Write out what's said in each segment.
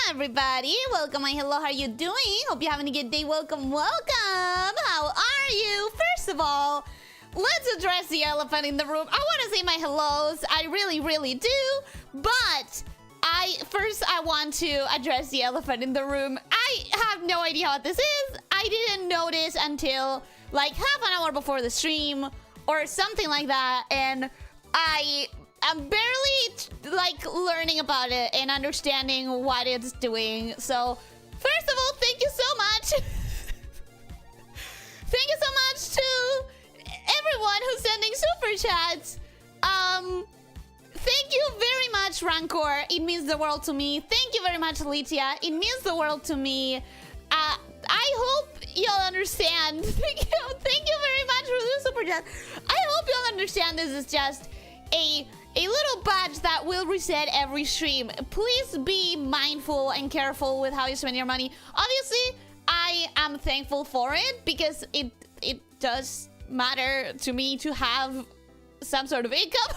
Everybody, welcome and hello, how are you doing? Hope you're having a good day. Welcome, welcome. How are you? First of all, let's address the elephant in the room. I want to say my hellos. I really do. But I want to address the elephant in the room. I have no idea what this is. I didn't notice until like half an hour before the stream or something like that, and I'm barely like learning about it and understanding what it's doing. So first of all, thank you so much. Thank you so much to everyone who's sending super chats. Thank you very much, Rancor. It means the world to me. Thank you very much, Elyssia. It means the world to me. I hope you'll understand. Thank you very much for the super chat. I hope you'll understand this is just a little badge that will reset every stream. Please be mindful and careful with how you spend your money. Obviously, I am thankful for it because it does matter to me to have some sort of income.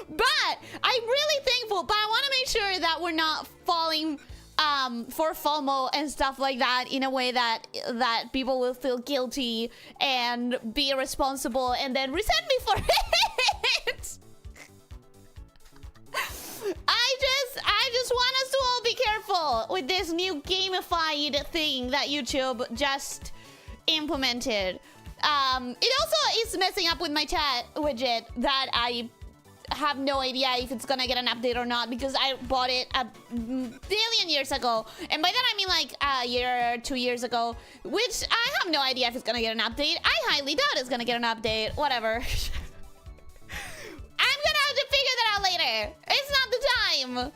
But I'm really thankful. But I want to make sure that we're not falling for FOMO and stuff like that in a way that people will feel guilty and be irresponsible and then resent me for it. I just want us to all be careful with this new gamified thing that YouTube just implemented. It also is messing up with my chat widget that I have no idea if it's gonna get an update or not because I bought it a billion years ago, and by that I mean like a year or 2 years ago, which I have no idea if it's gonna get an update. I highly doubt it's gonna get an update. Whatever. I'm gonna have to figure that out later. It's not the time.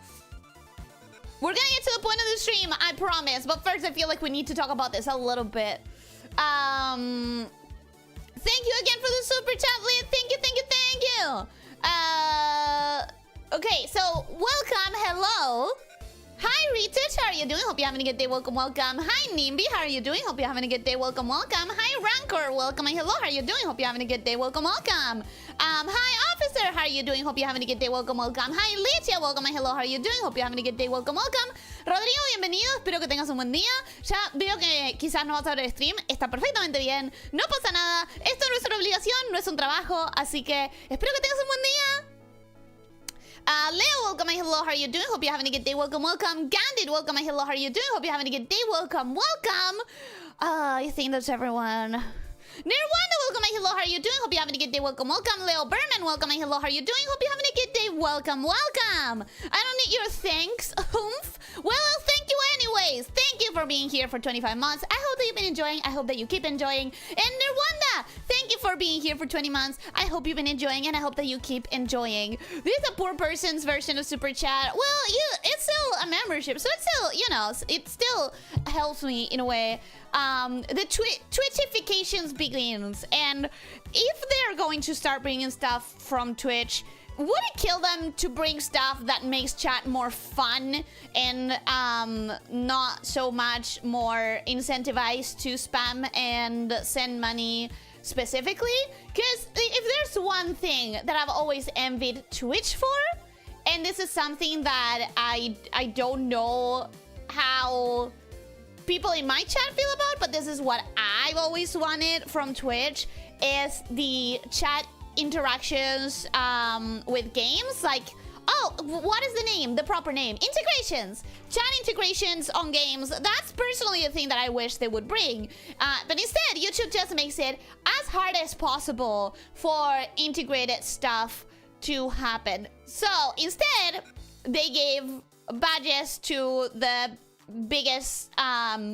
We're gonna get to the point of the stream, I promise. But first, I feel like we need to talk about this a little bit. Thank you again for the super chat, Lee. Thank you. Okay, so welcome, hello. Hi, Retouch, how are you doing? Hope you're having a good day. Welcome. Hi, Nimby, how are you doing? Hope you're having a good day. Welcome. Hi, Rancor, welcome and hello. How are you doing? Hope you're having a good day. Welcome. Hi, Officer, how are you doing? Hope you're having a good day. Welcome. Hi, Elyssia, welcome and hello. How are you doing? Hope you're having a good day. Welcome. Rodrigo, bienvenido. Espero que tengas un buen día. Ya veo que quizás no vas a ver el stream. Está perfectamente bien. No pasa nada. Esto no es una obligación, no es un trabajo. Así que espero que tengas un buen día. Leo, welcome and hello, how are you doing? Hope you're having a good day. Welcome. Gandit, welcome and hello, how are you doing? Hope you're having a good day. Welcome. I think that's everyone. Nirwanda, welcome and hello, how are you doing? Hope you're having a good day. Welcome. Leo Berman, welcome and hello, how are you doing? Hope you're having a good day. Welcome. I don't need your thanks. Oomph. Well, I'll thank you anyways. Thank you for being here for 25 months. I hope that you've been enjoying. I hope that you keep enjoying. And Nirwanda, thank you for being here for 20 months. I hope you've been enjoying, and I hope that you keep enjoying. This is a poor person's version of Super Chat. Well, it's still a membership, so it's still, you know, it still helps me in a way. The Twitchifications begins, and if they're going to start bringing stuff from Twitch, would it kill them to bring stuff that makes chat more fun and not so much more incentivized to spam and send money specifically? Because if there's one thing that I've always envied Twitch for, and this is something that I don't know how people in my chat feel about, but this is what I've always wanted from Twitch, is the chat interactions with games. Like, oh, what is the name, the proper name? Integrations. Chat integrations on games. That's personally the thing that I wish they would bring. But instead, YouTube just makes it as hard as possible for integrated stuff to happen. So instead, they gave badges to the biggest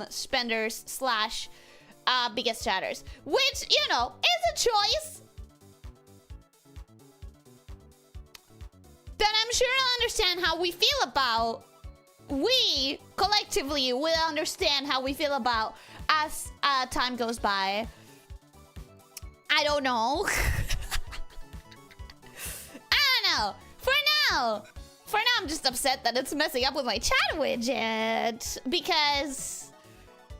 spenders slash biggest chatters, which, you know, is a choice that I'm sure I'll understand how we feel about. We collectively will understand how we feel about as time goes by. I don't know. I don't know. For now, I'm just upset that it's messing up with my chat widget because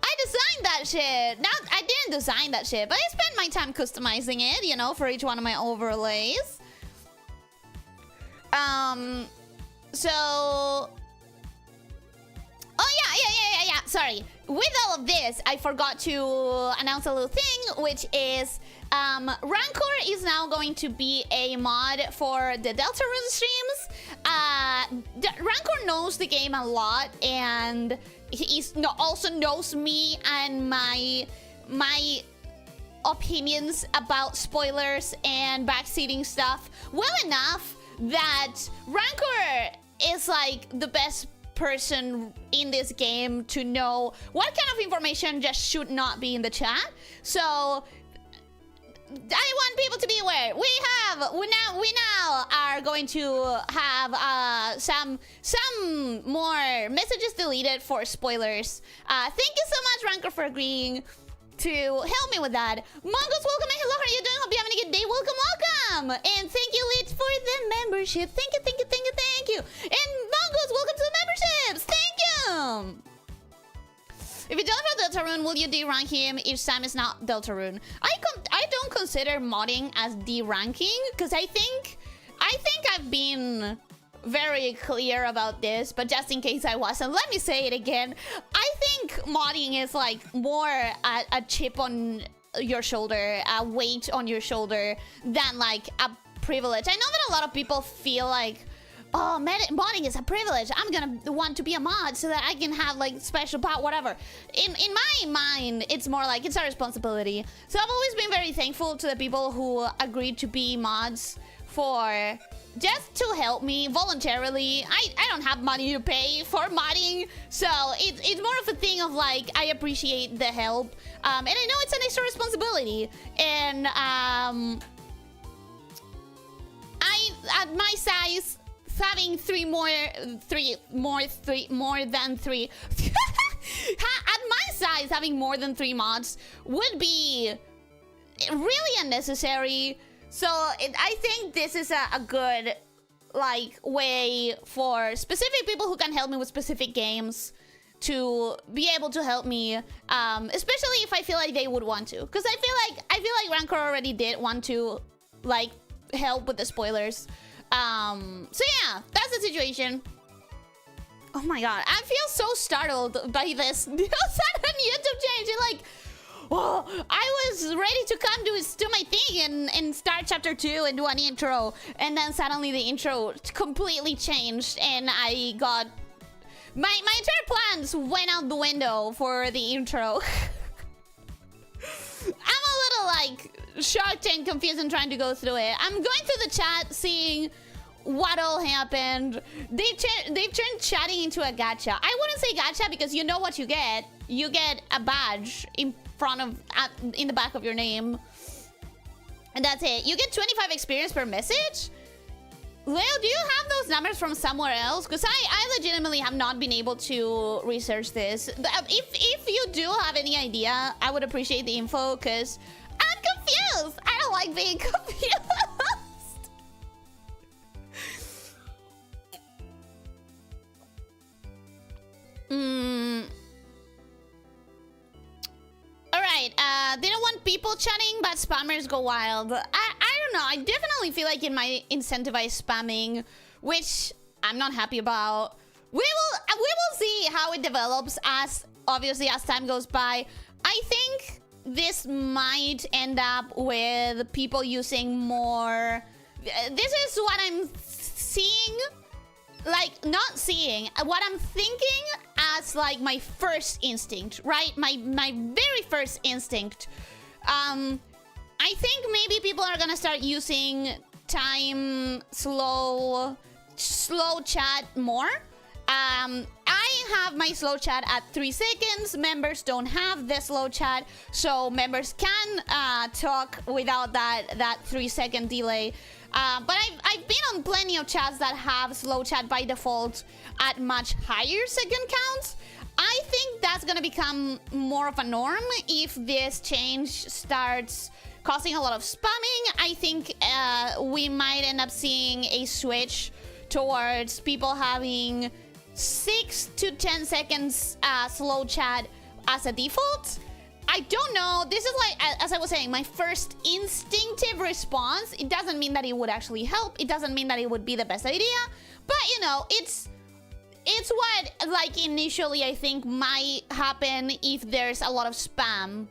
I designed that shit. Not, I didn't design that shit, but I spent my time customizing it, you know, for each one of my overlays. So... Oh, yeah. Sorry. With all of this, I forgot to announce a little thing, which is Rancor is now going to be a mod for the Deltarune streams. Rancor knows the game a lot, and he also knows me and my opinions about spoilers and backseating stuff well enough that Rancor is like the best person in this game to know what kind of information just should not be in the chat. So I want people to be aware. We now are going to have some more messages deleted for spoilers. Thank you so much, Rancor, for agreeing to help me with that. Mongols, welcome and hello, how are you doing? Hope you're having a good day. Welcome. And thank you, Lit, for the membership. Thank you. And Mongols, welcome to the memberships. Thank you. If you don't know Deltarune, will you derank him if Sam is not Deltarune? I don't consider modding as deranking, because I think I've been very clear about this, but just in case I wasn't, let me say it again. I think modding is like more a chip on your shoulder, a weight on your shoulder, than like a privilege. I know that a lot of people feel like, oh, modding is a privilege. I'm gonna want to be a mod so that I can have like special power, whatever. In my mind, it's more like it's a responsibility. So I've always been very thankful to the people who agreed to be mods for just to help me voluntarily. I don't have money to pay for modding, so it's more of a thing of like, I appreciate the help, and I know it's an extra responsibility, and I, at my size, having more than three at my size, having more than 3 mods would be really unnecessary. So I think this is a good like way for specific people who can help me with specific games to be able to help me, especially if I feel like they would want to, because I feel like Rancor already did want to like help with the spoilers. So yeah, that's the situation. Oh my god, I feel so startled by this sudden YouTube change. Like, oh, I was ready to come to my thing and start chapter 2 and do an intro, and then suddenly the intro completely changed, and I got my entire plans went out the window for the intro. I'm a little like shocked and confused and trying to go through it. I'm going through the chat, seeing what all happened. They've turned chatting into a gacha. I wouldn't say gacha because you know what you get. You get a badge in front of, in the back of your name, and that's it. You get 25 experience per message. Leo, do you have those numbers from somewhere else? Because I legitimately have not been able to research this. If you do have any idea, I would appreciate the info, because I'm confused. I don't like being confused. Alright, they don't want people chatting, but spammers go wild. I don't know. I definitely feel like it might incentivize spamming, which I'm not happy about. We will see how it develops as time goes by. I think this might end up with people using more. This is what I'm seeing. Like, not seeing, what I'm thinking as like my first instinct, right? My very first instinct. I think maybe people are gonna start using slow chat more. I have my slow chat at 3 seconds. Members don't have the slow chat, so members can talk without that 3-second delay. But I've been on plenty of chats that have slow chat by default at much higher second counts. I think that's gonna become more of a norm if this change starts causing a lot of spamming. I think we might end up seeing a switch towards people having 6 to 10 seconds slow chat as a default. I don't know. This is like, as I was saying, my first instinctive response. It doesn't mean that it would actually help. It doesn't mean that it would be the best idea. But, you know, it's what, like, initially I think might happen if there's a lot of spam.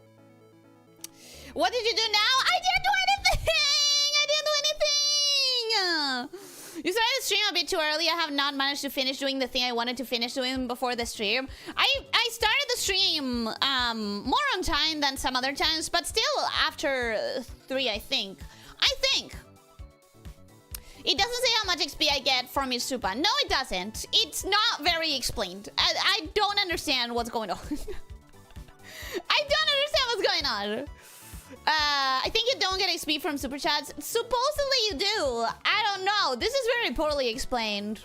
What did you do now? I didn't do anything! I didn't do anything! You started the stream a bit too early. I have not managed to finish doing the thing I wanted to finish doing before the stream. I started the stream more on time than some other times, but still after 3, I think. It doesn't say how much XP I get from Mitsuba. No, it doesn't. It's not very explained. I don't understand what's going on. I don't understand what's going on. I think you don't get XP from super chats. Supposedly you do. I don't know. This is very poorly explained.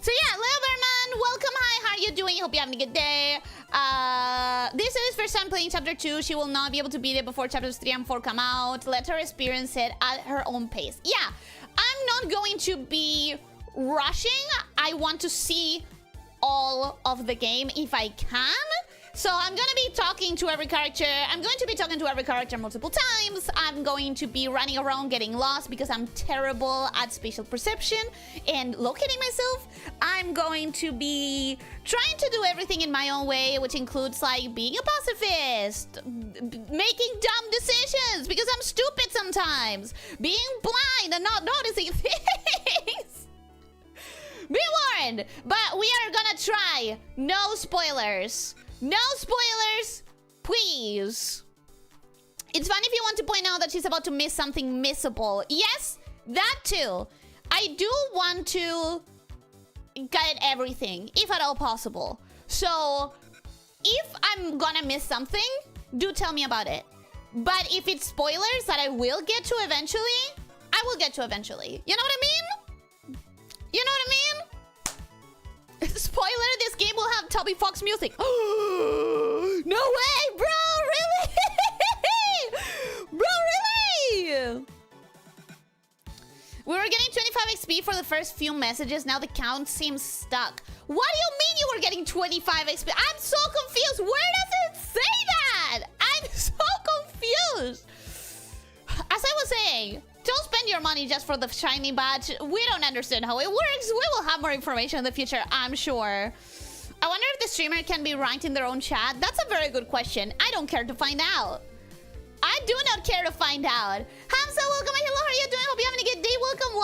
So yeah, Leverman, welcome. Hi, how are you doing? Hope you're having a good day. This is first time playing chapter 2. She will not be able to beat it before chapters 3 and 4 come out. Let her experience it at her own pace. Yeah, I'm not going to be rushing. I want to see all of the game if I can. So I'm gonna be talking to every character. I'm going to be talking to every character multiple times. I'm going to be running around getting lost because I'm terrible at spatial perception and locating myself. I'm going to be trying to do everything in my own way, which includes like being a pacifist, making dumb decisions because I'm stupid sometimes, being blind and not noticing things. Be warned, but we are gonna try. No spoilers. No spoilers, please. It's fun if you want to point out that she's about to miss something missable. Yes, that too. I do want to get everything, if at all possible. So, if I'm gonna miss something, do tell me about it. But if it's spoilers that I will get to eventually, I will get to eventually. You know what I mean? You know what I mean? Spoiler, this game will have Toby Fox music. No way, bro, really? Bro, really? We were getting 25 XP for the first few messages. Now the count seems stuck. What do you mean you were getting 25 XP? I'm so confused. Where does it say that? I'm so confused. As I was saying, don't spend your money just for the shiny badge. We don't understand how it works. We will have more information in the future, I'm sure. I wonder if the streamer can be ranked in their own chat. That's a very good question. I don't care to find out. I do not care to find out. Hamza, welcome. Hello, how are you doing? Hope you're having a good day. Welcome,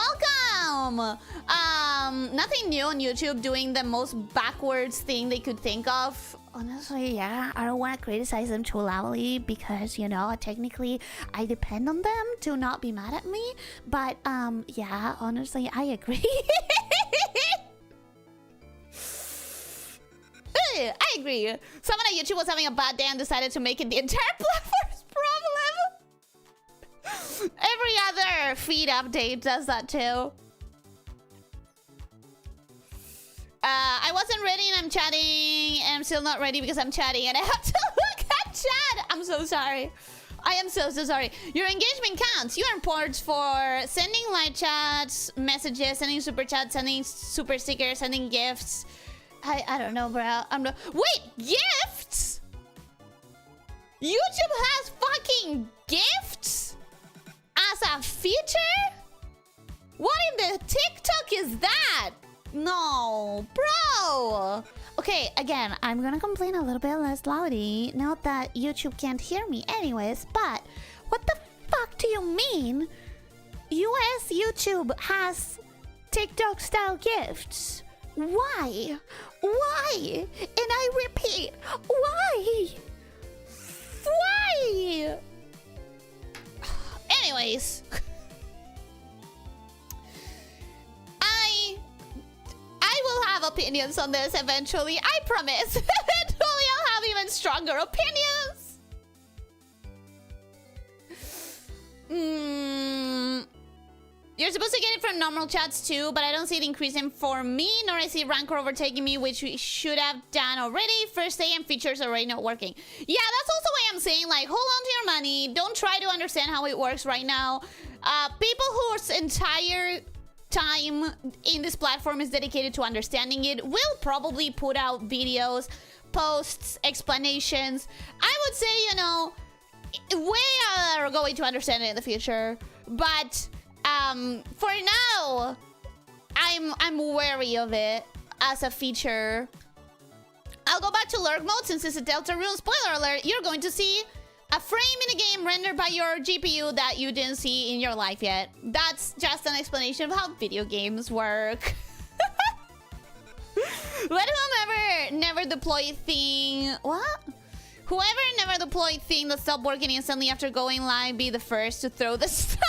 welcome. Nothing new on YouTube doing the most backwards thing they could think of. Honestly, yeah, I don't want to criticize them too loudly because, you know, technically I depend on them to not be mad at me. But, yeah, honestly, I agree. I agree. Someone at YouTube was having a bad day and decided to make it the entire platform's problem. Every other feed update does that too. I wasn't ready and I'm chatting, and I'm still not ready because I'm chatting and I have to look at chat. I'm so sorry. I am so sorry. Your engagement counts. You earn points for sending live chats, messages, sending super chats, sending super stickers, sending gifts. I don't know, bro. I'm not. Wait, gifts? YouTube has fucking gifts as a feature? What in the TikTok is that? No, bro. Okay, again, I'm gonna complain a little bit less loudly. Not that YouTube can't hear me anyways, but what the fuck do you mean US YouTube has TikTok style gifts? Why? Why? And I repeat, why? Why? Anyways, I will have opinions on this eventually. I promise. Eventually, I'll have even stronger opinions. You're supposed to get it from normal chats too, but I don't see it increasing for me, nor I see Rancor overtaking me, which we should have done already. First day and features already not working. Yeah, that's also why I'm saying, like, hold on to your money. Don't try to understand how it works right now. People whose entire time in this platform is dedicated to understanding it. We'll probably put out videos, posts, explanations. I would say, you know, we are going to understand it in the future. But for now, I'm wary of it as a feature. I'll go back to lurk mode since it's a Deltarune. Spoiler alert, you're going to see a frame in a game rendered by your GPU that you didn't see in your life yet. That's just an explanation of how video games work. Let whomever never deployed thing... What? Whoever never deployed thing that stopped working instantly after going live be the first to throw the stone.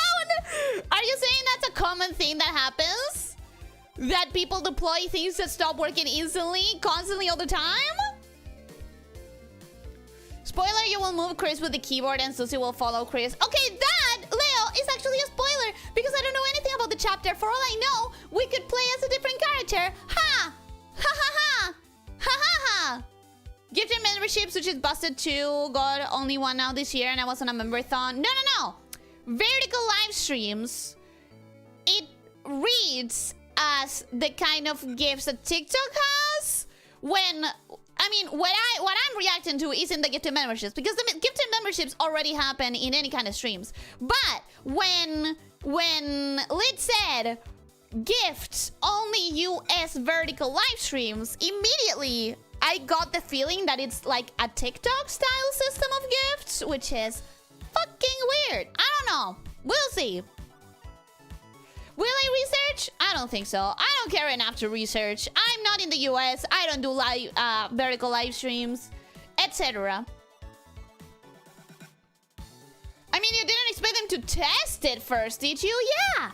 Are you saying that's a common thing that happens? That people deploy things that stop working instantly, constantly, all the time? Spoiler, you will move Chris with the keyboard and Susie will follow Chris. Okay, that, Leo, is actually a spoiler because I don't know anything about the chapter. For all I know, we could play as a different character. Ha! Ha ha ha! Ha ha ha! Gifted memberships, which is busted too. Got only one now this year and I was on a member-thon. No, no, no! Vertical live streams. It reads as the kind of gifts that TikTok has when... I mean, what I'm reacting to isn't the gifted memberships because the gifted memberships already happen in any kind of streams. But when Lit said gifts only US vertical live streams, immediately I got the feeling that it's like a TikTok style system of gifts, which is fucking weird. I don't know. We'll see. Will I research? I don't think so. I don't care enough to research. I'm not in the US. I don't do live, vertical live streams, etc. I mean, you didn't expect them to test it first, did you? Yeah.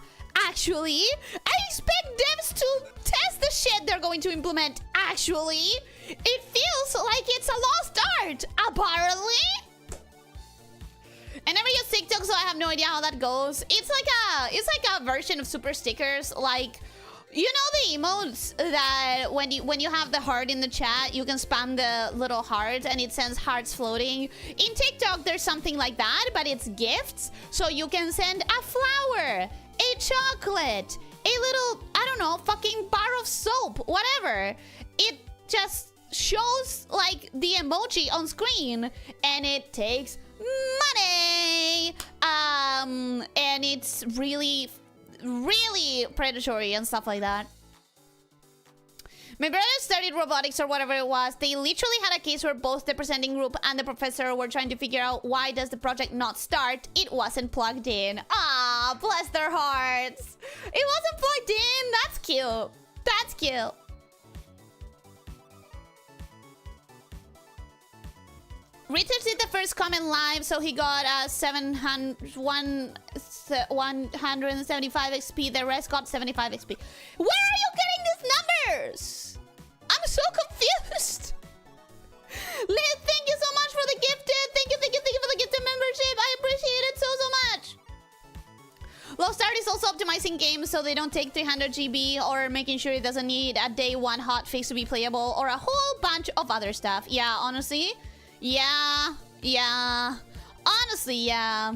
Actually, I expect devs to test the shit they're going to implement. Actually, it feels like it's a lost art, apparently. I never use TikTok, so I have no idea how that goes. It's like a version of super stickers. Like, you know the emotes that when you have the heart in the chat, you can spam the little heart and it sends hearts floating. In TikTok, there's something like that, but it's gifts. So you can send a flower, a chocolate, a little, I don't know, fucking bar of soap, whatever. It just shows like the emoji on screen and it takes money, and it's really predatory and stuff like that. My brother studied robotics or whatever it was. They literally had a case where both the presenting group and the professor were trying to figure out why does the project not start. It wasn't plugged in. Ah, bless their hearts. It wasn't plugged in. That's cute. That's cute. Richard did the first comment live, so he got 175 XP. The rest got 75 XP. Where are you getting these numbers? I'm so confused. Liz, thank you so much for the gifted. Thank you for the gifted membership. I appreciate it so much. Lost Art is also optimizing games so they don't take 300 GB or making sure it doesn't need a day one hotfix to be playable or a whole bunch of other stuff. Yeah, honestly. Yeah. Honestly, yeah.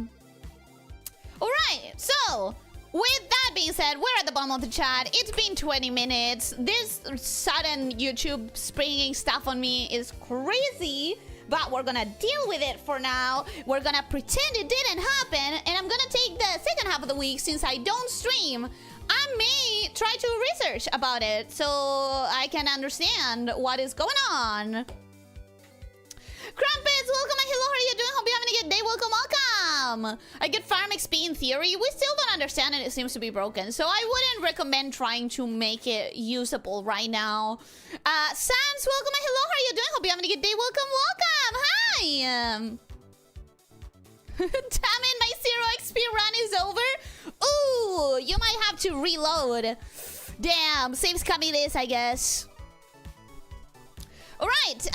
Alright, so, with that being said, we're at the bottom of the chat. It's been 20 minutes. This sudden YouTube springing stuff on me is crazy, but we're gonna deal with it for now. We're gonna pretend it didn't happen, and I'm gonna take the second half of the week, since I don't stream, I may try to research about it so I can understand what is going on. Crumpets, welcome and hello, how are you doing? Hope you're having a good day. Welcome. I get farm XP in theory. We still don't understand it. It seems to be broken. So I wouldn't recommend trying to make it usable right now. Sans, welcome and hello, how are you doing? Hope you're having a good day. Welcome. Hi. Damn it, my 0 XP run is over. Ooh, you might have to reload. Damn, same scummy this, I guess. Alright,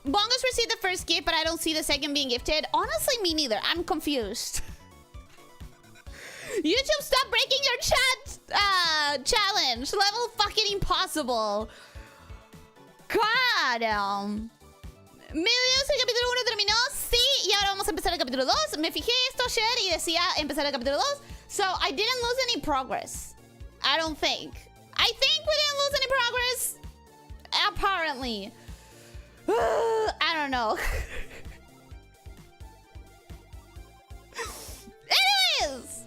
Bongos received the first gift, but I don't see the second being gifted. Honestly, me neither. I'm confused. YouTube, stop breaking your chat challenge. Level fucking impossible. God. El capítulo 1 terminó. Sí, y ahora vamos a empezar el capítulo 2. Me fijé esto ayer y decía empezar el capítulo 2. So I didn't lose any progress. I don't think. I think we didn't lose any progress. Apparently. I don't know. Anyways.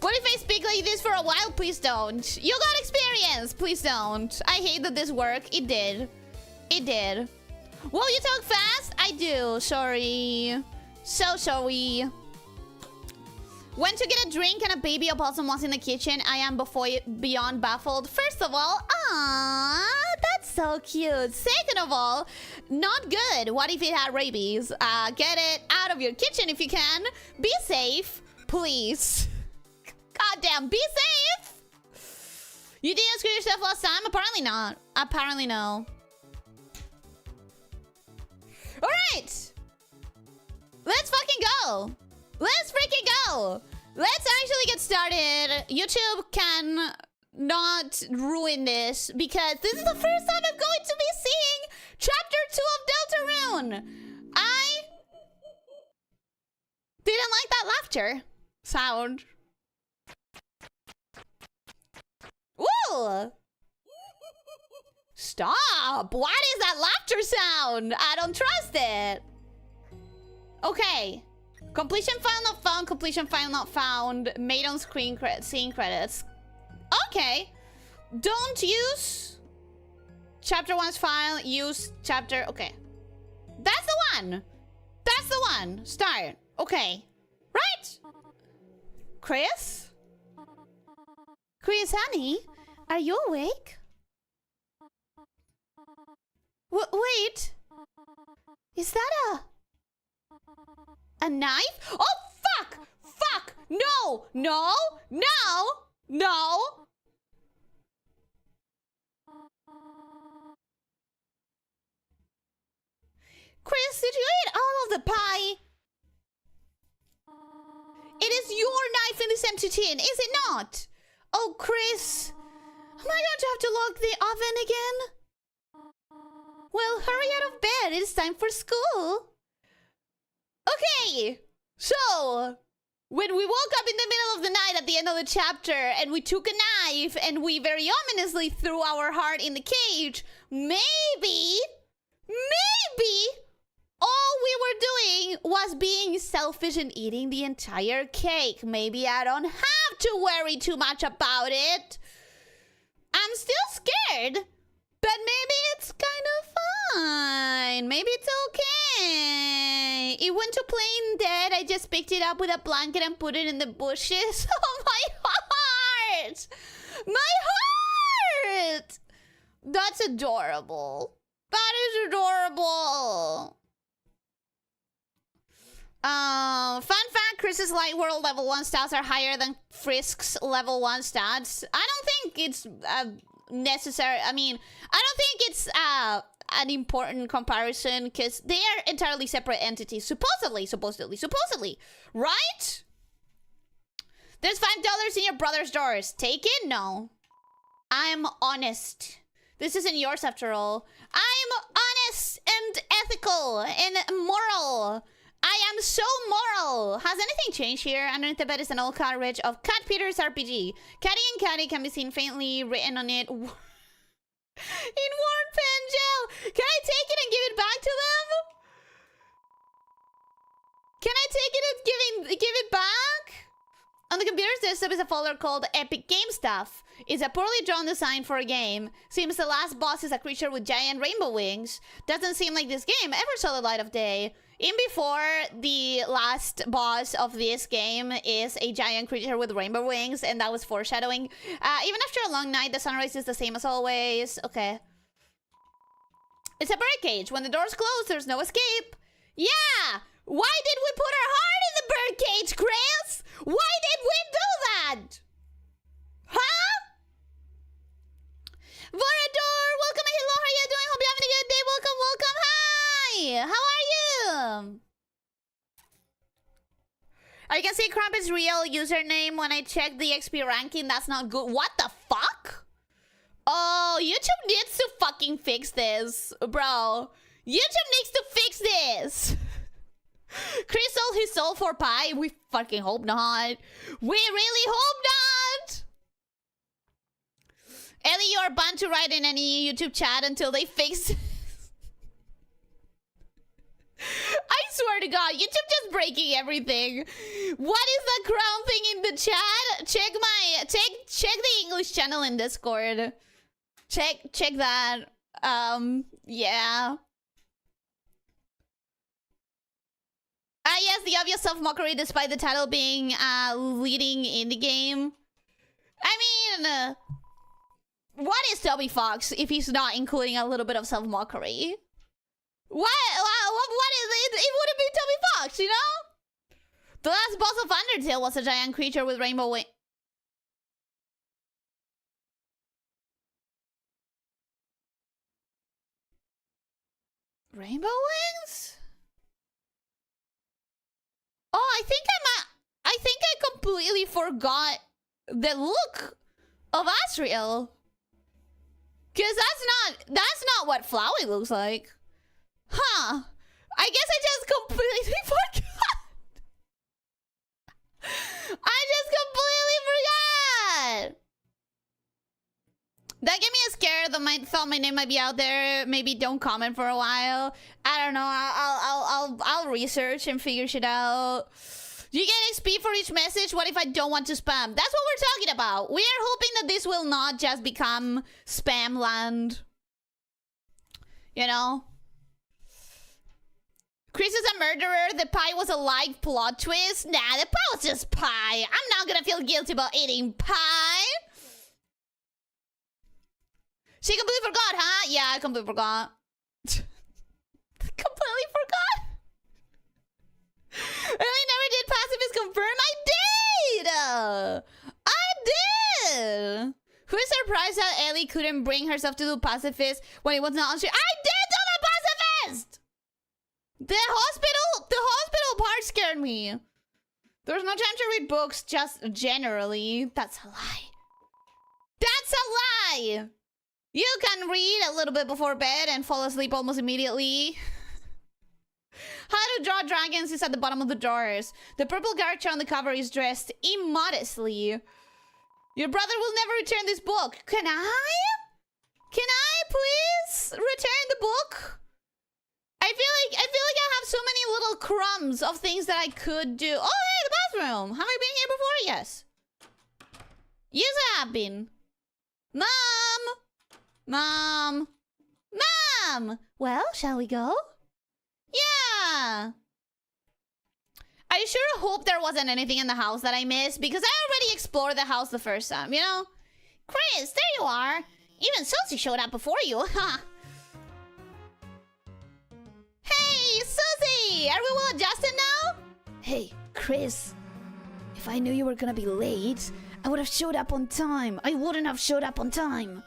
What if I speak like this for a while? Please don't. You got experience. Please don't. I hate that this worked. It did. It did. Well, you talk fast? I do. Sorry. So sorry. Went to get a drink and a baby opossum was in the kitchen. I am beyond baffled. First of all, that's so cute. Second of all, not good. What if it had rabies? Get it out of your kitchen if you can. Be safe, please. Goddamn, be safe. You didn't screw yourself last time? Apparently not. Apparently no. All right. Let's fucking go. Let's freaking go. Let's actually get started. YouTube can not ruin this because this is the first time I'm going to be seeing chapter 2 of Deltarune. I didn't like that laughter sound. Ooh. Stop. What is that laughter sound? I don't trust it. Okay. Completion file not found. Completion file not found. Made on screen scene credits. Okay. Don't use chapter 1's file. Use chapter. Okay. That's the one. That's the one. Start. Okay. Right. Chris? Chris, honey? Are you awake? Wait. Is that a knife? Oh, fuck! Fuck! No! No! No! No! Chris, did you eat all of the pie? It is your knife in this empty tin, is it not? Oh, Chris. Am I going to have to lock the oven again? Well, hurry out of bed. It's time for school. Okay. So, when we woke up in the middle of the night at the end of the chapter and we took a knife and we very ominously threw our heart in the cage, maybe all we were doing was being selfish and eating the entire cake. Maybe I don't have to worry too much about it. I'm still scared, but maybe it's kind of fine. Maybe it's okay. It went to plain dead. I just picked it up with a blanket and put it in the bushes. Oh, my heart! My heart! That's adorable. That is adorable. Fun fact, Chris's Light World level 1 stats are higher than Frisk's level 1 stats. I don't think it's necessary. I mean, I don't think it's an important comparison because they are entirely separate entities. Supposedly. Right? There's $5 in your brother's drawers. Take it? No. I'm honest. This isn't yours after all. I'm honest and ethical and moral. I am so moral. Has anything changed here? Underneath the bed is an old cartridge of Cat Peter's RPG. Catty and Catty can be seen faintly written on it in worn pen gel. Can I take it and give it back to them? Can I take it and give it back? On the computer's desktop is a folder called Epic Game Stuff. It's a poorly drawn design for a game. Seems the last boss is a creature with giant rainbow wings. Doesn't seem like this game ever saw the light of day. In before, the last boss of this game is a giant creature with rainbow wings, and that was foreshadowing. Even after a long night, the sunrise is the same as always. Okay. It's a birdcage. When the doors close, there's no escape. Yeah! Why did we put our heart in the birdcage, Chris? Why did we do that? Huh? Vorador, welcome and hello, how are you doing? Hope you're having a good day. Welcome. Hi! How are you? I can see Krampus' real username when I check the XP ranking. That's not good. What the fuck? Oh, YouTube needs to fucking fix this, bro. YouTube needs to fix this. Chris sold his soul for pie? We fucking hope not. We really hope not! Ellie, you're banned to write in any YouTube chat until they fix... I swear to God, YouTube just breaking everything. What is the crown thing in the chat? Check the English channel in Discord. Check that. Yeah. Yes, the obvious self-mockery despite the title being leading indie game. I mean, what is Toby Fox if he's not including a little bit of self-mockery? What is it? It wouldn't be Toby Fox, you know? The last boss of Undertale was a giant creature with rainbow wings. Rainbow wings? Oh, I think I completely forgot the look of Asriel. Cause that's not what Flowey looks like. Huh. I guess I just completely forgot. I just completely forgot. That gave me a scare that thought my name might be out there. Maybe don't comment for a while. I don't know. I'll research and figure shit out. You get XP for each message. What if I don't want to spam? That's what we're talking about. We are hoping that this will not just become spam land. You know? Chris is a murderer. The pie was a live plot twist. Nah, the pie was just pie. I'm not gonna feel guilty about eating pie. She completely forgot, huh? Yeah, I completely forgot. Completely forgot. Really never did pacifist confirm? I did. Who's surprised that Ellie couldn't bring herself to do pacifist when it was not on stream? I did do the pacifist. The hospital part scared me. There's no time to read books, just generally. That's a lie. That's a lie. You can read a little bit before bed and fall asleep almost immediately. How to draw dragons is at the bottom of the drawers. The purple character on the cover is dressed immodestly. Your brother will never return this book. Can I? Can I please return the book? I feel like I have so many little crumbs of things that I could do. Oh, hey, the bathroom. Have I been here before? Yes. Yes, I have been. Mom! Well, shall we go? Yeah! I sure hope there wasn't anything in the house that I missed, because I already explored the house the first time, you know? Chris, there you are! Even Susie showed up before you, huh? Hey, Susie! Are we well adjusted now? Hey, Chris. If I knew you were gonna be late, I would have showed up on time. I wouldn't have showed up on time.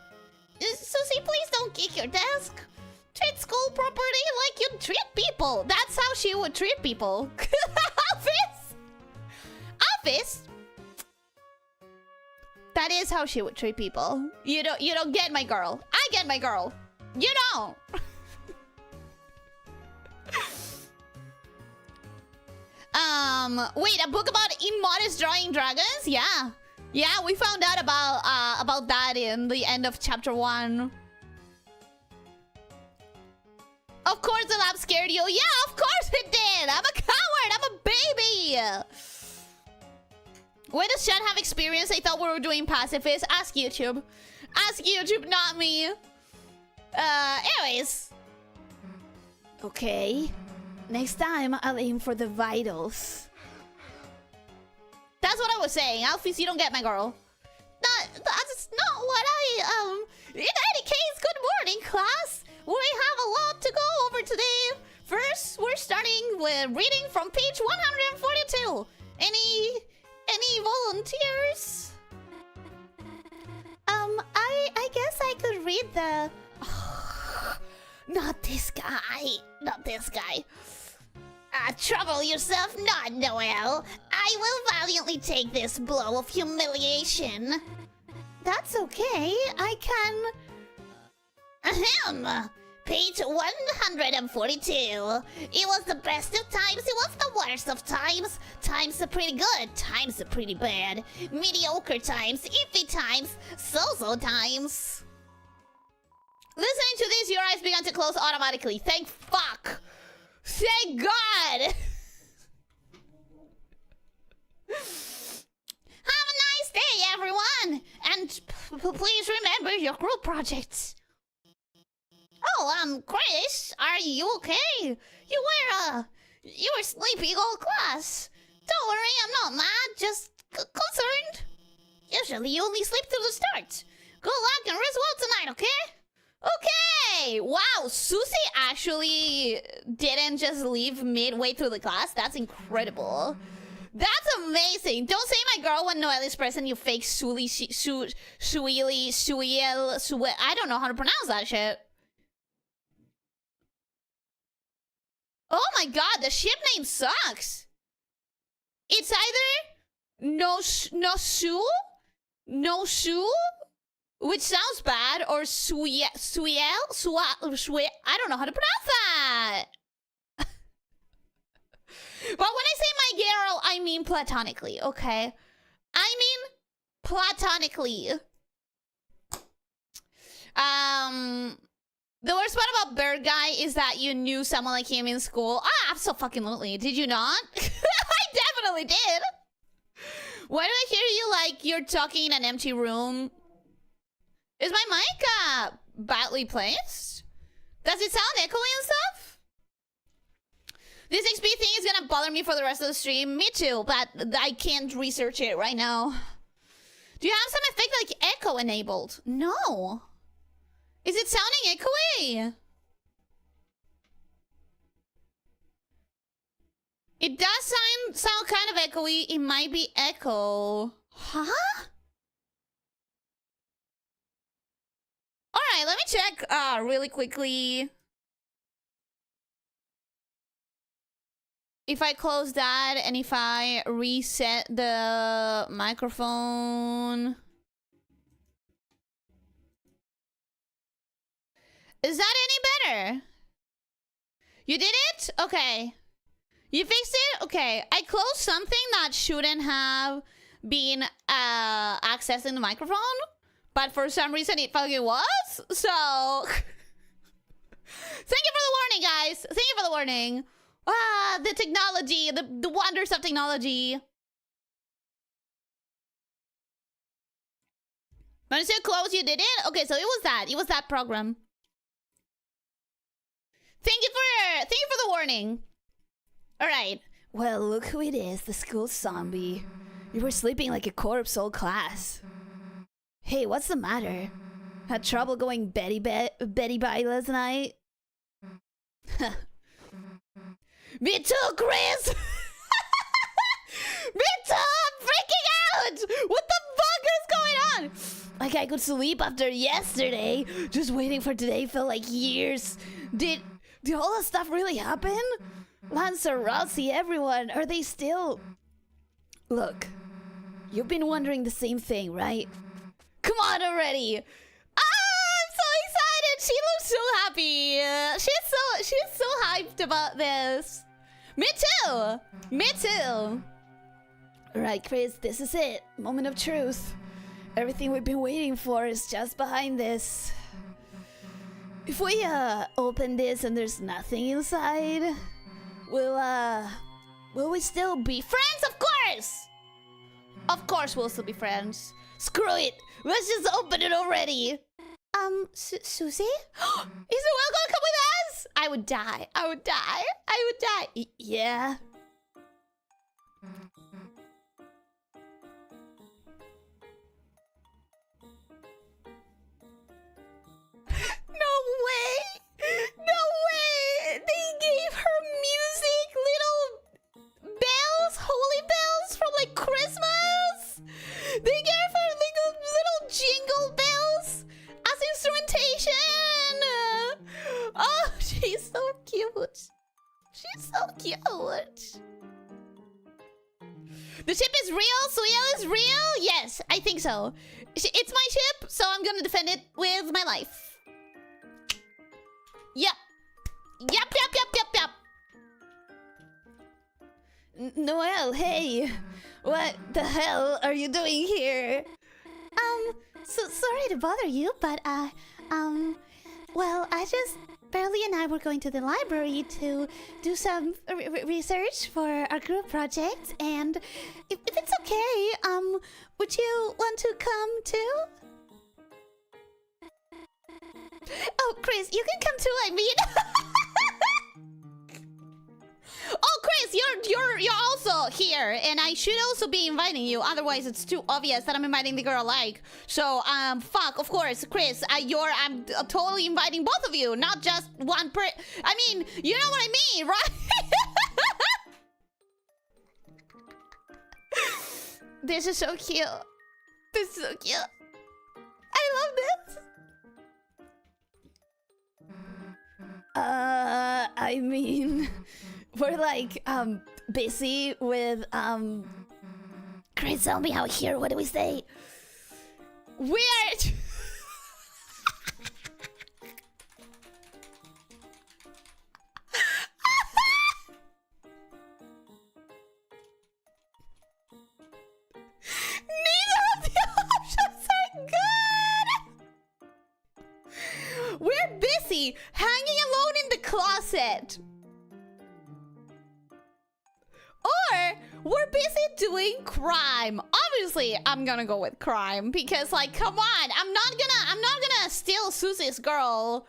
Susie, please don't kick your desk. Treat school properly like you treat people. That's how she would treat people. Office? That is how she would treat people. You don't get my girl. I get my girl. You don't. Wait, a book about immodest drawing dragons? Yeah. Yeah, we found out about that in the end of chapter 1. Of course the lab scared you. Yeah, of course it did. I'm a coward. I'm a baby. When does Chat have experience? I thought we were doing pacifist. Ask YouTube. Ask YouTube, not me. Anyways. Okay. Next time, I'll aim for the vitals. That's what I was saying. Alphys, you don't get my girl. That's not what I, In any case, good morning, class. We have a lot to go over today. First, we're starting with reading from page 142. Any volunteers? I guess I could read the... Not this guy. Not this guy. Trouble yourself not, Noel. I will valiantly take this blow of humiliation. That's okay. I can... Ahem. Page 142. It was the best of times, it was the worst of times. Times are pretty good, times are pretty bad. Mediocre times, iffy times, so-so times. Listening to this, your eyes began to close automatically. Thank fuck. Thank God. Have a nice day, everyone. And please remember your group projects. Oh, Chris, are you okay? You were sleepy all class. Don't worry, I'm not mad, just concerned. Usually you only sleep through the start. Good luck and rest well tonight, okay? Okay! Wow, Susie actually didn't just leave midway through the class. That's incredible. That's amazing. Don't say my girl when Noelle is present, you fake Sueli, I don't know how to pronounce that shit. Oh my god, the ship name sucks. It's either no su, which sounds bad, or Suel, I don't know how to pronounce that. But when I say my girl, I mean platonically, okay? I mean platonically. The worst part about Bird Guy is that you knew someone like him in school. Ah, absolutely. Did you not? I definitely did. Why do I hear you like you're talking in an empty room? Is my mic badly placed? Does it sound echoey and stuff? This XP thing is gonna bother me for the rest of the stream. Me too, but I can't research it right now. Do you have some effect like echo enabled? No. Is it sounding echoey? It does sound kind of echoey. It might be echo. Huh? Alright, let me check really quickly. If I close that and if I reset the microphone. Is that any better? You did it? Okay. You fixed it? Okay. I closed something that shouldn't have been accessing the microphone, but for some reason it fucking was. So thank you for the warning, guys. Thank you for the warning. Ah, the technology, the wonders of technology. When I said close, you did it? Okay, so it was that program. Thank you for the warning. All right. Well, look who it is, the school zombie. You were sleeping like a corpse all class. Hey, what's the matter? Had trouble going Betty bye last night? Me too, Chris! Me too! I'm freaking out! What the fuck is going on? Like I could sleep after yesterday. Just waiting for today felt like years. Did all that stuff really happen? Lancer, Rossi, everyone, are they still... Look, you've been wondering the same thing, right? Come on already! Ah, I'm so excited! She looks so happy! She's so hyped about this. Me too! Me too! Alright, Chris, this is it. Moment of truth. Everything we've been waiting for is just behind this. If we open this and there's nothing inside, will we still be friends? Of course! Of course we'll still be friends. Screw it! Let's just open it already! Susie? Is the whale gonna come with us? I would die. I would die. I would die. Yeah. No way! No way! They gave her music, little bells, holy bells from like Christmas. They gave her like little jingle bells as instrumentation. Oh, she's so cute. She's so cute. The ship is real? Suel is real? Yes, I think so. It's my ship, so I'm gonna defend it with my life. Yep. Yep. Noelle, hey. What the hell are you doing here? So sorry to bother you, but, well, Barley and I were going to the library to do some research for our group project, and if it's okay, would you want to come too? Oh, Chris, you can come too, I mean. Oh, Chris, you're also here, and I should also be inviting you. Otherwise, it's too obvious that I'm inviting the girl alike. So, fuck, of course, Chris, I'm totally inviting both of you, not just one I mean, you know what I mean, right? This is so cute. This is so cute. I love this. I mean, we're like, busy with, Chris, help me out here. What do we say? We're... Neither of the options are good! We're busy hanging alone in the closet. Or we're busy doing crime. Obviously, I'm gonna go with crime because, like, come on, I'm not gonna steal Susie's girl.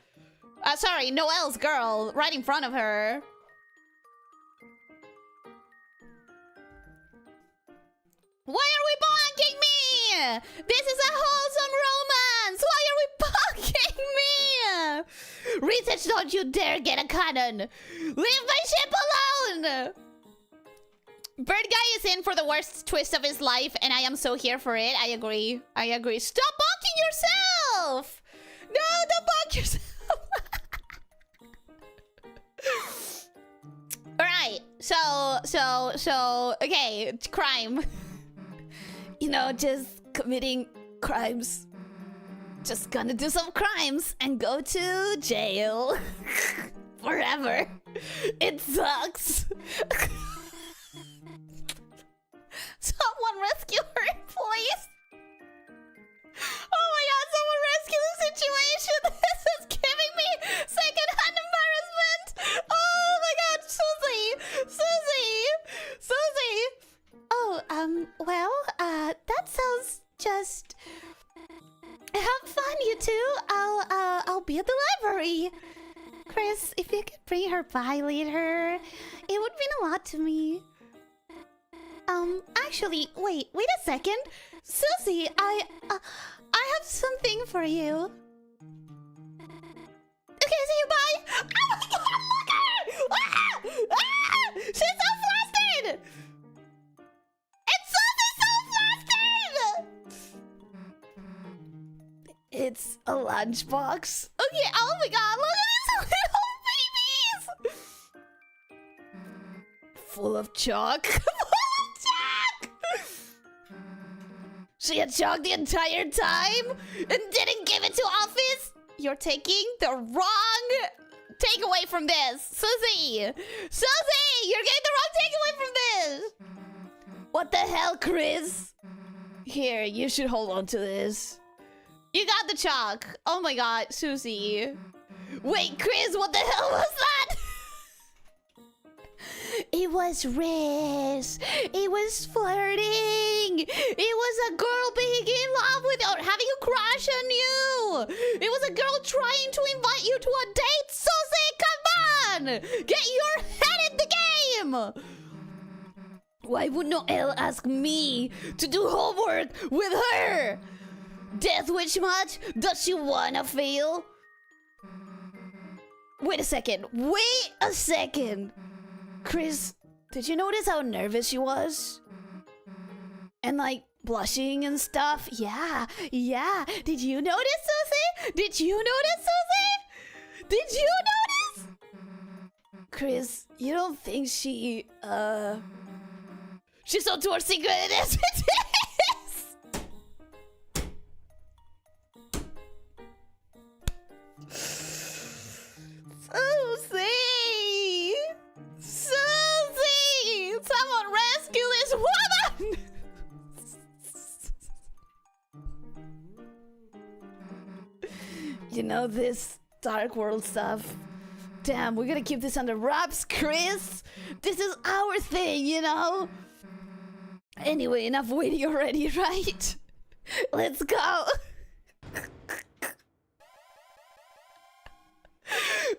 Sorry, Noelle's girl right in front of her. Why are we bonking me? This is a wholesome romance. Why are we bonking me? Research, don't you dare get a cannon. Leave my ship alone. Bird guy is in for the worst twist of his life, and I am so here for it. I agree. Stop bonking yourself. No, don't bonk yourself. All right. So, okay, crime. You know, just committing crimes. Just gonna do some crimes and go to jail. Forever. It sucks. Someone rescue her, please. Oh my god, someone rescue the situation. This is giving me secondhand embarrassment. Oh my god, Susie. Oh, well, that sounds just... Have fun, you two. I'll be at the library. Chris, if you could bring her by later, it would mean a lot to me. Actually, wait a second. Susie, I have something for you. Okay, see you, bye. Oh my god, look at her! She's so flustered! It's so flustered! It's a lunchbox. Okay, oh my god, look at these little babies! Full of chalk. She had chalk the entire time and didn't give it to office? You're taking the wrong takeaway from this. Susie! You're getting the wrong takeaway from this! What the hell, Chris? Here, you should hold on to this. You got the chalk. Oh my god, Susie. Wait, Chris, what the hell was that? It was Riz. It was flirting. It was a girl being in love with you or having a crush on you. It was a girl trying to invite you to a date. Susie, come on! Get your head in the game! Why would Noelle ask me to do homework with her? Death Wish much? Does she wanna feel? Wait a second. Chris, did you notice how nervous she was? And like blushing and stuff? Yeah. Did you notice, Susie? Did you notice? Chris, you don't think she's so to her secret it is. You know, this Dark World stuff. Damn, we're gonna keep this under wraps, Chris. This is our thing, you know? Anyway, enough waiting already, right? Let's go.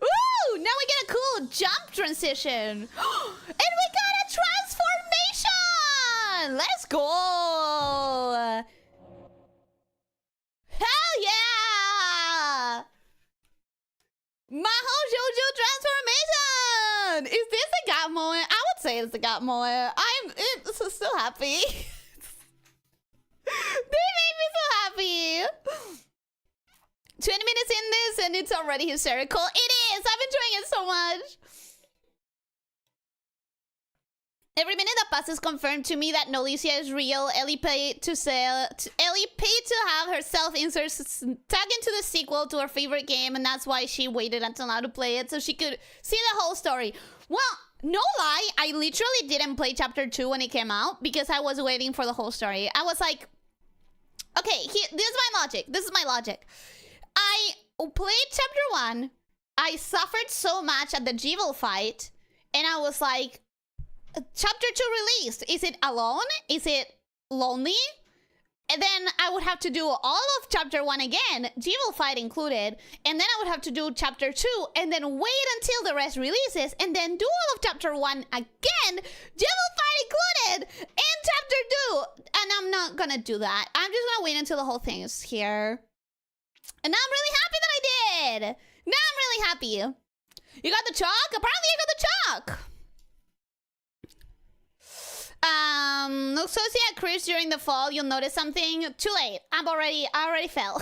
Woo! Now we get a cool jump transition. And we got a transformation! Let's go! Hell yeah! Maho Jojo transformation! Is this a gat moment? I would say it's a gat moment. I'm so happy. They made me so happy. 20 minutes in this and it's already hysterical. It is! I'm enjoying it so much. Every minute that passes confirmed to me that Elyssia is real. Ellie paid to have herself insert tag into the sequel to her favorite game, and that's why she waited until now to play it so she could see the whole story. Well, no lie, I literally didn't play chapter 2 when it came out because I was waiting for the whole story. I was like, okay, this is my logic. This is my logic. I played chapter 1. I suffered so much at the Jewel fight, and I was like, chapter 2 released. Is it alone? Is it lonely? And then I would have to do all of chapter 1 again, Jewel fight included, and then I would have to do chapter 2 and then wait until the rest releases and then do all of chapter 1 again, Jewel fight included, and chapter 2. And I'm not gonna do that. I'm just gonna wait until the whole thing is here. And now I'm really happy that I did. Now I'm really happy. You got the chalk? Apparently I got the chalk. So see at Chris during the fall, you'll notice something. Too late. I already fell.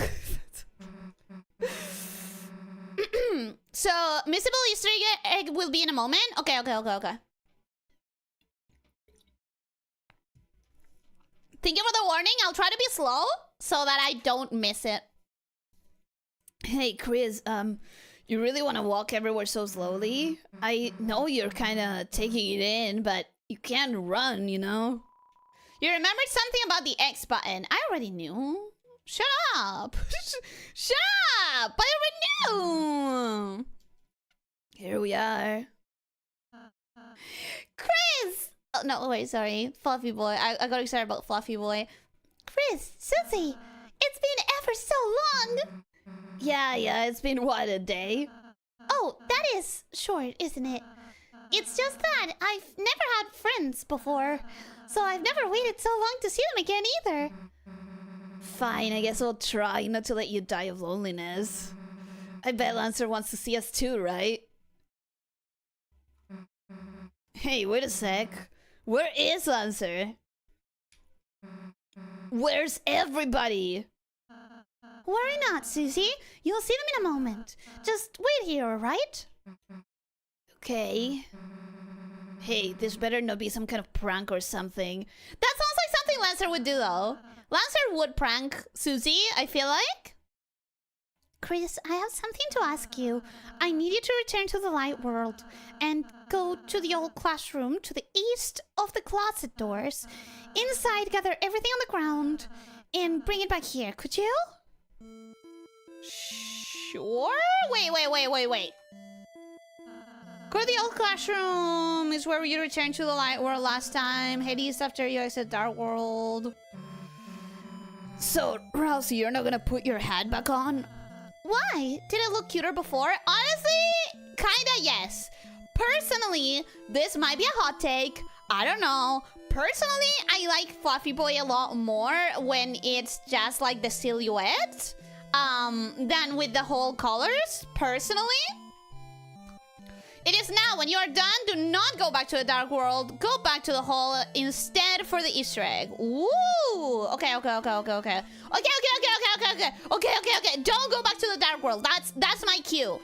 So, missable Easter egg will be in a moment. Okay. Thank you for the warning. I'll try to be slow so that I don't miss it. Hey, Chris, you really want to walk everywhere so slowly? I know you're kind of taking it in, but you can't run, you know? You remembered something about the X button. I already knew. Shut up. Shut up. I already knew. Here we are. Chris! Oh, no, wait, sorry. Fluffy boy. I got excited about Fluffy boy. Chris, Susie, it's been ever so long. Yeah, it's been, what, a day? Oh, that is short, isn't it? It's just that I've never had friends before, so I've never waited so long to see them again either. Fine, I guess I'll try not to let you die of loneliness. I bet Lancer wants to see us too, right? Hey, wait a sec. Where is Lancer? Where's everybody? Worry not, Susie. You'll see them in a moment. Just wait here, alright? Okay. Hey, this better not be some kind of prank or something. That sounds like something Lancer would do, though. Lancer would prank Susie, I feel like. Chris, I have something to ask you. I need you to return to the light world and go to the old classroom to the east of the closet doors. Inside, gather everything on the ground and bring it back here. Could you? Sure? Wait. Go to the old classroom is where you returned to the light world last time. Head east after you exit Dark World. So, Rousey, you're not gonna put your hat back on? Why? Did it look cuter before? Honestly, kinda yes. Personally, this might be a hot take. I don't know. Personally, I like Fluffy Boy a lot more when it's just like the silhouette than with the whole colors, personally. It is now. When you are done, do not go back to the Dark World. Go back to the hall instead for the Easter egg. Ooh. Okay. Okay. Don't go back to the Dark World. That's my cue.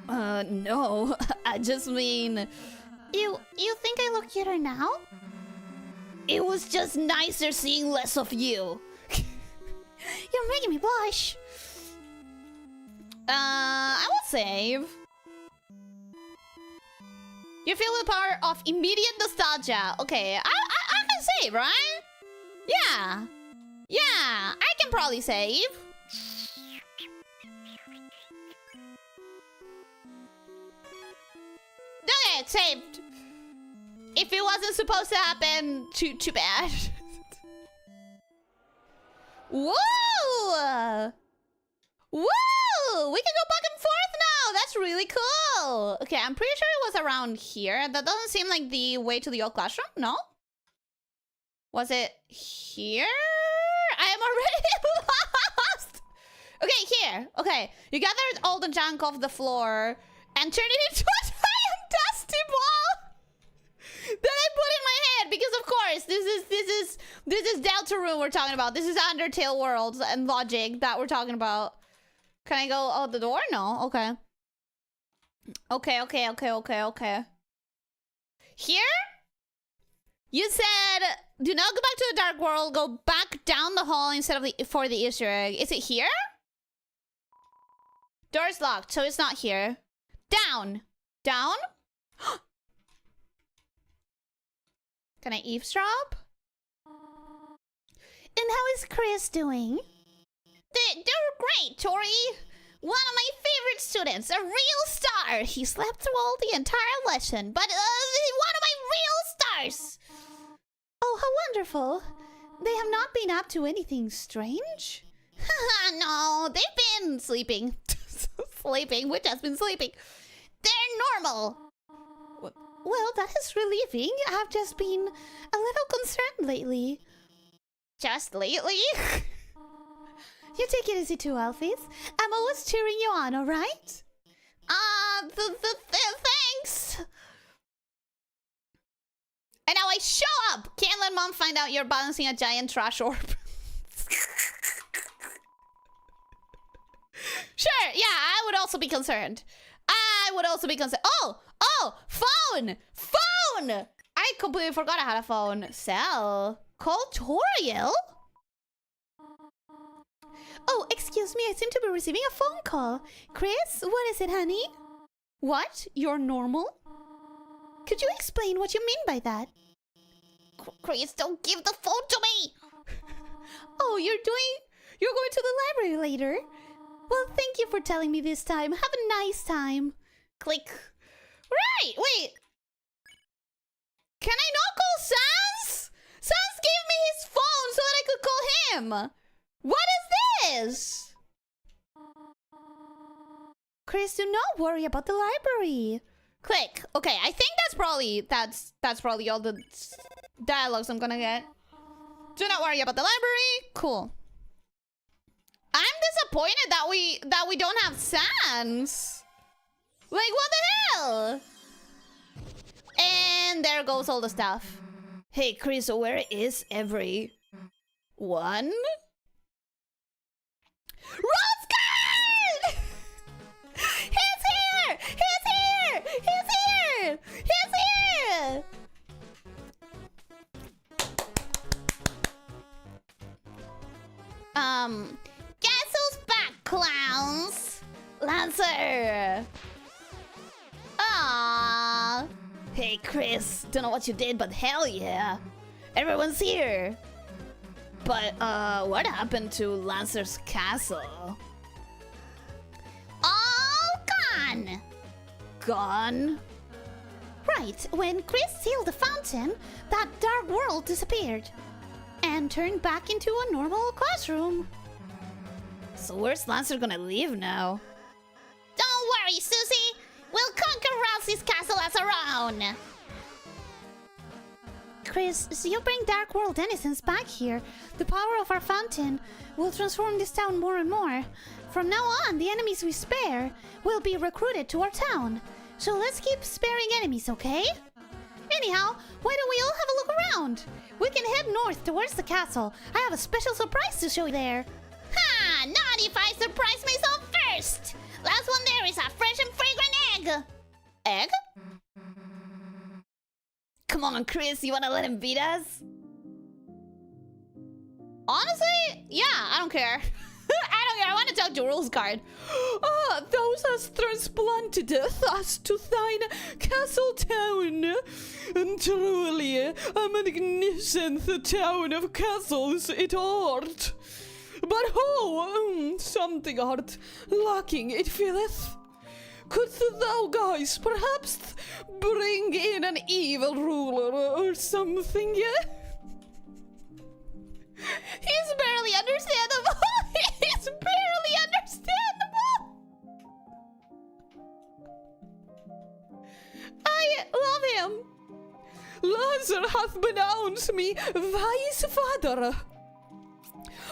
No. I just mean... You think I look cuter now? It was just nicer seeing less of you. You're making me blush. I will save. You feel the power of immediate nostalgia. Okay, I can save, right? Yeah, I can probably save. Okay, it's saved. If it wasn't supposed to happen, too bad. Whoa! Whoa! We can go back and forth now! That's really cool! Okay, I'm pretty sure it was around here. That doesn't seem like the way to the old classroom, no? Was it here? I am already lost! Okay, here. Okay, you gathered all the junk off the floor and turned it into a giant dusty ball that I put in my head because, of course, this is Deltarune we're talking about. This is Undertale worlds and logic that we're talking about. Can I go out the door? No. Okay. Okay. Here? You said, do not go back to the dark world. Go back down the hall instead of for the Easter egg. Is it here? Door's locked, so it's not here. Down. Down? Can I eavesdrop? And how is Chris doing? They're great, Tori. One of my favorite students, a real star. He slept through all the entire lesson, but one of my real stars. Oh, how wonderful. They have not been up to anything strange? No, they've been sleeping. Sleeping, which has been sleeping. They're normal. Well, that is relieving. I've just been a little concerned lately. Just lately? You take it easy too, Alphys. I'm always cheering you on, alright? Thanks! And now I show up! Can't let Mom find out you're balancing a giant trash orb. Sure, yeah, I would also be concerned. Oh! Phone! Phone! I completely forgot I had a phone. Cell. Call Toriel? Oh, excuse me, I seem to be receiving a phone call. Chris, what is it, honey? What? You're normal? Could you explain what you mean by that? Chris, don't give the phone to me! Oh, you're going to the library later? Well, thank you for telling me this time. Have a nice time. Click. Right, wait. Can I not call Sans? Sans gave me his phone so that I could call him. What is this? Chris, do not worry about the library. Click. Okay, I think that's probably all the dialogues I'm gonna get. Do not worry about the library. Cool. I'm disappointed that we don't have Sans. Like, what the hell? And there goes all the stuff. Hey, Chris, where is everyone? Roscoe! He's here! He's here! He's here! He's here! Guess who's back, clowns? Lancer! Aww. Hey, Chris, don't know what you did, but hell yeah. Everyone's here. But, what happened to Lancer's castle? All gone! Gone? Right, when Chris sealed the fountain, that dark world disappeared. And turned back into a normal classroom. So where's Lancer gonna live now? Don't worry, Susie! We'll conquer Ralsei's castle as our own! Chris, so you bring Dark World denizens back here. The power of our fountain will transform this town more and more. From now on, the enemies we spare will be recruited to our town. So let's keep sparing enemies, okay? Anyhow, why don't we all have a look around? We can head north towards the castle. I have a special surprise to show you there. Ha! Not if I surprise myself first! Last one there is a fresh and fragrant egg! Egg? Come on, Chris, you wanna let him beat us? Honestly, yeah, I don't care. I don't care, I want to talk to Rules Card. Ah, thou hast transplanted us to thine castle town. And truly, a magnificent town of castles it art. But oh, something art lacking, it feeleth. Couldst thou guys perhaps bring in an evil ruler or something, yeah? He's barely understandable. He's barely understandable. I love him. Lancer hath pronounced me wise father.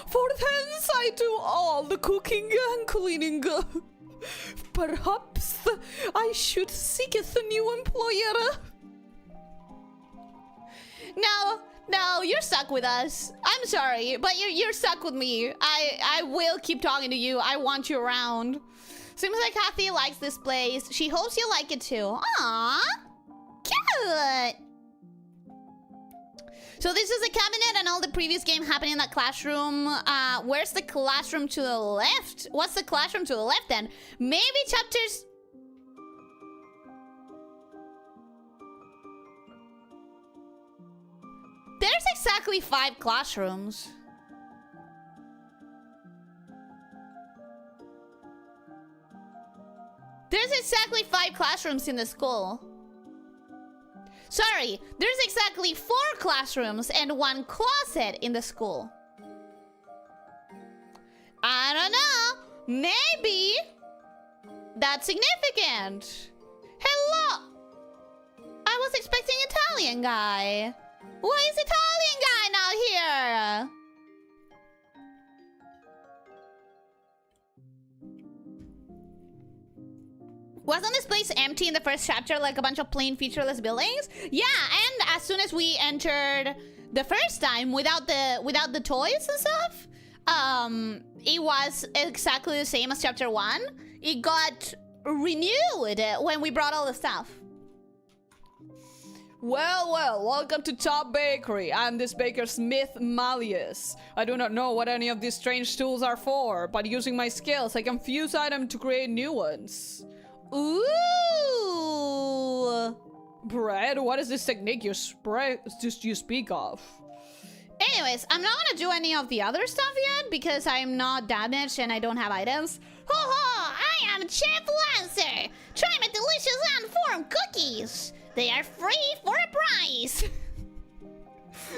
For thence I do all the cooking and cleaning. Perhaps I should seeketh a new employer. No, you're stuck with us. I'm sorry, but you're stuck with me. I will keep talking to you. I want you around. Seems like Kathy likes this place. She hopes you like it too. Aww. Cute. So this is a cabinet and all the previous game happened in that classroom. Where's the classroom to the left? What's the classroom to the left then? Maybe chapters... There's exactly 5 classrooms. There's exactly 5 classrooms in the school. Sorry, there's exactly 4 classrooms and 1 closet in the school. I don't know. Maybe that's significant. Hello. I was expecting Italian guy. Why is Italian guy not here? Wasn't this place empty in the first chapter, like a bunch of plain featureless buildings? Yeah, and as soon as we entered the first time without the toys and stuff, it was exactly the same as chapter 1. It got renewed when we brought all the stuff. Well, welcome to Top Bakery. I'm this baker Smith Malleus. I do not know what any of these strange tools are for, but using my skills, I can fuse items to create new ones. Ooh! Bread? What is this technique you speak of? Anyways, I'm not gonna do any of the other stuff yet because I'm not damaged and I don't have items. Ho ho! I am Chef Lancer! Try my delicious unformed cookies! They are free for a price!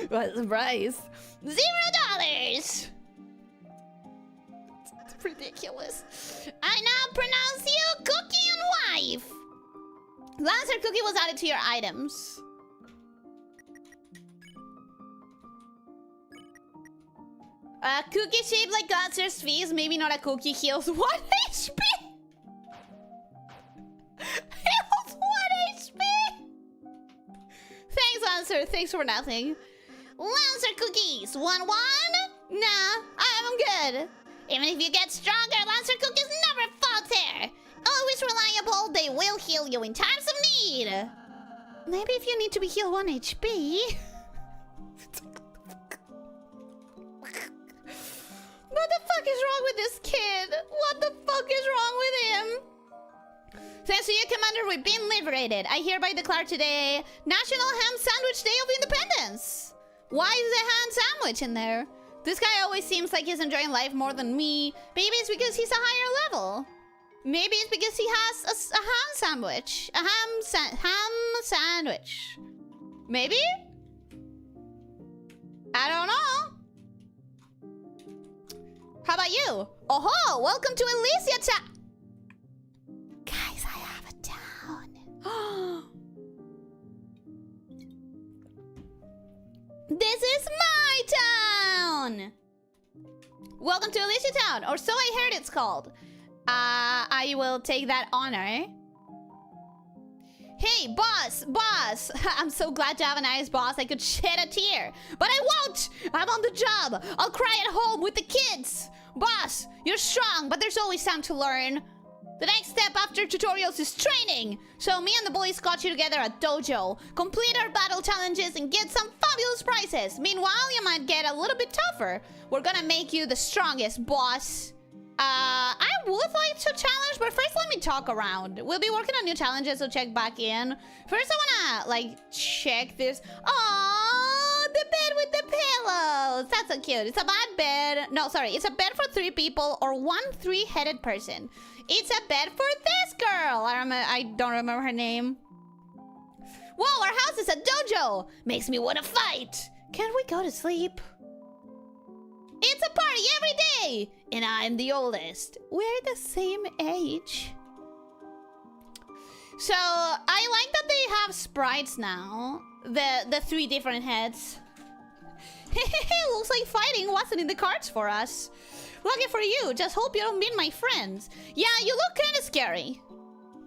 What's the price? $0! It's ridiculous. I now pronounce you Cookie and Wife! Lancer Cookie was added to your items. A cookie shaped like Lancer's face, maybe not a cookie, heals 1 HP! Heals 1 HP! Thanks, Lancer. Thanks for nothing. Lancer cookies. Want one? Nah, I'm good. Even if you get stronger, Lancer cookies never falter. Always reliable, they will heal you in times of need. Maybe if you need to be healed 1 HP. What the fuck is wrong with this kid? What the fuck is wrong with him? Thanks to you, Commander, we've been liberated. I hereby declare today National Ham Sandwich Day of Independence. Why is the ham sandwich in there? This guy always seems like he's enjoying life more than me. Maybe it's because he's a higher level. Maybe it's because he has a ham sandwich. A ham sandwich. Maybe? I don't know. How about you? Oh, welcome to Elyssia town. Guys, I have a town. This is my town. Welcome to Elyssia town, or so I heard it's called. I will take that honor. Hey, boss. I'm so glad to have a nice boss. I could shed a tear, but I won't. I'm on the job. I'll cry at home with the kids. Boss, you're strong, but there's always time to learn. The next step after tutorials is training. So me and the boys got you together at dojo. Complete our battle challenges and get some fabulous prizes. Meanwhile, you might get a little bit tougher. We're gonna make you the strongest, boss. I would like to challenge, but first let me talk around. We'll be working on new challenges, so check back in. First, I wanna, like, check this. Aww, the bed with the pillow. pillows. That's so cute. It's a bad bed. No, sorry. It's a bed for 3 people or 1 3-headed person. It's a bed for this girl. I don't remember her name. Whoa, our house is a dojo. Makes me want to fight. Can't we go to sleep? It's a party every day. And I'm the oldest. We're the same age. So, I like that they have sprites now. The 3 different heads. Looks like fighting wasn't in the cards for us. Lucky for you. Just hope you don't meet my friends. Yeah, you look kind of scary.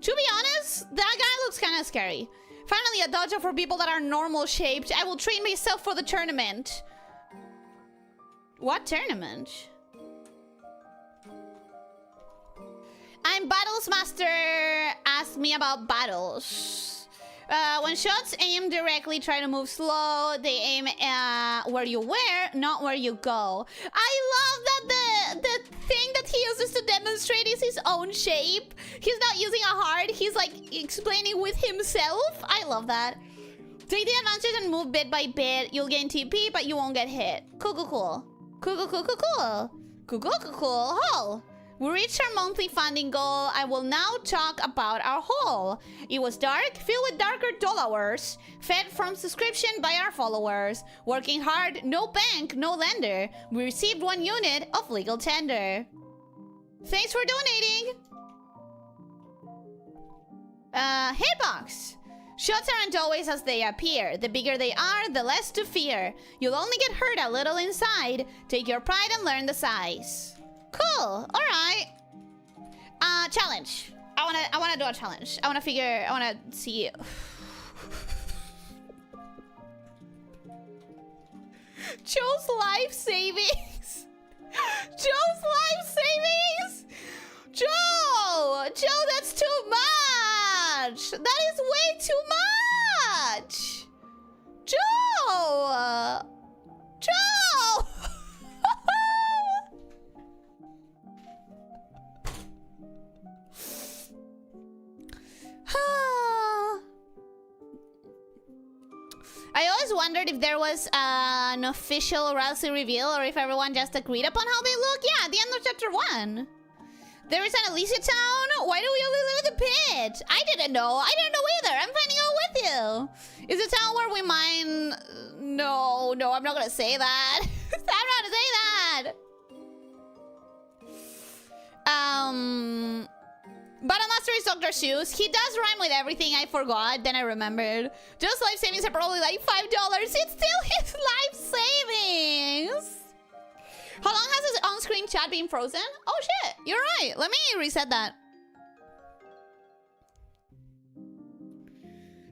To be honest, that guy looks kind of scary. Finally, a dojo for people that are normal shaped. I will train myself for the tournament. What tournament? I'm Battles Master. Ask me about battles. When shots aim directly, try to move slow. They aim where you were, not where you go. I love that the thing that he uses to demonstrate is his own shape. He's not using a heart. He's like explaining with himself. I love that. Take the advantage and move bit by bit. You'll gain TP, but you won't get hit. Cool, cool, cool. Cool, cool, cool, cool, cool. Cool, cool, cool, cool. Haul. We reached our monthly funding goal. I will now talk about our haul. It was dark, filled with darker doll hours, fed from subscription by our followers. Working hard, no bank, no lender. We received 1 unit of legal tender. Thanks for donating. Hitbox. Shots aren't always as they appear. The bigger they are, the less to fear. You'll only get hurt a little inside. Take your pride and learn the size. Cool. All right. Challenge. I wanna do a challenge. I wanna see. Joe's life savings. Joe's life savings. Joe, that's too much. That is way too much. Joe. I always wondered if there was an official Rousey reveal or if everyone just agreed upon how they look. Yeah, at the end of chapter 1. There is an Elyssia town? Why do we only live in the pit? I didn't know. I didn't know either. I'm finding out with you. Is the town where we mine... No, I'm not gonna say that. I'm not gonna say that. Battle Master is Dr. Seuss. He does rhyme with everything. I forgot, then I remembered. Just life savings are probably like $5. It's still his life savings. How long has his on-screen chat been frozen? Oh shit, you're right. Let me reset that.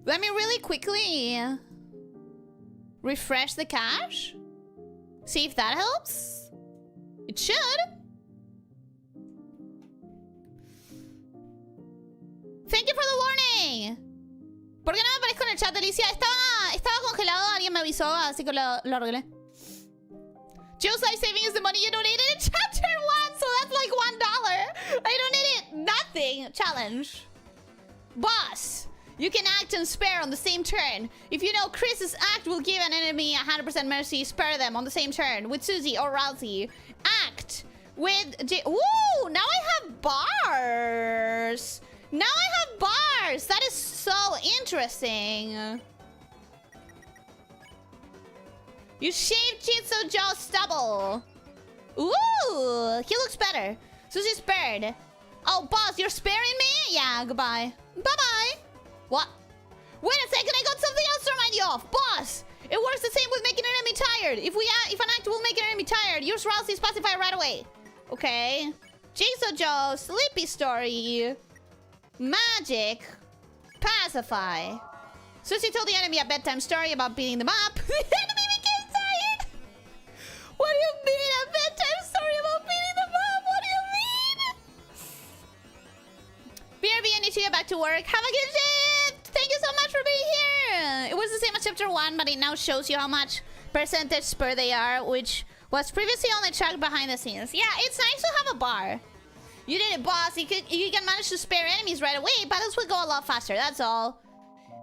Let me really quickly refresh the cache. See if that helps. It should. Thank you for the warning. ¿Por qué no me aparezco en el chat de Elyssia? Estaba congelado, alguien me avisó, así que lo arreglé. Joe's life saving is the money you donated in chapter 1, so that's like $1. I donated nothing. Challenge. Boss, you can act and spare on the same turn. If you know Chris's act will give an enemy 100% mercy, spare them on the same turn with Susie or Rousey. Act with Ooh, now I have bars. Now I have bars. That is so interesting. You shaved Jitsu Joe's stubble. Ooh, he looks better. Susie's spared. Oh, boss, you're sparing me? Yeah, goodbye. Bye-bye. What? Wait a second, I got something else to remind you of. Boss, it works the same with making an enemy tired. If an act will make an enemy tired, use Rousey's pacify right away. Okay. Jitsu Joe, sleepy story. Magic. Pacify. Susie told the enemy a bedtime story about beating them up. The enemy became tired. What do you mean a bedtime story about beating them up? What do you mean? BRB, I need to get back to work. Have a good shift. Thank you so much for being here. It was the same as chapter 1, but it now shows you how much percentage spur they are, which was previously only tracked behind the scenes. Yeah, it's nice to have a bar. You did it, boss. You can manage to spare enemies right away. Battles will go a lot faster, that's all.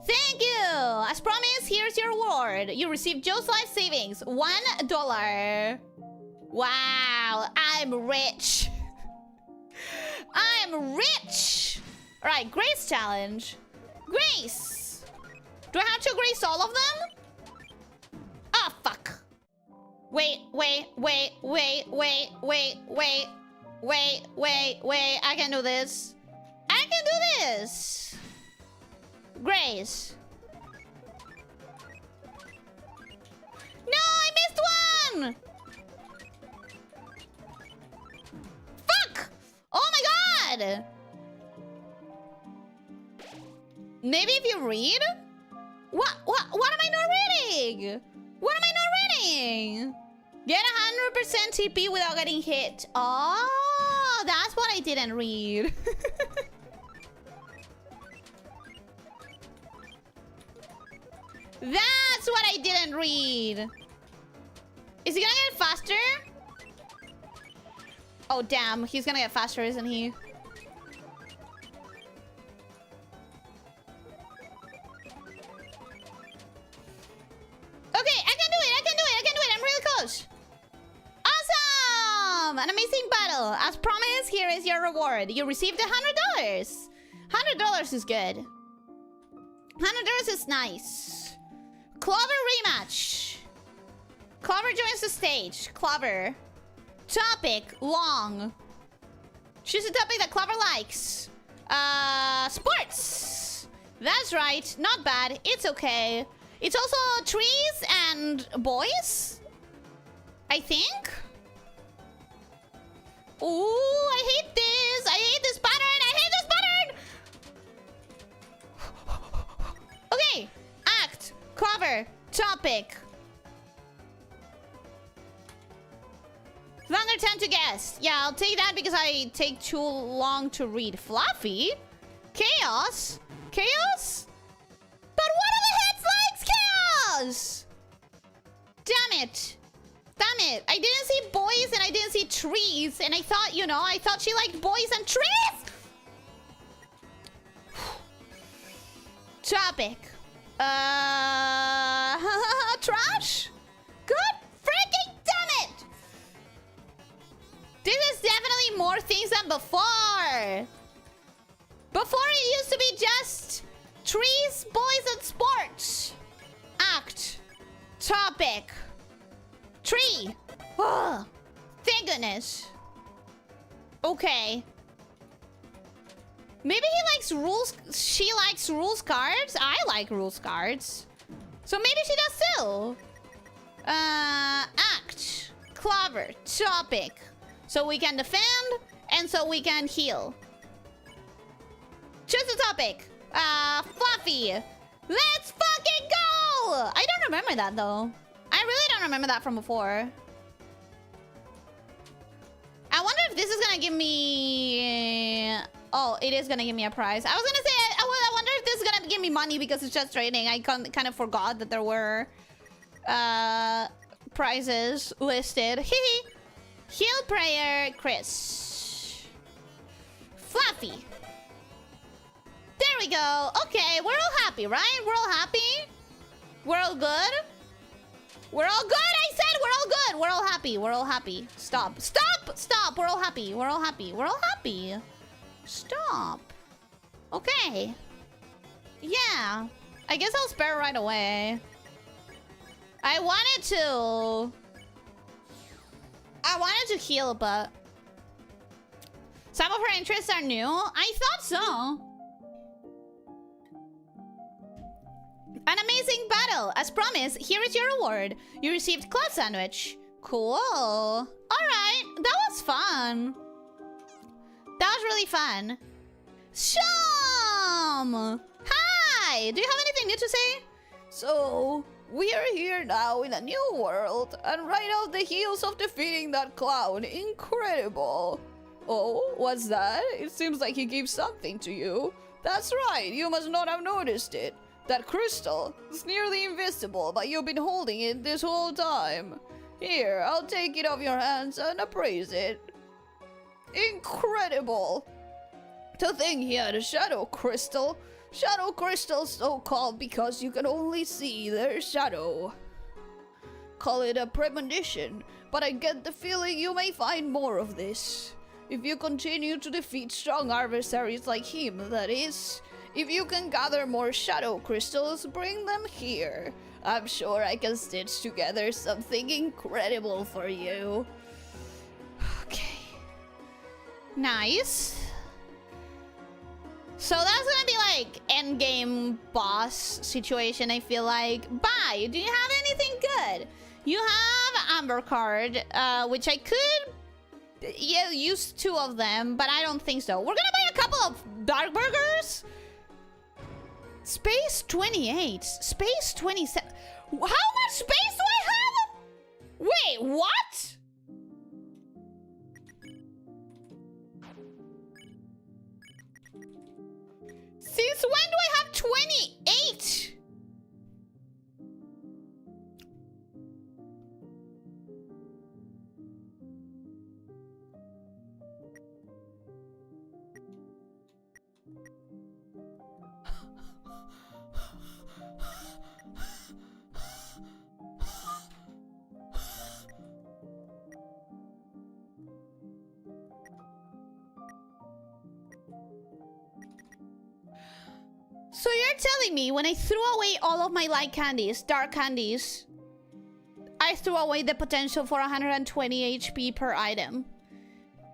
Thank you! As promised, here's your reward. You received Joe's life savings. $1. Wow, I'm rich. I'm rich! Alright, Grace challenge. Grace! Do I have to grace all of them? Ah, fuck. Wait. I can do this. I can do this. Grace. No, I missed one! Fuck! Oh my god! Maybe if you read? What am I not reading? What am I not reading? Get 100% TP without getting hit. Oh, that's what I didn't read. That's what I didn't read. Is he gonna get faster? Oh, damn. He's gonna get faster, isn't he? Okay, I can do it. I'm really close. Awesome! An amazing battle. As promised, here is your reward. You received $100. $100 is good. $100 is nice. Clover rematch. Clover joins the stage. Clover. Topic, long. Choose a topic that Clover likes. Sports. That's right. Not bad. It's okay. It's also trees and boys, I think. Ooh, I hate this. I hate this pattern. Okay. Act. Cover. Topic. Longer time to guess. Yeah, I'll take that because I take too long to read. Fluffy? Chaos? Chaos? But what are the heads likes chaos? Damn it. Damn it. I didn't see boys and I didn't see trees. And I thought, you know, I thought she liked boys and trees. Topic. Trash? Good freaking damn it! This is definitely more things than before. Before it used to be just trees, boys, and sports. Act. Topic. Tree. Oh, thank goodness. Okay. Maybe he likes rules. She likes rules cards. I like rules cards. So maybe she does too. Act. Clover. Topic. So we can defend and so we can heal. Choose the topic. Fluffy. Let's fucking go! I don't remember that though. I really don't remember that from before. I wonder if this is gonna give me... Oh, it is gonna give me a prize. I was gonna say, I wonder if this is gonna give me money because it's just trading. I kind of forgot that there were prizes listed. Hehe. Heal prayer, Chris. Fluffy. There we go. Okay, we're all happy, right? We're all happy. We're all good. We're all good. I said we're all good. We're all happy. We're all happy. Stop. Stop. Stop. We're all happy. We're all happy. We're all happy. Stop. Okay. Yeah. I guess I'll spare right away. I wanted to heal, but some of her interests are new. I thought so. An amazing battle. As promised, here is your reward. You received cloud sandwich. Cool. All right. That was fun. That was really fun. Sham! Hi! Do you have anything new to say? So, we are here now in a new world, and right off the heels of defeating that clown. Incredible. Oh, what's that? It seems like he gave something to you. That's right, you must not have noticed it. That crystal is nearly invisible, but you've been holding it this whole time. Here, I'll take it off your hands and appraise it. Incredible! To think he had a shadow crystal. Shadow crystals so called because you can only see their shadow. Call it a premonition, but I get the feeling you may find more of this. If you continue to defeat strong adversaries like him, that is. If you can gather more shadow crystals, bring them here. I'm sure I can stitch together something incredible for you. Okay. Nice. So that's gonna be like endgame boss situation, I feel like. Bye! Do you have anything good? You have Amber card, which I could use 2 of them, but I don't think so. We're gonna buy a couple of Dark Burgers. Space 28. Space 27. How much space do I have? Wait, what? Since when do I have 28? So you're telling me when I threw away all of my light candies, dark candies, I threw away the potential for 120 HP per item.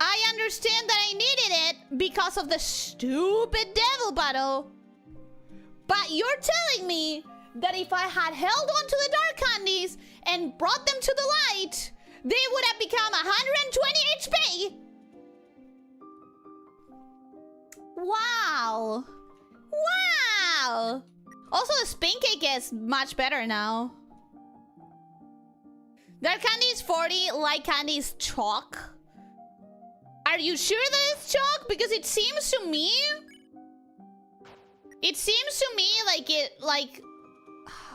I understand that I needed it because of the stupid devil battle. But you're telling me that if I had held on to the dark candies and brought them to the light, they would have become 120 HP. Wow. Wow! Also, the spin cake is much better now. Dark candy is 40, light candy is chalk. Are you sure that it's chalk? Because it seems to me... like...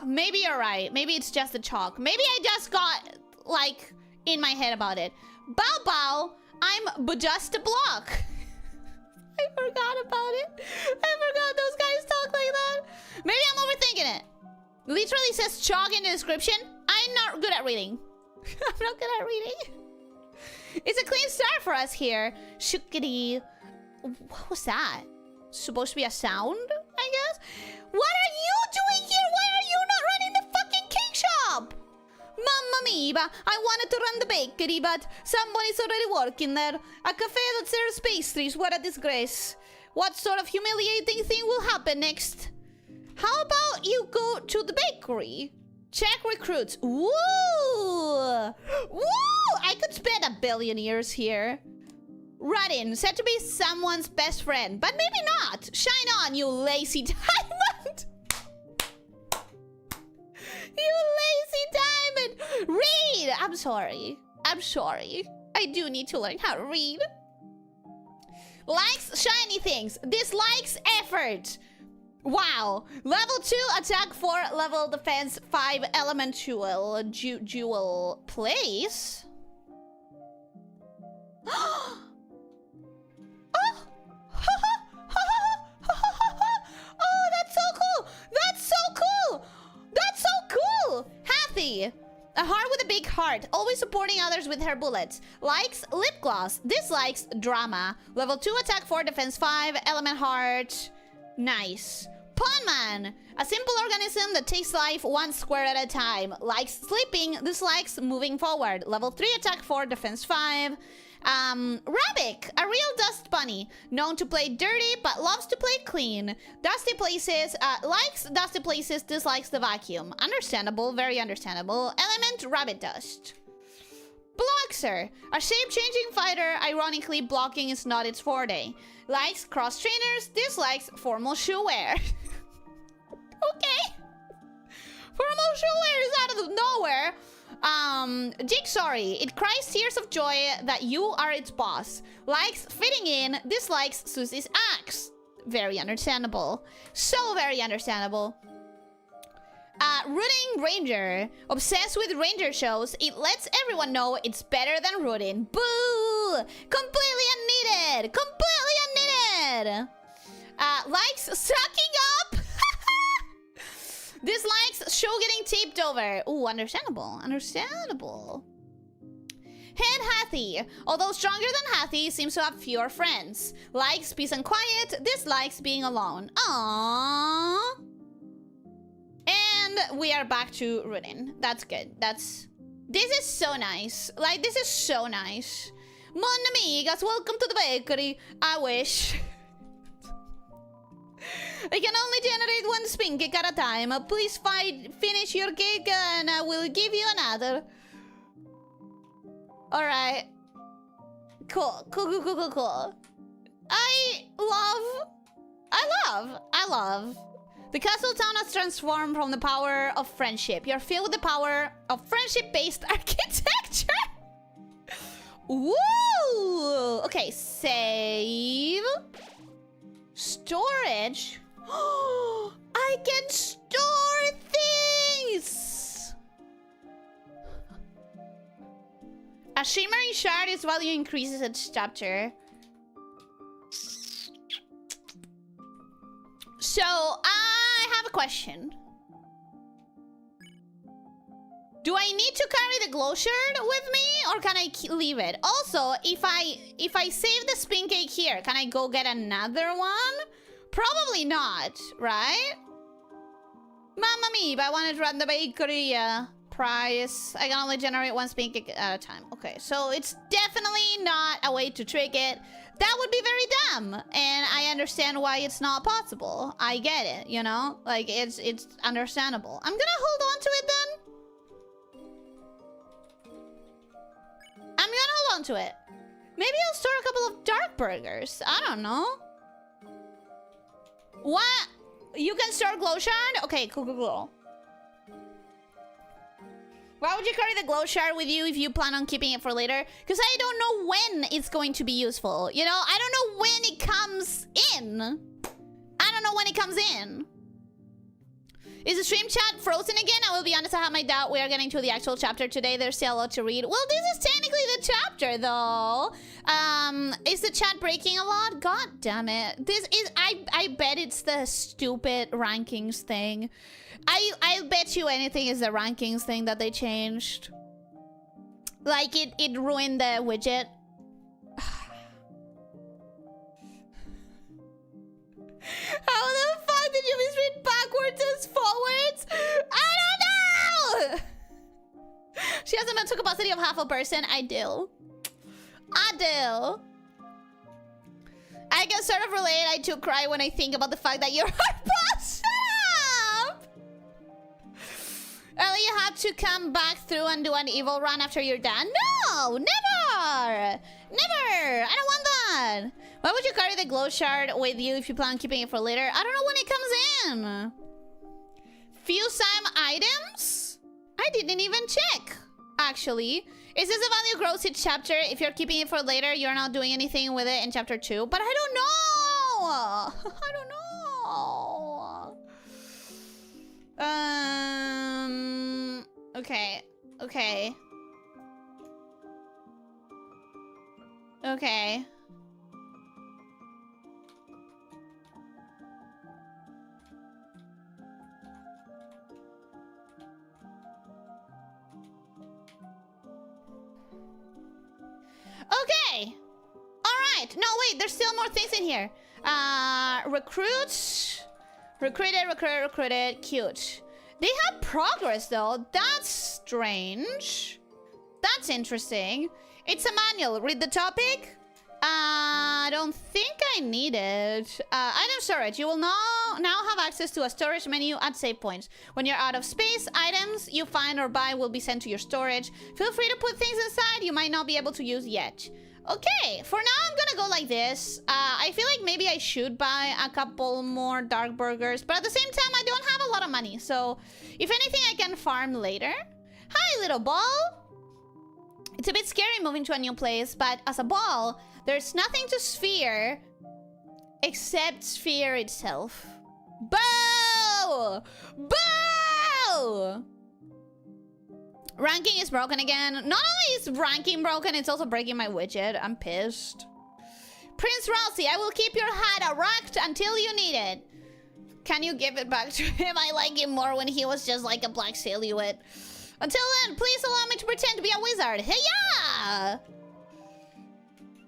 Maybe you're right. Maybe it's just the chalk. Maybe I just got, like, in my head about it. Bow Bow, I'm just a block. I forgot about it. I forgot those guys talk like that. Maybe I'm overthinking it. Literally says chalk in the description. I'm not good at reading. I'm not good at reading. It's a clean start for us here. Shookity. What was that? Supposed to be a sound, I guess? What are you doing here? Why are you not running the fucking cake shop? Mamma mia, I wanted to run the bakery, but somebody's already working there. A cafe that serves pastries, what a disgrace. What sort of humiliating thing will happen next? How about you go to the bakery? Check recruits. Woo! Woo! I could spend 1 billion years here. Rudin, said to be someone's best friend, but maybe not. Shine on, you lazy diamond! You lazy diamond! Read! I'm sorry. I'm sorry. I do need to learn how to read. Likes shiny things. Dislikes effort. Wow. Level 2 attack 4, level defense 5, elemental jewel place. Oh! Oh, that's so cool! That's so cool! That's so cool! Happy. A heart with a big heart. Always supporting others with her bullets. Likes lip gloss. Dislikes drama. Level 2 attack 4, defense 5, element heart. Nice. Pawnman. A simple organism that takes life 1 square at a time. Likes sleeping. Dislikes moving forward. Level 3 attack 4, defense 5. Rabbit, a real dust bunny, known to play dirty but loves to play clean. Dusty places, likes dusty places, dislikes the vacuum. Understandable, very understandable. Element, rabbit dust. Bloxer, a shape-changing fighter, ironically blocking is not its forte. Likes cross trainers, dislikes formal shoe wear. Okay. Formal shoe wear is out of nowhere. Jigsaw, it cries tears of joy that you are its boss. Likes fitting in, dislikes Susie's axe. Very understandable. So very understandable. Rooting Ranger. Obsessed with Ranger shows, it lets everyone know it's better than rooting. Boo! Completely unneeded! Completely unneeded! Likes sucking up. Dislikes show getting taped over. Ooh, understandable. Understandable. Head Hathy. Although stronger than Hathy, seems to have fewer friends. Likes peace and quiet. Dislikes being alone. Aww. And we are back to Runin. That's good. This is so nice. Like, this is so nice. Mon amigas, welcome to the bakery. I wish. I can only generate one spin cake at a time. Please finish your cake and I will give you another. Alright. Cool. I love. The castle town has transformed from the power of friendship. You're filled with the power of friendship-based architecture. Woo! Okay, save. Storage. I can store things. A shimmering shard, its value increases each chapter. So, I have a question. Do I need to carry the glow shard with me, or can I leave it? Also, if I save the spin cake here, can I go get another one? Probably not, right? Mamma mia, I wanted to run the bakery. Price. I can only generate one spin cake at a time. Okay, so it's definitely not a way to trick it. That would be very dumb, and I understand why it's not possible. I get it, you know? Like, it's understandable. I'm gonna hold on to it then. I'm gonna hold on to it. Maybe I'll store a couple of dark burgers. I don't know. What? You can store glow shard? Okay, cool. Why would you carry the glow shard with you if you plan on keeping it for later? Because I don't know when it's going to be useful. You know, I don't know when it comes in. I don't know when it comes in. Is the stream chat frozen again? I will be honest, I have my doubt. We are getting to the actual chapter today. There's still a lot to read. Well, this is technically the chapter, though. Is the chat breaking a lot? God damn it. This is... I bet it's the stupid rankings thing. I'll bet you anything is the rankings thing that they changed. Like, it ruined the widget. How the fuck did you misread backwards as forwards? I don't know! She has a mental capacity of half a person. I do. I can sort of relate. I too cry when I think about the fact that you're hard boss. Shut up! Ellie, you have to come back through and do an evil run after you're done? No! Never! Never! I don't want that! Why would you carry the glow shard with you if you plan on keeping it for later? I don't know when it comes in. Few time items? I didn't even check, actually. It says the value grows each chapter. If you're keeping it for later, you're not doing anything with it in chapter 2. But I don't know! I don't know. Okay. Okay. Alright. No, wait. There's still more things in here. Recruits. Recruited. Cute. They have progress, though. That's strange. That's interesting. It's a manual. Read the topic. I don't think I need it. Item storage. You will now have access to a storage menu at save points. When you're out of space, items you find or buy will be sent to your storage. Feel free to put things inside you might not be able to use yet. Okay, for now I'm gonna go like this. I feel like maybe I should buy a couple more dark burgers, but at the same time I don't have a lot of money, so if anything I can farm later. Hi, little ball. It's a bit scary moving to a new place, but as a ball, there's nothing to sphere except sphere itself. Boo! Boo! Ranking is broken again. Not only is ranking broken, it's also breaking my widget. I'm pissed. Prince Rousey, I will keep your hat erect until you need it. Can you give it back to him? I like him more when he was just like a black silhouette. Until then, please allow me to pretend to be a wizard. Hey, yeah!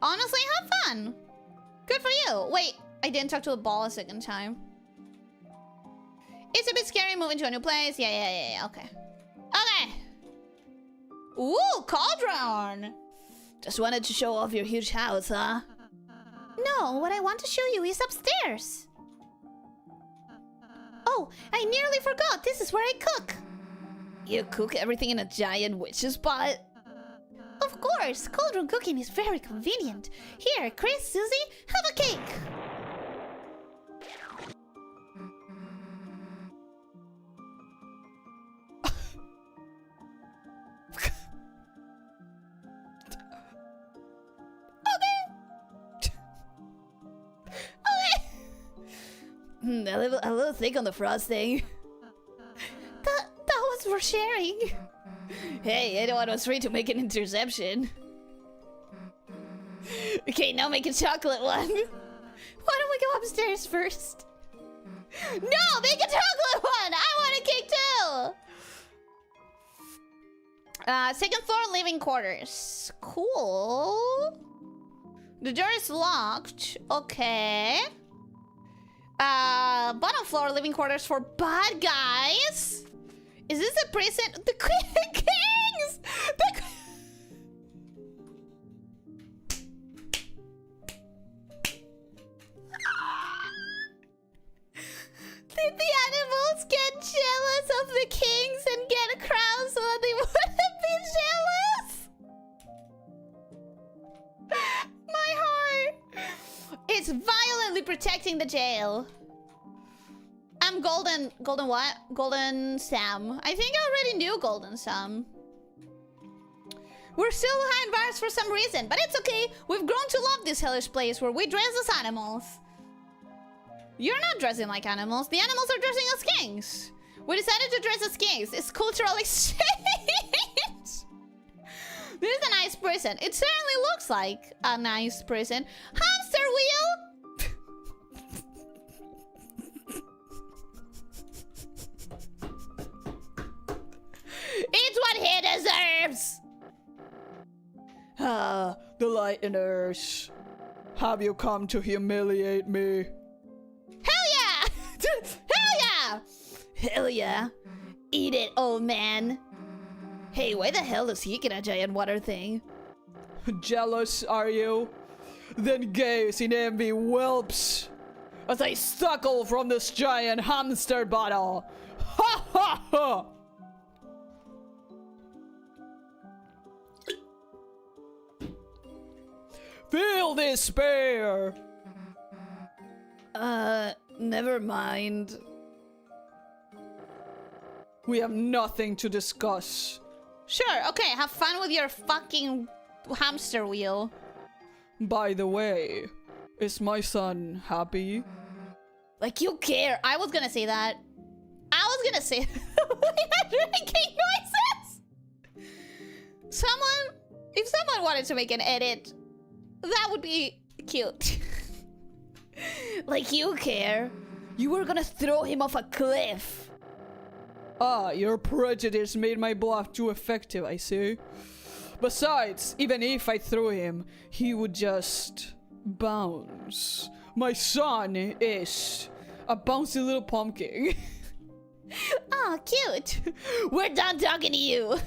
Honestly, have fun. Good for you. Wait, I didn't talk to the ball a second time. It's a bit scary moving to a new place. Yeah. Okay. Okay. Ooh, cauldron. Just wanted to show off your huge house, huh? No, what I want to show you is upstairs. Oh, I nearly forgot. This is where I cook. You cook everything in a giant witch's pot? Of course, cauldron cooking is very convenient. Here, Chris, Susie, have a cake. A little thick on the frosting. That was for sharing. Hey, anyone was free to make an interception. Okay, now make a chocolate one. Why don't we go upstairs first? No, make a chocolate one! I want a cake too! Second floor living quarters. Cool. The door is locked. Okay. Bottom floor living quarters for bad guys. Is this a prison? The kings! Did the animals get jealous of the kings and get a crown so that they wouldn't be jealous? My heart. It's violently protecting the jail. I'm Golden what? Golden Sam. I think I already knew Golden Sam. We're still behind bars for some reason, but it's okay. We've grown to love this hellish place where we dress as animals. You're not dressing like animals. The animals are dressing as kings. We decided to dress as kings. It's cultural exchange. This is a nice prison. It certainly looks like a nice prison. Hamster wheel! It's what he deserves! Ah, the Lightners. Have you come to humiliate me? Hell yeah! Hell yeah! Hell yeah. Eat it, old man. Hey, why the hell does he get a giant water thing? Jealous, are you? Then gaze in envy, whelps, as I suckle from this giant hamster bottle. Ha ha ha! Feel despair! Never mind. We have nothing to discuss. Sure, okay, have fun with your fucking hamster wheel. By the way, is my son happy? Like you care. I was gonna say that. I was gonna say Wait, I'm making noises! If someone wanted to make an edit, that would be cute. Like you care. You were gonna throw him off a cliff. Ah, your prejudice made my bluff too effective, I see. Besides, even if I threw him, he would just bounce. My son is a bouncy little pumpkin. Aw, cute. We're done talking to you.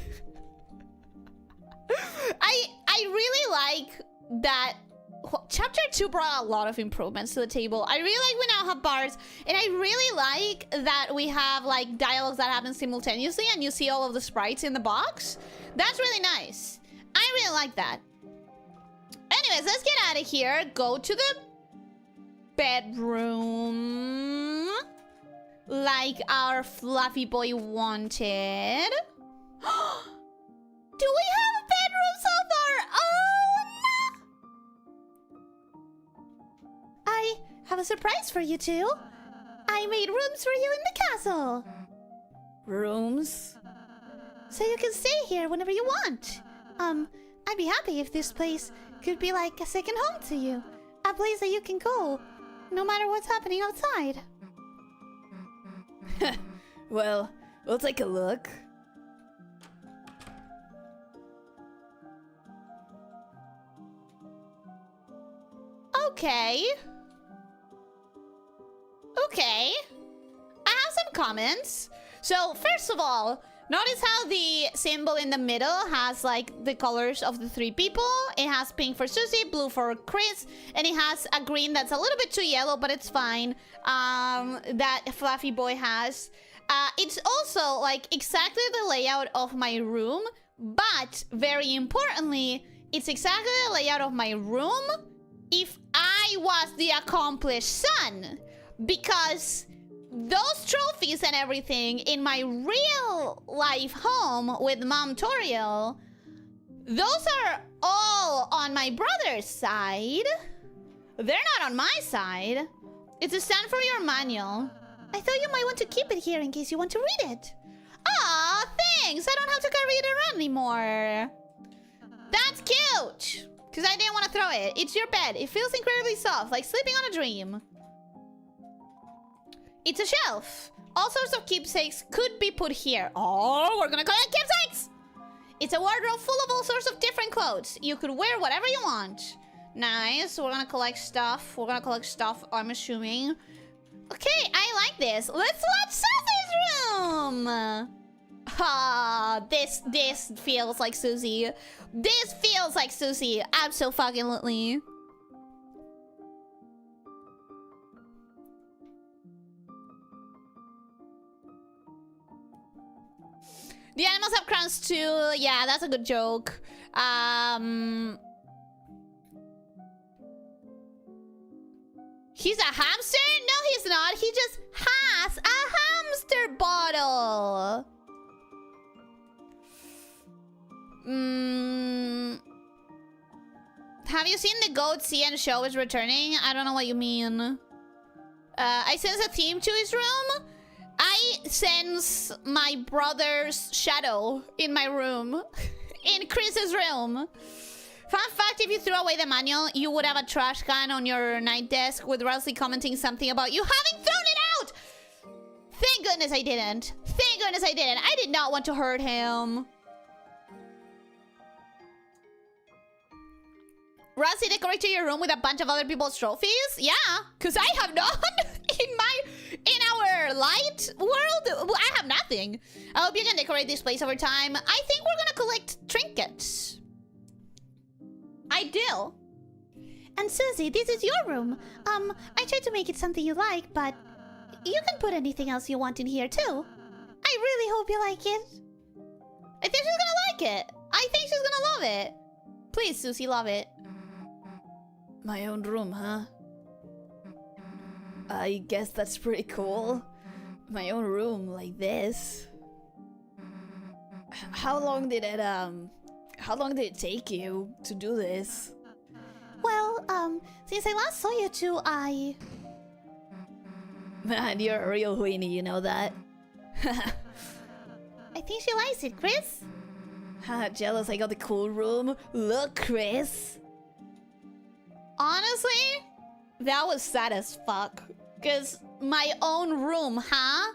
I really like that chapter 2 brought a lot of improvements to the table. I really like we now have bars, and I really like that we have like dialogues that happen simultaneously and you see all of the sprites in the box. That's really nice. I really like that. Anyways, let's get out of here. Go to the bedroom like our fluffy boy wanted. Do we have bedrooms of our own? I have a surprise for you two. I made rooms for you in the castle. Rooms? So you can stay here whenever you want. I'd be happy if this place could be like a second home to you. A place that you can go, no matter what's happening outside. Well, we'll take a look. Okay. Okay. I have some comments. So, first of all, notice how the symbol in the middle has like the colors of the three people. It has pink for Susie, blue for Chris, and it has a green that's a little bit too yellow, but it's fine. That Fluffy Boy has. It's also like exactly the layout of my room, but very importantly, it's exactly the layout of my room if I was the accomplished son. Because those trophies and everything in my real life home with Mom Toriel, those are all on my brother's side. They're not on my side. It's a stand for your manual. I thought you might want to keep it here in case you want to read it. Aw, thanks. I don't have to carry it around anymore. That's cute. Because I didn't want to throw it. It's your bed. It feels incredibly soft, like sleeping on a dream. It's a shelf. All sorts of keepsakes could be put here. Oh, we're gonna collect keepsakes! It's a wardrobe full of all sorts of different clothes. You could wear whatever you want. Nice. We're gonna collect stuff. We're gonna collect stuff, I'm assuming. Okay, I like this. Let's watch Susie's room! Ah, this feels like Susie. This feels like Susie. Abso-fucking-lutely. The animals have crowns too. Yeah, that's a good joke. He's a hamster? No, he's not. He just has a hamster bottle. Have you seen the goat CN show is returning? I don't know what you mean. I sense a theme to his room. I sense my brother's shadow in my room. In Chris's room. Fun fact, if you threw away the manual, you would have a trash can on your night desk with Ralsei commenting something about you having thrown it out! Thank goodness I didn't. Thank goodness I didn't. I did not want to hurt him. Ralsei decorated your room with a bunch of other people's trophies? Yeah, because I have none in our light world. I have nothing. I hope you can decorate this place over time. I think we're gonna collect trinkets. I do. And Susie, this is your room. I tried to make it something you like, but you can put anything else you want in here too. I really hope you like it. I think she's gonna like it. I think she's gonna love it. Please, Susie, love it. My own room, huh? I guess that's pretty cool. My own room like this. How long did it take you to do this? Well, since I last saw you two, Man, you're a real weenie, you know that? I think she likes it, Chris. Jealous I got the cool room. Look, Chris. Honestly, that was sad as fuck. Because my own room, huh?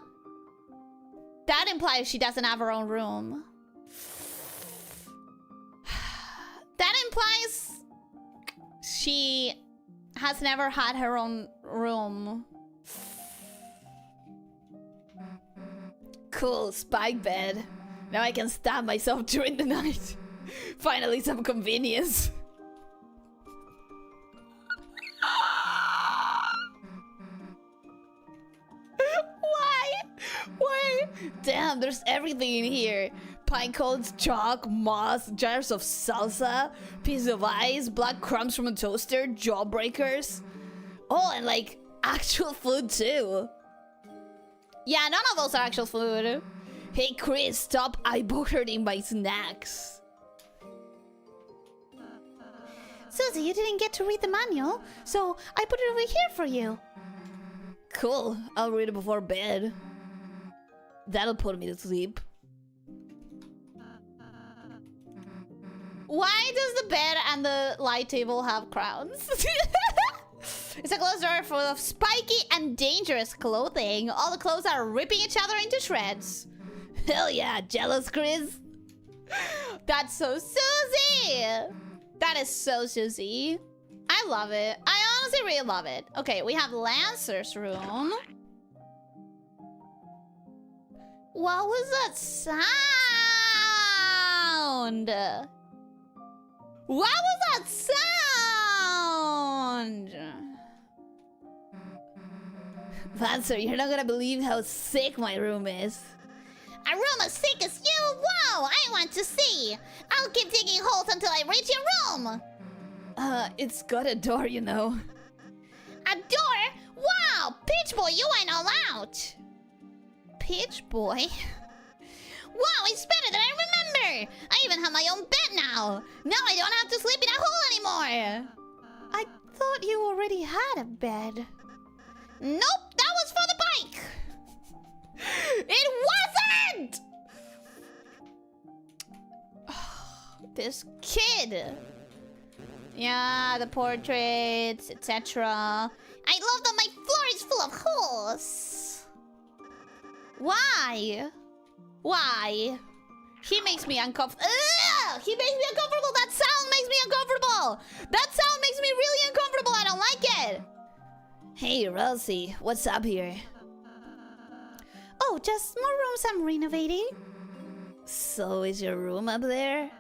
That implies she doesn't have her own room. That implies she has never had her own room. Cool, spike bed. Now I can stab myself during the night. Finally, some convenience. Why? Damn, there's everything in here. Pine cones, chalk, moss, jars of salsa, piece of ice, black crumbs from a toaster, jawbreakers. Oh, and like actual food too. Yeah, none of those are actual food. Hey Chris, stop eye-butting my snacks. Susie, you didn't get to read the manual, so I put it over here for you. Cool, I'll read it before bed. That'll put me to sleep. Why does the bed and the light table have crowns? It's a closed door full of spiky and dangerous clothing. All the clothes are ripping each other into shreds. Hell yeah, jealous, Chris. That's so Susie. That is so Susie. I love it. I honestly really love it. Okay, we have Lancer's room. What was that sound? What was that sound? Lancer, you're not gonna believe how sick my room is. A room as sick as you? Wow, I want to see. I'll keep digging holes until I reach your room. It's got a door, you know. A door? Wow, Peach Boy, you went all out. Peach Boy? Wow, it's better than I remember. I even have my own bed now. Now I don't have to sleep in a hole anymore. I thought you already had a bed. Nope, that was for the bike. It wasn't! This kid. Yeah, the portraits, etc. I love that my floor is full of holes. Why? Why? He makes me uncomfortable. He makes me uncomfortable. That sound makes me uncomfortable. That sound makes me really uncomfortable. I don't like it. Hey, Rosie, what's up here? Oh, just more rooms I'm renovating. So is your room up there?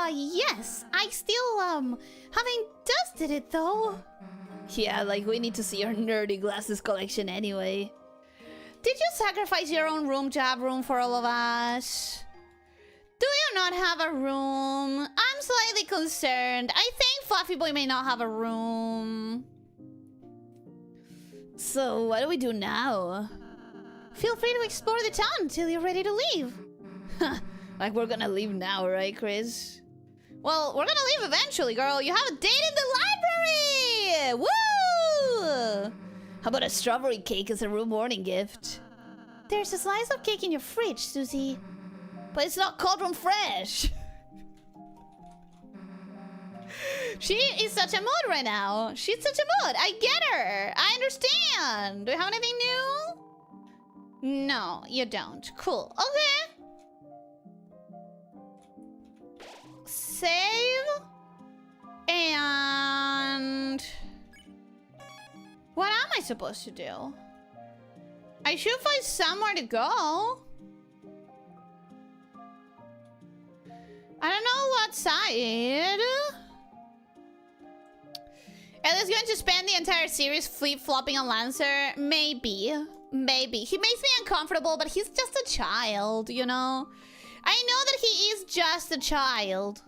Yes. I still, haven't dusted it though. Yeah, like we need to see your nerdy glasses collection anyway. Did you sacrifice your own room to have room for all of us? Do you not have a room? I'm slightly concerned. I think Fluffy Boy may not have a room. So, what do we do now? Feel free to explore the town until you're ready to leave. Like we're gonna leave now, right, Chris? Well, we're gonna leave eventually, girl. You have a date in the library! Woo! How about a strawberry cake as a room morning gift? There's a slice of cake in your fridge, Susie. But it's not cauldron fresh. She is such a mood right now. She's such a mood. I get her. I understand. Do you have anything new? No, you don't. Cool. Okay. Save. And... what am I supposed to do? I should find somewhere to go. I don't know what side. Ellie's going to spend the entire series flip-flopping on Lancer. Maybe. Maybe. He makes me uncomfortable, but he's just a child, you know? I know that he is just a child.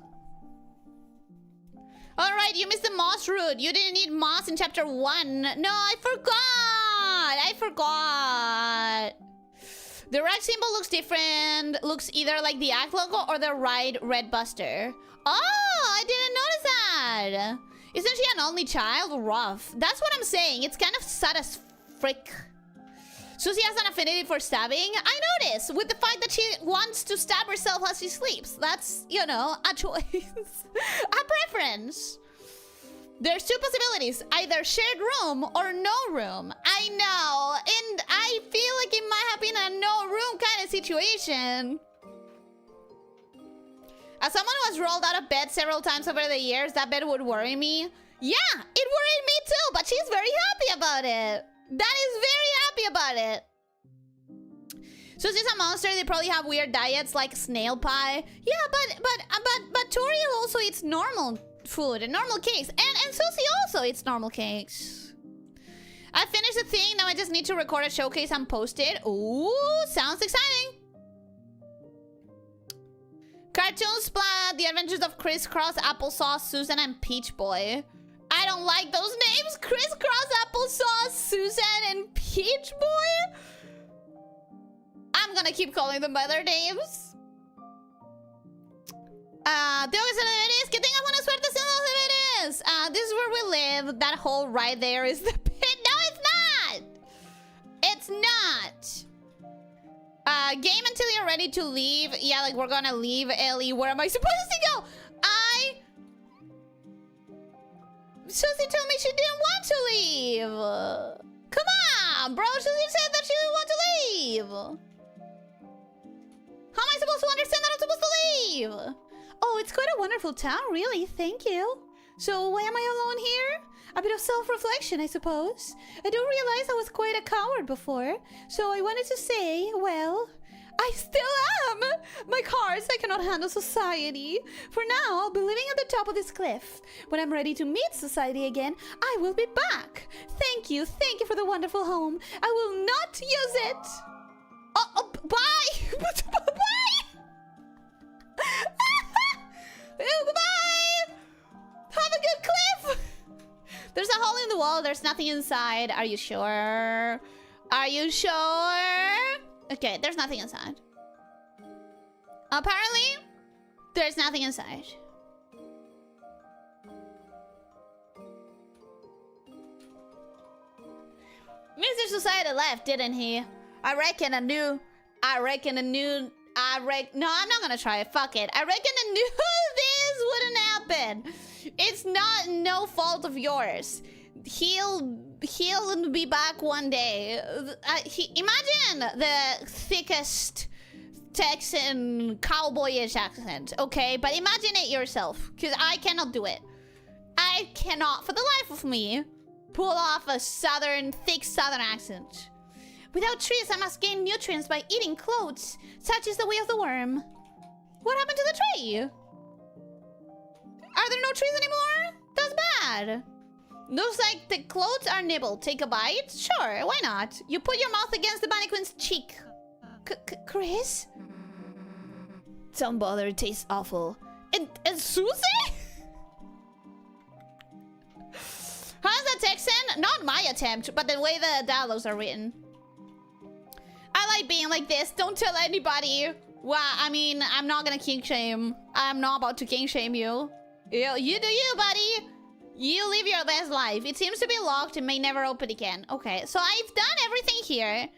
Alright, you missed the moss route. You didn't need moss in chapter 1. No, I forgot. The right symbol looks different. Looks either like the Act logo or the right red buster. Oh, I didn't notice that. Isn't she an only child? Rough. That's what I'm saying. It's kind of sad as frick. Susie has an affinity for stabbing. I noticed with the fact that she wants to stab herself as she sleeps. That's, you know, a choice. A preference. There's two possibilities. Either shared room or no room. I know. And I feel like it might have been a no room kind of situation. As someone who has rolled out of bed several times over the years, that bed would worry me. Yeah, it worried me too, but she's very happy about it. That is very happy about it. Susie's a monster. They probably have weird diets like snail pie. Yeah, but Toriel also eats normal food and normal cakes. And Susie also eats normal cakes. I finished the thing. Now I just need to record a showcase and post it. Ooh, sounds exciting. Cartoon Splat, The Adventures of Crisscross, Applesauce, Susan, and Peach Boy. I don't like those names. Crisscross, Applesauce, Susan, and Peach Boy? I'm gonna keep calling them by their names. Tengo que ser deberes. Que tengas buena suerte haciendo los deberes. This is where we live. That hole right there is the pit. No, it's not. It's not. Game until you're ready to leave. Yeah, like we're gonna leave. Ellie, where am I supposed to go? Susie told me she didn't want to leave. Come on, bro. Susie said that she didn't want to leave. How am I supposed to understand that I'm supposed to leave? Oh, it's quite a wonderful town, really. Thank you. So why am I alone here? A bit of self-reflection, I suppose. I do realize I was quite a coward before. So I wanted to say, well, I still am! My cards, I cannot handle society. For now, I'll be living at the top of this cliff. When I'm ready to meet society again, I will be back. Thank you for the wonderful home. I will not use it. Bye! Bye! Goodbye! Have a good cliff! There's a hole in the wall, there's nothing inside. Are you sure? Are you sure? Okay, there's nothing inside. Apparently, there's nothing inside. Mr. Society left, didn't he? No, I'm not gonna try it. Fuck it. I reckon I knew this wouldn't happen. It's no fault of yours. He'll be back one day. Imagine the thickest Texan cowboyish accent, okay? But imagine it yourself, because I cannot do it. I cannot, for the life of me, pull off a thick southern accent. Without trees, I must gain nutrients by eating clothes. Such is the way of the worm. What happened to the tree? Are there no trees anymore? That's bad. Looks like the clothes are nibbled. Take a bite? Sure, why not? You put your mouth against the mannequin's cheek. Chris? Don't bother, it tastes awful. And Susie? How's that Texan? Not my attempt, but the way the dialogues are written. I like being like this. Don't tell anybody. Well, I mean, I'm not gonna kink shame. I'm not about to kink shame you. You do you, buddy. You live your best life. It seems to be locked and may never open again. Okay, so I've done everything here.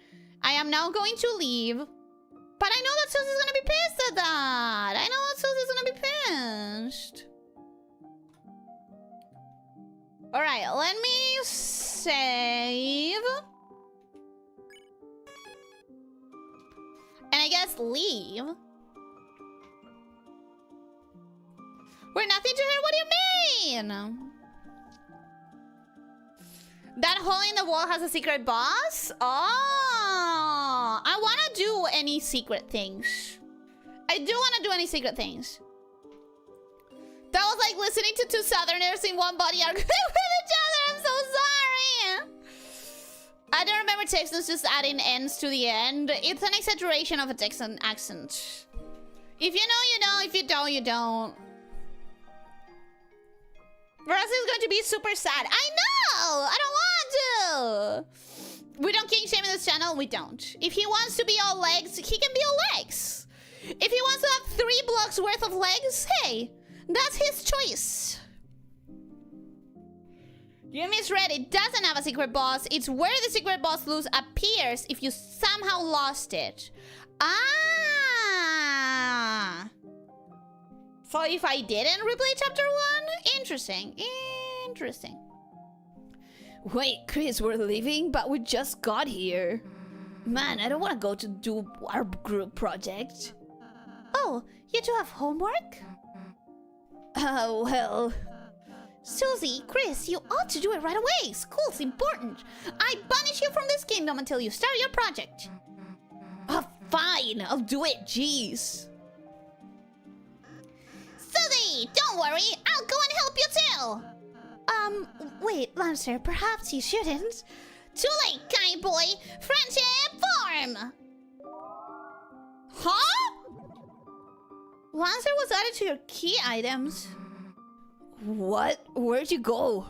I am now going to leave. But I know that Susie's gonna be pissed at that. I know that Susie's gonna be pissed. Alright, let me save. And I guess leave. We're nothing to her? What do you mean? That hole in the wall has a secret boss? Oh, I want to do any secret things. I do want to do any secret things. That was like listening to two Southerners in one body arguing with each other. I'm so sorry. I don't remember Texans just adding N's to the end. It's an exaggeration of a Texan accent. If you know, you know. If you don't, you don't. For us, it's going to be super sad. I know! I don't want to! We don't kink shame in this channel. We don't. If he wants to be all legs, he can be all legs. If he wants to have 3 blocks worth of legs, hey, that's his choice. You misread. It doesn't have a secret boss. It's where the secret boss loose appears if you somehow lost it. Ah! So if I didn't replay chapter 1? Interesting. Interesting. Wait, Chris, we're leaving, but we just got here. Man, I don't want to go to do our group project. Oh, you two have homework? Well... Susie, Chris, you ought to do it right away. School's important. I banish you from this kingdom until you start your project. Oh, fine. I'll do it. Jeez. Susie, don't worry. I'll go and help you too. Wait, Lancer, perhaps you shouldn't. Too late, kind boy. Friendship form. Huh? Lancer was added to your key items. What? Where'd you go?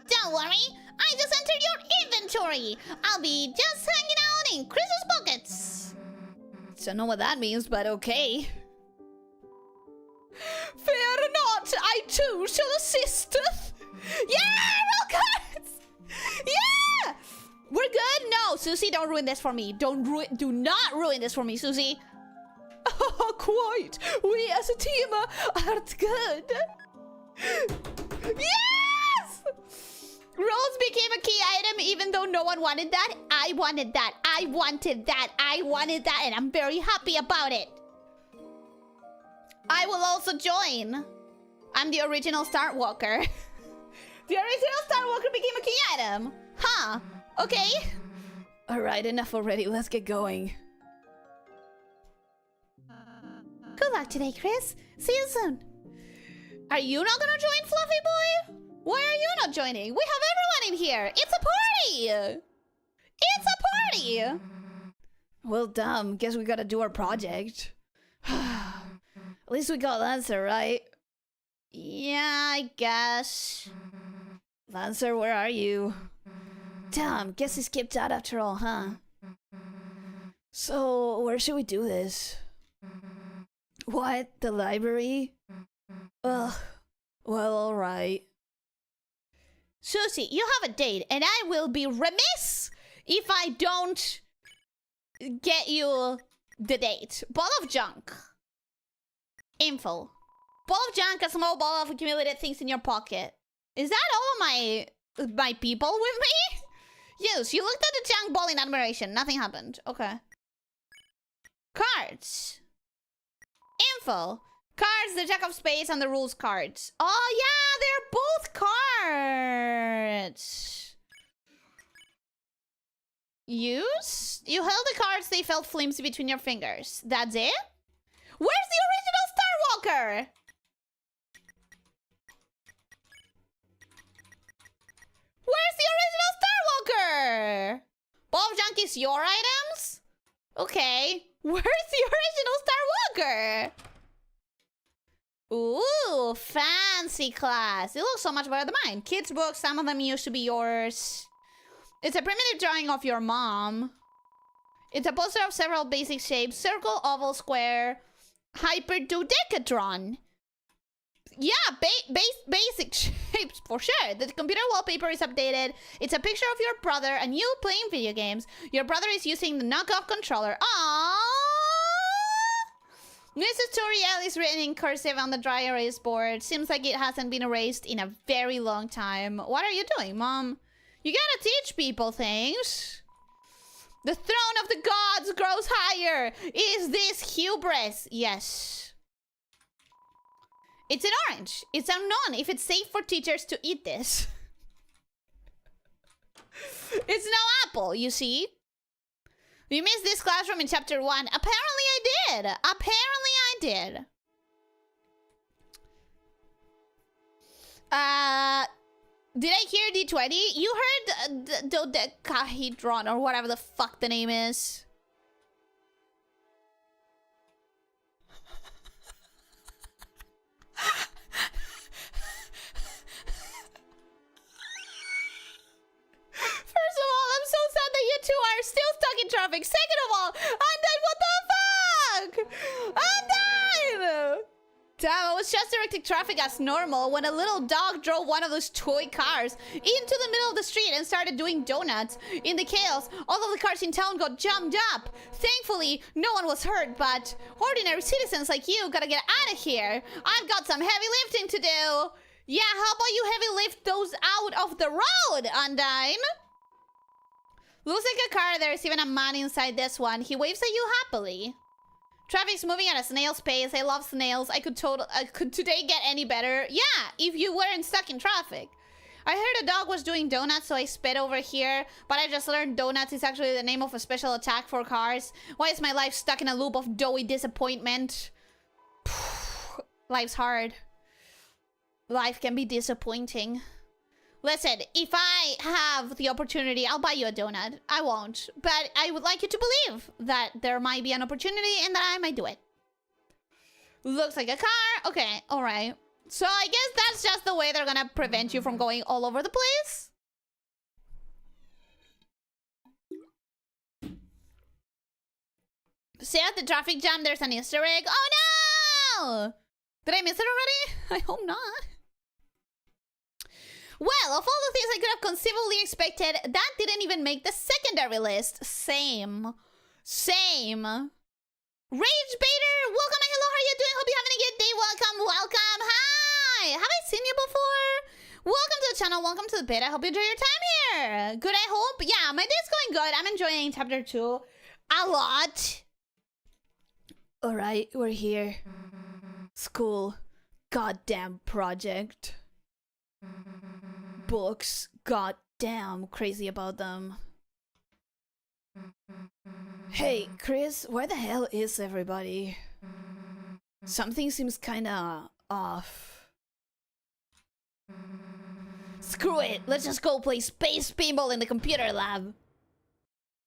Don't worry. I just entered your inventory. I'll be just hanging out in Chris's pockets. Don't know what that means, but okay. Fear not, I too shall assisteth. Yeah, roll cards. Yeah, we're good. No, Susie, don't ruin this for me. Do not ruin this for me, Susie. Oh, quite. We as a team are good. Yes! Rose became a key item even though no one wanted that. I wanted that. I wanted that. I wanted that. And I'm very happy about it. I will also join. I'm the original Star Walker. The original Star Walker became a key item. Huh. Okay. Alright, enough already. Let's get going. Good luck today, Chris. See you soon. Are you not gonna join, Fluffy Boy? Why are you not joining? We have everyone in here. It's a party. It's a party. Well, damn. Guess we gotta do our project. At least we got Lancer, right? Yeah, I guess. Lancer, where are you? Damn, guess he skipped out after all, huh? So, where should we do this? What? The library? Ugh. Well, alright. Susie, you have a date, and I will be remiss if I don't get you the date. Ball of junk. Info. Ball of junk, a small ball of accumulated things in your pocket. Is that all my people with me? Yes, you looked at the junk ball in admiration. Nothing happened. Okay. Cards. Info. Cards, the jack of spades, and the rules cards. Oh, yeah, they're both cards. Use? You held the cards, they felt flimsy between your fingers. That's it? Where's the original Star Walker? Where's the original Star Walker? Ball of junk is your items? Okay. Where's the original Star Walker? Ooh, fancy class. It looks so much better than mine. Kids' books, some of them used to be yours. It's a primitive drawing of your mom. It's a poster of several basic shapes. Circle, oval, square, hyperdodecadron. Yeah, basic shapes for sure. The computer wallpaper is updated. It's a picture of your brother and you playing video games. Your brother is using the knockoff controller. Aww. This tutorial is written in cursive on the dry erase board. Seems like it hasn't been erased in a very long time. What are you doing, Mom? You gotta teach people things. The throne of the gods grows higher. Is this hubris? Yes. It's an orange. It's unknown if it's safe for teachers to eat this. It's no apple, you see? You missed this classroom in chapter 1. Apparently I did. Apparently I did. Did I hear D20? You heard dodecahedron or whatever the fuck the name is. First of all, I'm so sad that you two are still stuck in traffic. Second of all, I'm dead. What the fuck? I'm dead. Damn, I was just directing traffic as normal when a little dog drove one of those toy cars into the middle of the street and started doing donuts. In the chaos, all of the cars in town got jammed up. Thankfully, no one was hurt, but ordinary citizens like you gotta get out of here. I've got some heavy lifting to do. Yeah, how about you heavy lift those out of the road, Undyne? Looks like a car. There's even a man inside this one. He waves at you happily. Traffic's moving at a snail's pace. I love snails. Could today get any better? Yeah, if you weren't stuck in traffic. I heard a dog was doing donuts, so I sped over here. But I just learned donuts is actually the name of a special attack for cars. Why is my life stuck in a loop of doughy disappointment? Life's hard. Life can be disappointing. Listen, if I have the opportunity, I'll buy you a donut. I won't. But I would like you to believe that there might be an opportunity and that I might do it. Looks like a car. Okay, alright. So I guess that's just the way they're gonna prevent you from going all over the place. Say at the traffic jam, there's an Easter egg. Oh no! Did I miss it already? I hope not. Well, of all the things I could have conceivably expected, that didn't even make the secondary list. Same. Same. Rage Baiter, welcome and hello, how are you doing? Hope you're having a good day. Welcome, welcome. Hi! Have I seen you before? Welcome to the channel. Welcome to the beta. I hope you enjoy your time here. Good, I hope. Yeah, my day's going good. I'm enjoying chapter 2 a lot. Alright, we're here. School. Goddamn project. Books. Goddamn crazy about them. Hey, Chris, where the hell is everybody? Something seems kinda off. Screw it. Let's just go play space pinball in the computer lab.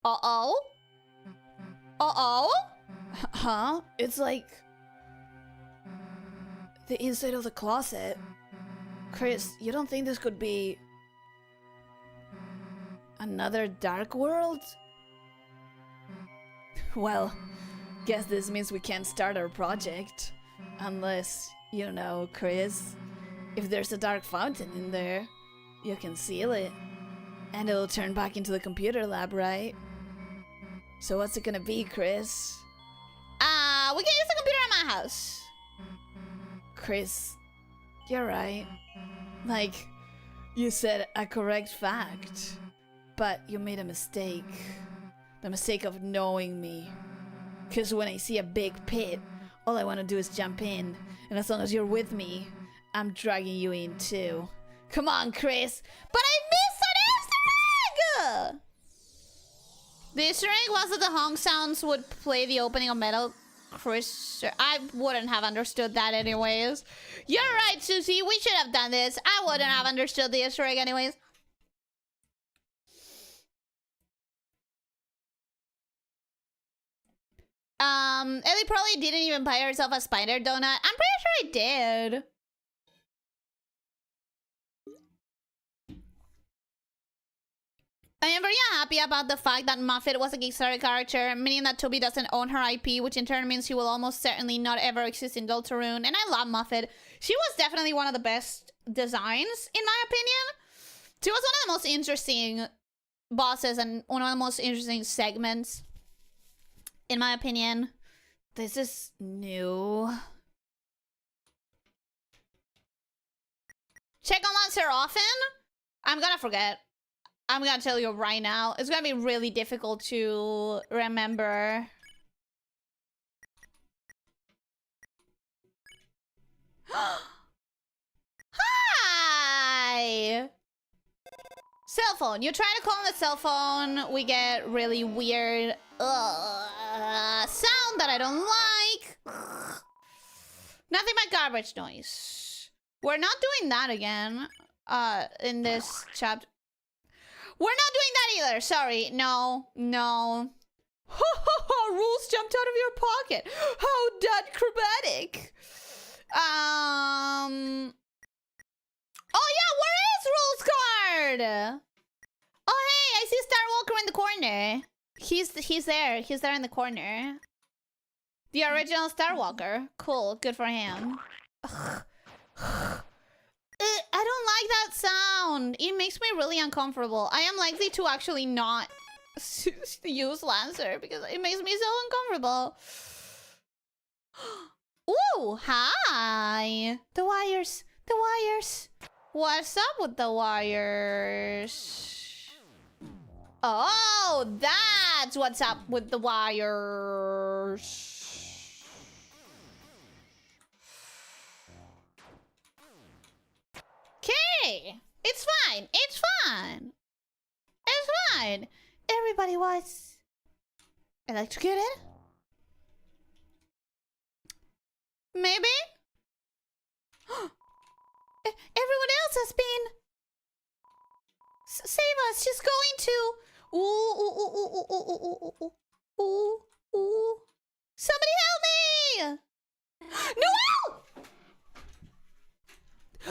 Uh-oh? Uh-oh? Huh? It's like the inside of the closet. Chris, you don't think this could be another dark world? Well, guess this means we can't start our project. Unless, you know, Chris, if there's a dark fountain in there, you can seal it. And it'll turn back into the computer lab, right? So what's it gonna be, Chris? We can use the computer in my house. Chris, you're right. Like, you said a correct fact, but you made a mistake. The mistake of knowing me. Because when I see a big pit, all I want to do is jump in. And as long as you're with me, I'm dragging you in too. Come on, Chris. But I missed an Easter egg! The Easter egg was that the honk sounds would play the opening of Metal Chris. I wouldn't have understood that anyways. You're right, Susie. We should have done this. I wouldn't have understood the Easter egg anyways. Ellie probably didn't even buy herself a spider donut. I'm pretty sure I did. I am very happy about the fact that Muffet was a Kickstarter character, meaning that Toby doesn't own her IP, which in turn means she will almost certainly not ever exist in Deltarune. And I love Muffet. She was definitely one of the best designs, in my opinion. She was one of the most interesting bosses and one of the most interesting segments, in my opinion. This is new. Check on Monster often? I'm gonna forget. I'm gonna tell you right now. It's gonna be really difficult to remember. Hi! Cell phone. You try to call on the cell phone. We get really weird sound that I don't like. Nothing but garbage noise. We're not doing that again in this chapter. We're not doing that either. Sorry. No. No. Ha ha ha! Rules jumped out of your pocket. How that chromatic. Oh yeah, where is Rules card? Oh hey, I see Star Walker in the corner. He's there. He's there in the corner. The original Star Walker. Cool. Good for him. Ugh. I don't like that sound. It makes me really uncomfortable. I am likely to actually not use Lancer because it makes me so uncomfortable. Ooh, hi. The wires. The wires. What's up with the wires? Oh, that's what's up with the wires. Okay, it's fine. It's fine. It's fine. Everybody was electrocuted? Maybe? Everyone else has been. Save us. She's going to. Ooh, ooh, ooh, ooh, ooh, ooh, ooh, ooh, ooh, ooh, ooh. Somebody help me! Noelle!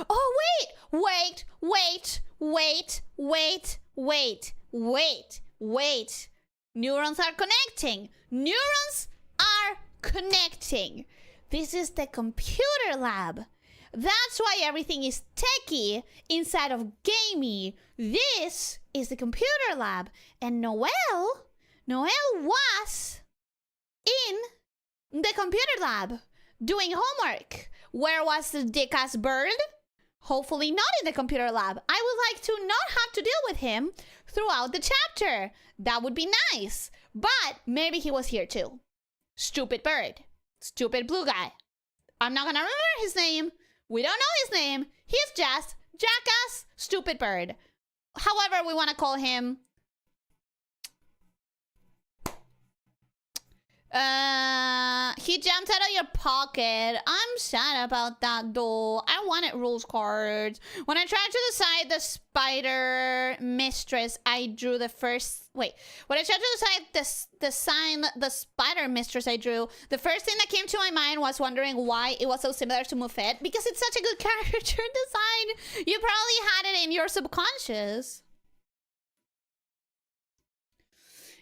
Oh, wait! Wait. Neurons are connecting. Neurons are connecting. This is the computer lab. That's why everything is techie inside of gamey. This is the computer lab. And Noelle was in the computer lab doing homework. Where was the dick-ass bird? Hopefully not in the computer lab. I would like to not have to deal with him throughout the chapter. That would be nice. But maybe he was here too. Stupid bird. Stupid blue guy. I'm not gonna remember his name. We don't know his name. He's just jackass, stupid bird. However, we want to call him... he jumped out of your pocket. I'm sad about that though. I wanted rules cards. When I tried to decide the spider mistress, I drew the first... Wait. When I tried to decide the spider mistress I drew, the first thing that came to my mind was wondering why it was so similar to Muffet. Because it's such a good character design. You probably had it in your subconscious.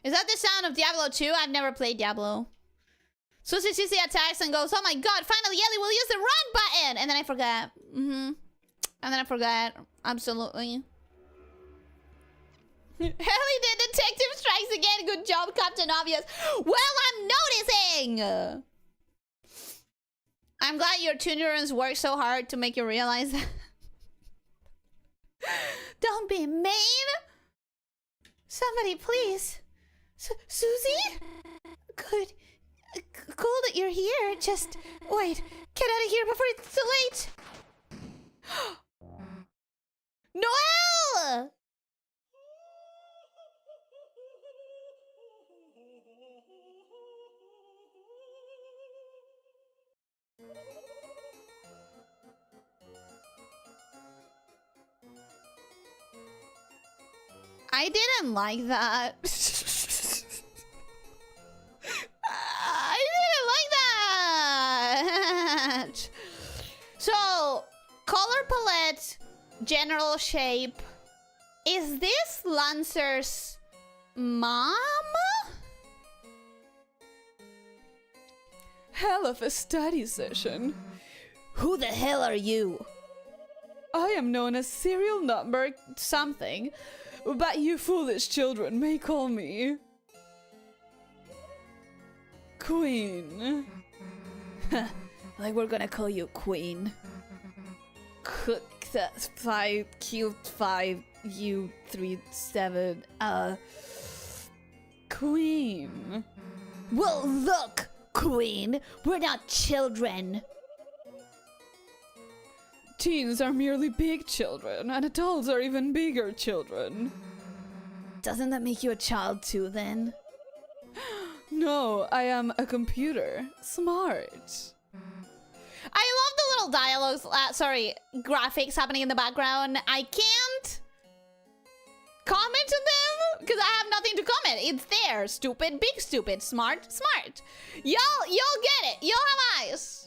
Is that the sound of Diablo 2? I've never played Diablo. Susie attacks and goes, oh my god, finally Ellie will use the run button! And then I forgot. And then I forgot. Absolutely. Ellie did Detective Strikes Again. Good job, Captain Obvious. Well, I'm noticing! I'm glad your two neurons work so hard to make you realize that. Don't be mean! Somebody, please. Susie? Good. Cool that you're here. Just wait. Get out of here before it's too late. Noelle! I didn't like that. I didn't like that. So, color palette, general shape. Is this Lancer's mom? Hell of a study session. Who the hell are you? I am known as serial number something, but you foolish children may call me Queen. Like we're gonna call you Queen. That's 5Q5U37 Queen. Well, look, Queen, we're not children. Teens are merely big children, and adults are even bigger children. Doesn't that make you a child too, then? No, I am a computer. Smart. I love the little dialogues, graphics happening in the background. I can't comment on them because I have nothing to comment. It's there. Stupid, big stupid, smart, smart. Y'all get it. Y'all have eyes.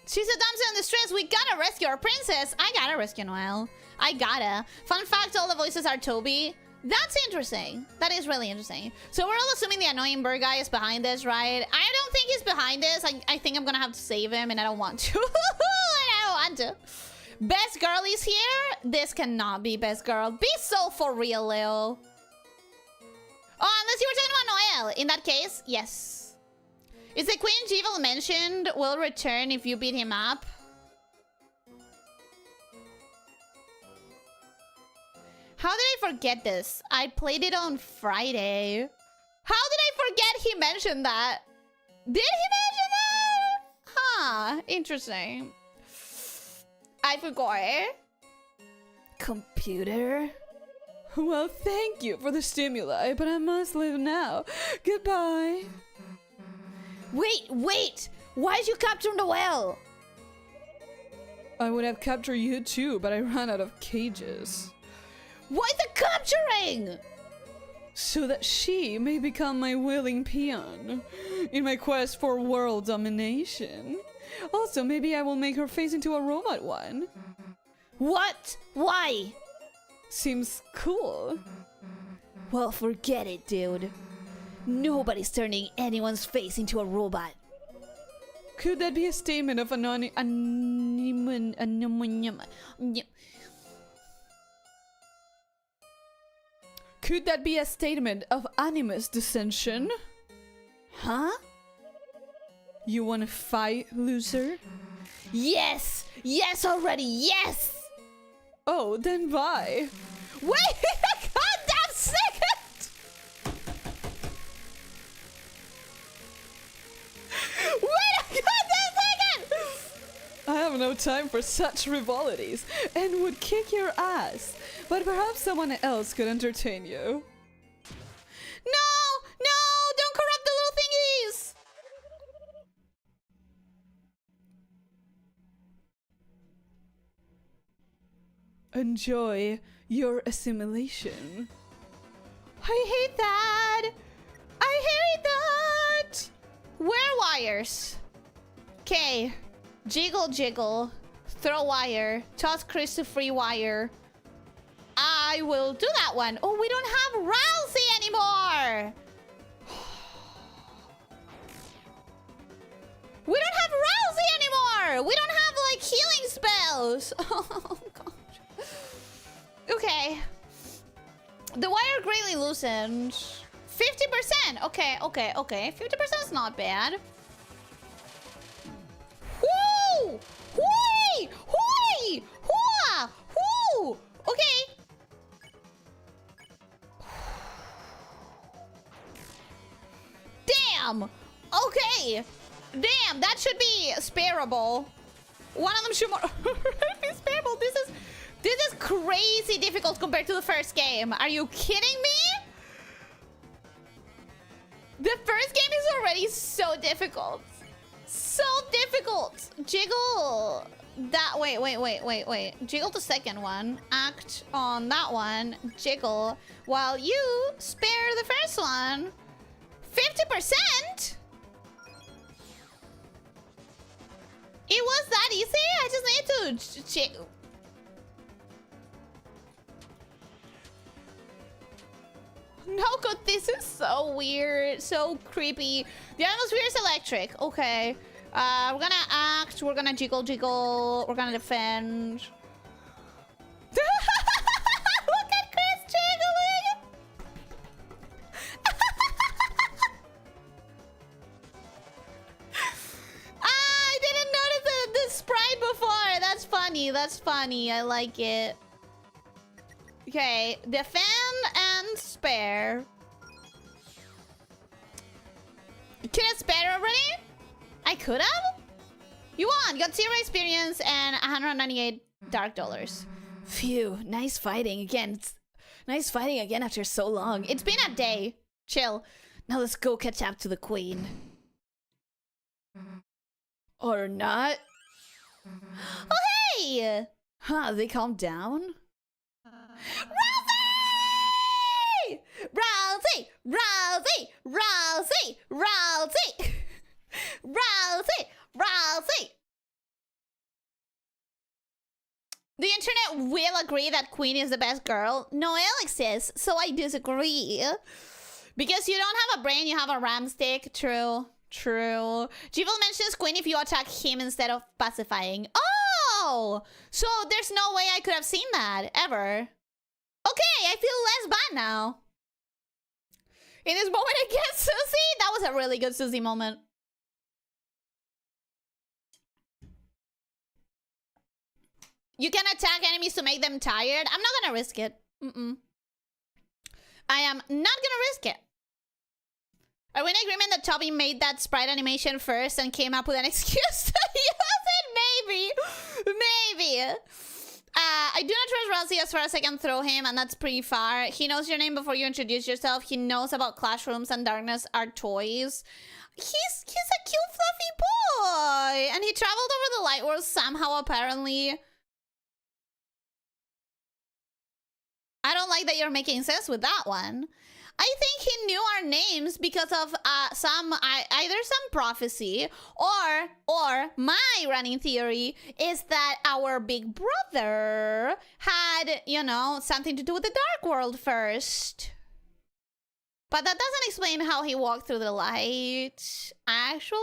She said, Damsel in distress, we gotta rescue our princess. I gotta rescue Noelle. I gotta. Fun fact, all the voices are Toby. That's interesting. That is really interesting. So we're all assuming the annoying bird guy is behind this, right? I don't think he's behind this. I think I'm gonna have to save him, and I don't want to. I don't want to. Best girl is here? This cannot be best girl. Be so for real, Leo. Oh, unless you were talking about Noelle. In that case, yes. Is the Queen Jeevil mentioned will return if you beat him up? How did I forget this? I played it on Friday. How did I forget he mentioned that? Did he mention that? Huh, interesting. I forgot. Computer? Well, thank you for the stimuli, but I must leave now. Goodbye. Wait! Why did you capture Noelle? I would have captured you too, but I ran out of cages. Why the capturing? So that she may become my willing peon in my quest for world domination. Also, maybe I will make her face into a robot one. What? Why? Seems cool. Well, forget it, dude. Nobody's turning anyone's face into a robot. Could that be a statement of Could that be a statement of animus dissension? Huh? You wanna fight, loser? Yes! Yes already, yes! Oh, then bye. Wait a goddamn second! Wait a goddamn second! I have no time for such frivolities and would kick your ass, but perhaps someone else could entertain you. No! No! Don't corrupt the little thingies! Enjoy your assimilation. I hate that! I hate that! Wear wires. Okay. Jiggle, jiggle. Throw wire. Toss Chris to free wire. I will do that one. Oh, we don't have Rousey anymore! We don't have Rousey anymore! We don't have, like, healing spells! Oh, gosh. Okay. The wire greatly loosened. 50%! Okay, okay, okay. 50% is not bad. Woo! Hooey! Hooey! Hooah! Woo! Okay. Damn! Okay! Damn, that should be sparable. One of them should be sparable. This is crazy difficult compared to the first game. Are you kidding me? The first game is already so difficult. So difficult. Jiggle that. Wait. Jiggle the second one. Act on that one. Jiggle while you spare the first one. 50%? It was that easy? I just need to check. No good. This is so weird. So creepy. The atmosphere is electric. Okay. We're gonna act. We're gonna jiggle. We're gonna defend. Look at Chris jiggling. I didn't notice the sprite before. That's funny. That's funny. I like it. Okay, defend and spare. Could I spare already? I could have? You won! Got 0 experience and 198 dark dollars. Phew, nice fighting again. Nice fighting again after so long. It's been a day. Chill. Now let's go catch up to the queen. Or not. Oh, hey! Huh, they calmed down? Rousey! Rousey! Rousey! Rousey! Rousey! Rousey! Rousey! The internet will agree that Queen is the best girl. No, Alex is, so I disagree. Because you don't have a brain, you have a ram stick. True. True. Jewel mentions Queen if you attack him instead of pacifying. Oh! So there's no way I could have seen that, ever. Okay, I feel less bad now. In this moment against Susie, that was a really good Susie moment. You can attack enemies to make them tired. I'm not gonna risk it. I am not gonna risk it. Are we in agreement that Toby made that sprite animation first and came up with an excuse to use it? Maybe. Maybe. I do not trust Rousey as far as I can throw him, and that's pretty far. He knows your name before you introduce yourself. He knows about classrooms and darkness are toys. He's a cute, fluffy boy! And he traveled over the light world somehow, apparently. I don't like that you're making sense with that one. I think he knew our names because of either some prophecy or my running theory is that our big brother had, you know, something to do with the dark world first. But that doesn't explain how he walked through the light, actually.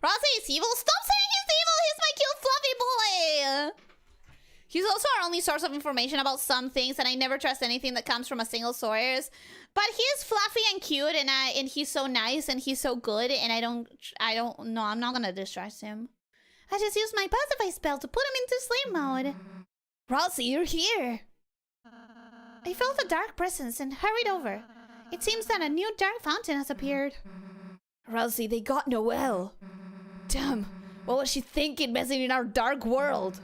Rousey is evil? Stop saying he's evil! He's my cute fluffy boy! He's also our only source of information about some things, and I never trust anything that comes from a single source. But he's fluffy and cute, and he's so nice and he's so good, and I don't know. I'm not gonna distract him. I just used my pacify spell to put him into sleep mode. Rosie, you're here. I felt a dark presence and hurried over. It seems that a new dark fountain has appeared. Rosie, they got Noelle. Damn, what was she thinking messing in our dark world?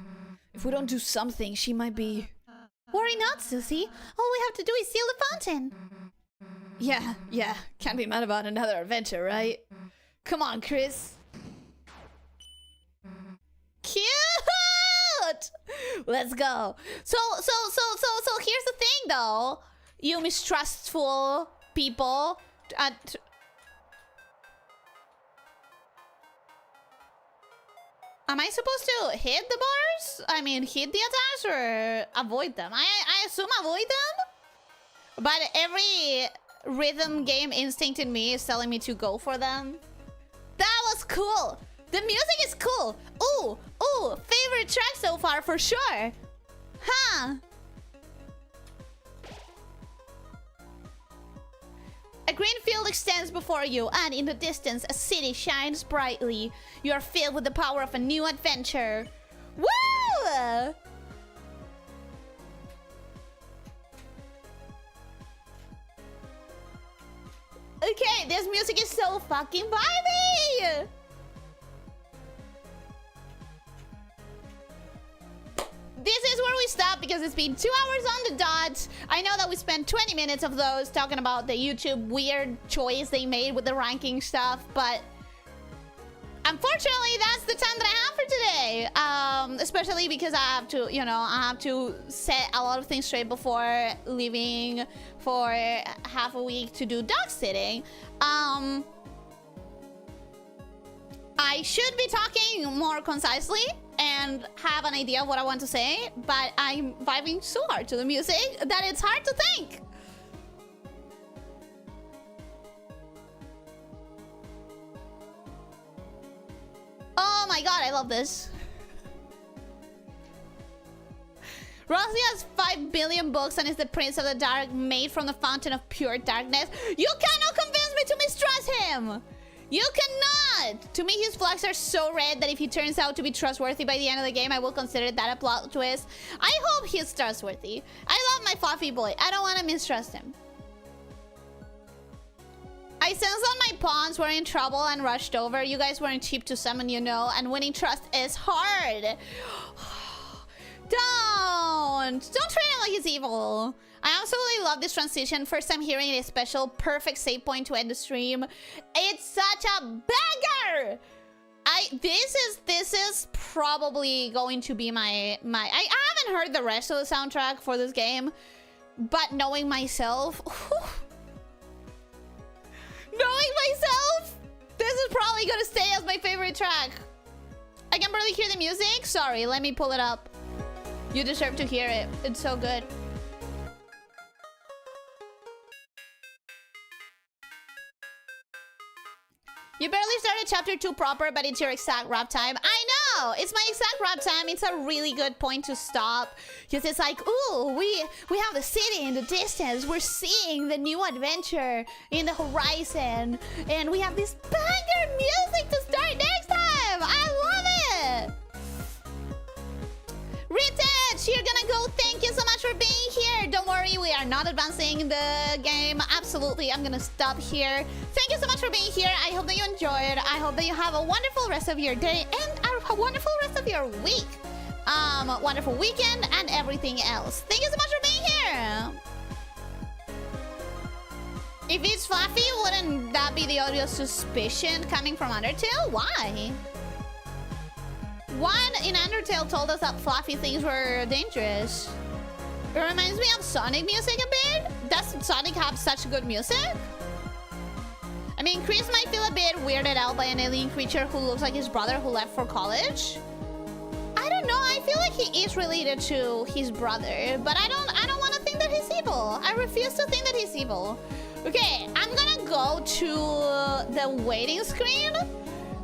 If we don't do something, she might be... Worry not, Susie. All we have to do is seal the fountain. Yeah. Can't be mad about another adventure, right? Come on, Chris. Cute! Let's go. So here's the thing, though. You mistrustful people. Am I supposed to hit the bars? I mean, hit the attacks or avoid them? I assume avoid them? But every rhythm game instinct in me is telling me to go for them. That was cool. The music is cool. Ooh, favorite track so far for sure. Huh. A green field extends before you, and in the distance, a city shines brightly. You are filled with the power of a new adventure. Woo! Okay, this music is so fucking vibey! This is where we stop because it's been 2 hours on the dot. I know that we spent 20 minutes of those talking about the YouTube weird choice they made with the ranking stuff, but unfortunately, that's the time that I have for today. Especially because I have to, I have to set a lot of things straight before leaving for half a week to do dog sitting. I should be talking more concisely and have an idea of what I want to say, but I'm vibing so hard to the music that it's hard to think. Oh my god, I love this. Rosie has 5 billion books and is the prince of the dark, made from the fountain of pure darkness. You cannot convince me to mistrust him! You cannot! To me, his flags are so red that if he turns out to be trustworthy by the end of the game, I will consider that a plot twist. I hope he's trustworthy. I love my fluffy boy. I don't want to mistrust him. I sensed that my pawns were in trouble and rushed over. You guys weren't cheap to summon, and winning trust is hard. Don't treat him like he's evil. I absolutely love this transition. First time hearing a special perfect save point to end the stream. It's such a banger. This is probably going to be my I haven't heard the rest of the soundtrack for this game, but knowing myself, this is probably gonna stay as my favorite track. I can barely hear the music. Sorry, let me pull it up. You deserve to hear it. It's so good. You barely started chapter 2 proper, but it's your exact wrap time. I know! It's my exact wrap time. It's a really good point to stop. Because it's like, ooh, we have the city in the distance. We're seeing the new adventure in the horizon. And we have this banger music to start next time! I love it! Retouch, you're gonna go. Thank you so much for being here. Don't worry, we are not advancing the game. Absolutely, I'm gonna stop here. Thank you so much for being here. I hope that you enjoyed. I hope that you have a wonderful rest of your day and a wonderful rest of your week. Wonderful weekend and everything else. Thank you so much for being here. If it's fluffy, wouldn't that be the obvious suspicion coming from Undertale? Why? One in Undertale told us that fluffy things were dangerous. It reminds me of Sonic music a bit. Does Sonic have such good music? I mean, Chris might feel a bit weirded out by an alien creature who looks like his brother who left for college. I don't know. I feel like he is related to his brother, but I don't want to think that he's evil. I refuse to think that he's evil. Okay, I'm gonna go to the waiting screen.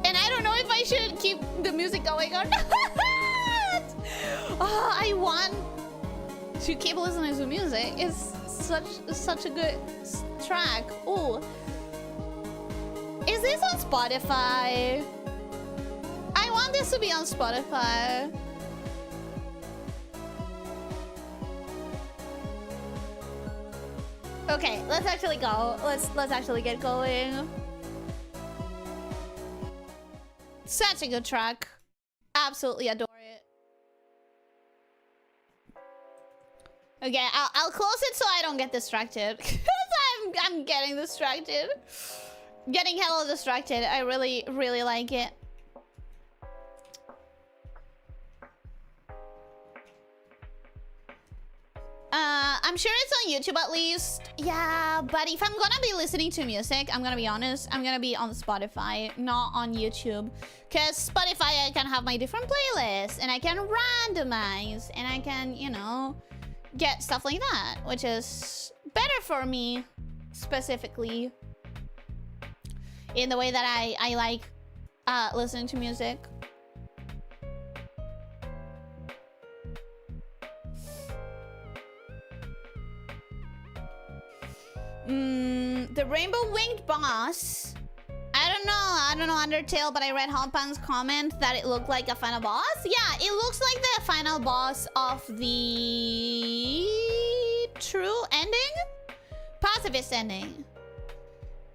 And I don't know if I should keep the music going or not. Oh, I want to keep listening to music. It's such a good track. Ooh. Is this on Spotify? I want this to be on Spotify. Okay, let's actually go. Let's actually get going. Such a good track. Absolutely adore it. Okay, I'll close it so I don't get distracted. Because I'm getting distracted. Getting hella distracted. I really, really like it. I'm sure it's on YouTube at least. Yeah, but if I'm gonna be listening to music, I'm gonna be honest, I'm gonna be on Spotify, not on YouTube. Because Spotify, I can have my different playlists, and I can randomize, and I can, you know, get stuff like that, which is better for me, specifically, in the way that I like listening to music. The rainbow winged boss. I don't know Undertale, but I read Hotpan's comment that it looked like a final boss. Yeah, it looks like the final boss of the true ending? Pacifist ending.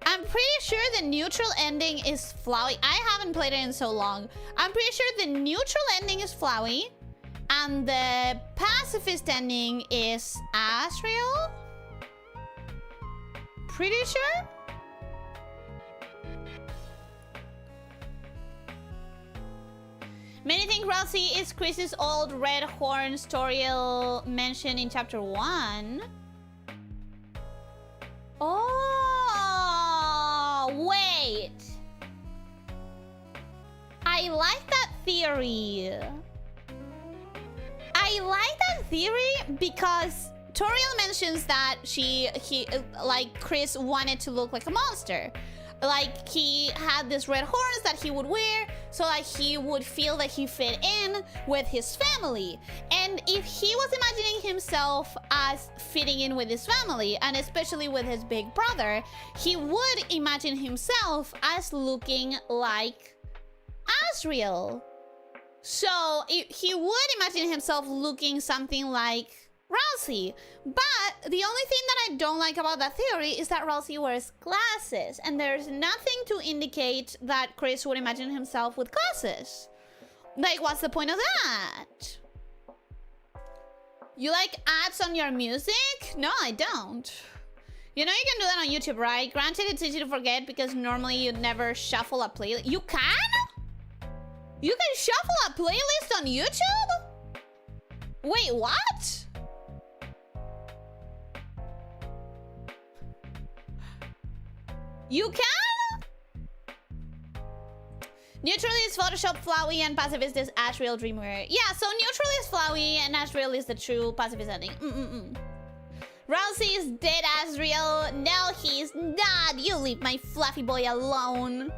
I'm pretty sure the neutral ending is Flowey. I haven't played it in so long. I'm pretty sure the neutral ending is Flowey, and the pacifist ending is Asriel. Pretty sure? Many think Ralsei is Chris's old red horn Storiel mentioned in chapter 1. Oh, wait. I like that theory. I like that theory because Toriel mentions that like Chris wanted to look like a monster. Like he had these red horns that he would wear so that he would feel that he fit in with his family. And if he was imagining himself as fitting in with his family, and especially with his big brother, he would imagine himself as looking like Asriel. So he would imagine himself looking something like Ralsei. But the only thing that I don't like about that theory is that Ralsei wears glasses, and there's nothing to indicate that Chris would imagine himself with glasses. Like, what's the point of that? You like ads on your music? No, I don't. You know you can do that on YouTube, right? Granted, it's easy to forget because normally you'd never shuffle a playlist. You can? You can shuffle a playlist on YouTube? Wait, what? You can? Neutral is Photoshop Flowey and pacifist is Asriel Dreamweaver. Yeah, so neutral is Flowey and Asriel is the true pacifist ending. Ralsei is dead, Asriel. No, he's not. You leave my fluffy boy alone.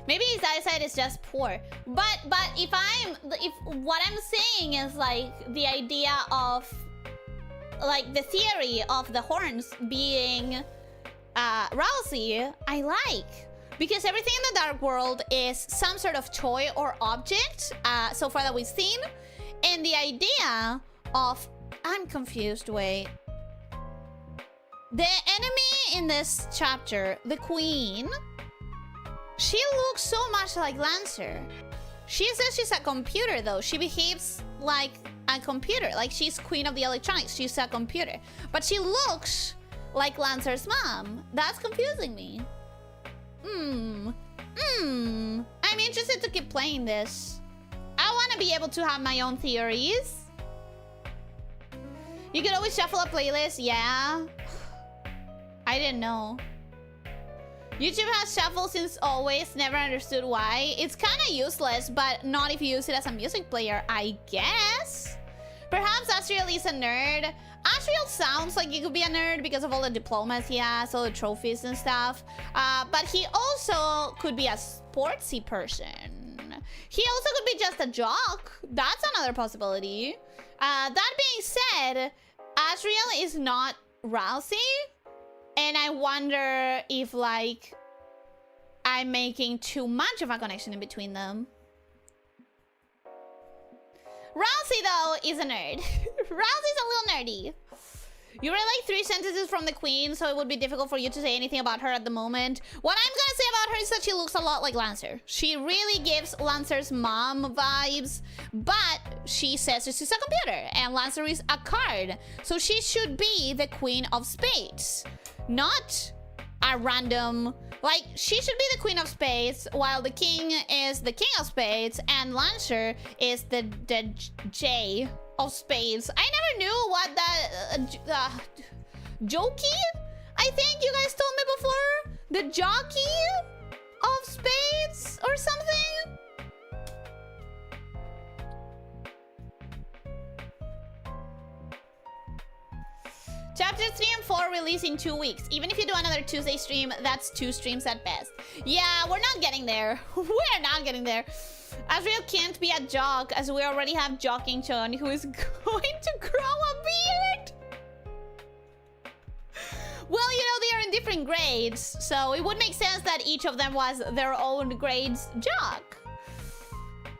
Maybe his eyesight is just poor. But if what I'm saying is like the idea of like the theory of the horns being Ralsei, I like. Because everything in the Dark World is some sort of toy or object, so far that we've seen. And the idea of... I'm confused, wait. The enemy in this chapter, the queen, she looks so much like Lancer. She says she's a computer, though. She behaves like a computer. Like she's queen of the electronics. She's a computer. But she looks like Lancer's mom. That's confusing me. I'm interested to keep playing this. I want to be able to have my own theories. You can always shuffle a playlist, yeah. I didn't know. YouTube has shuffle since always, never understood why. It's kind of useless, but not if you use it as a music player, I guess. Perhaps Asriel is a nerd. Asriel sounds like he could be a nerd because of all the diplomas he has, all the trophies and stuff. But he also could be a sportsy person. He also could be just a jock. That's another possibility. That being said, Asriel is not Ralsei. And I wonder if, like, I'm making too much of a connection in between them. Rousey, though, is a nerd. Rousey's a little nerdy. You read like 3 sentences from the queen, so it would be difficult for you to say anything about her at the moment. What I'm gonna say about her is that she looks a lot like Lancer. She really gives Lancer's mom vibes, but she says she's a computer, and Lancer is a card. So she should be the queen of spades, not a random... Like, she should be the queen of spades, while the king is the king of spades, and Lancer is the J of spades. I never knew what that... Jokey? I think you guys told me before? The jockey of spades or something? Chapter 3 and 4 release in 2 weeks. Even if you do another Tuesday stream, that's 2 streams at best. Yeah, we're not getting there. We're not getting there. Asriel can't be a jock, as we already have Jocking Chun, who is going to grow a beard. Well, you know, they are in different grades, so it would make sense that each of them was their own grade's jock.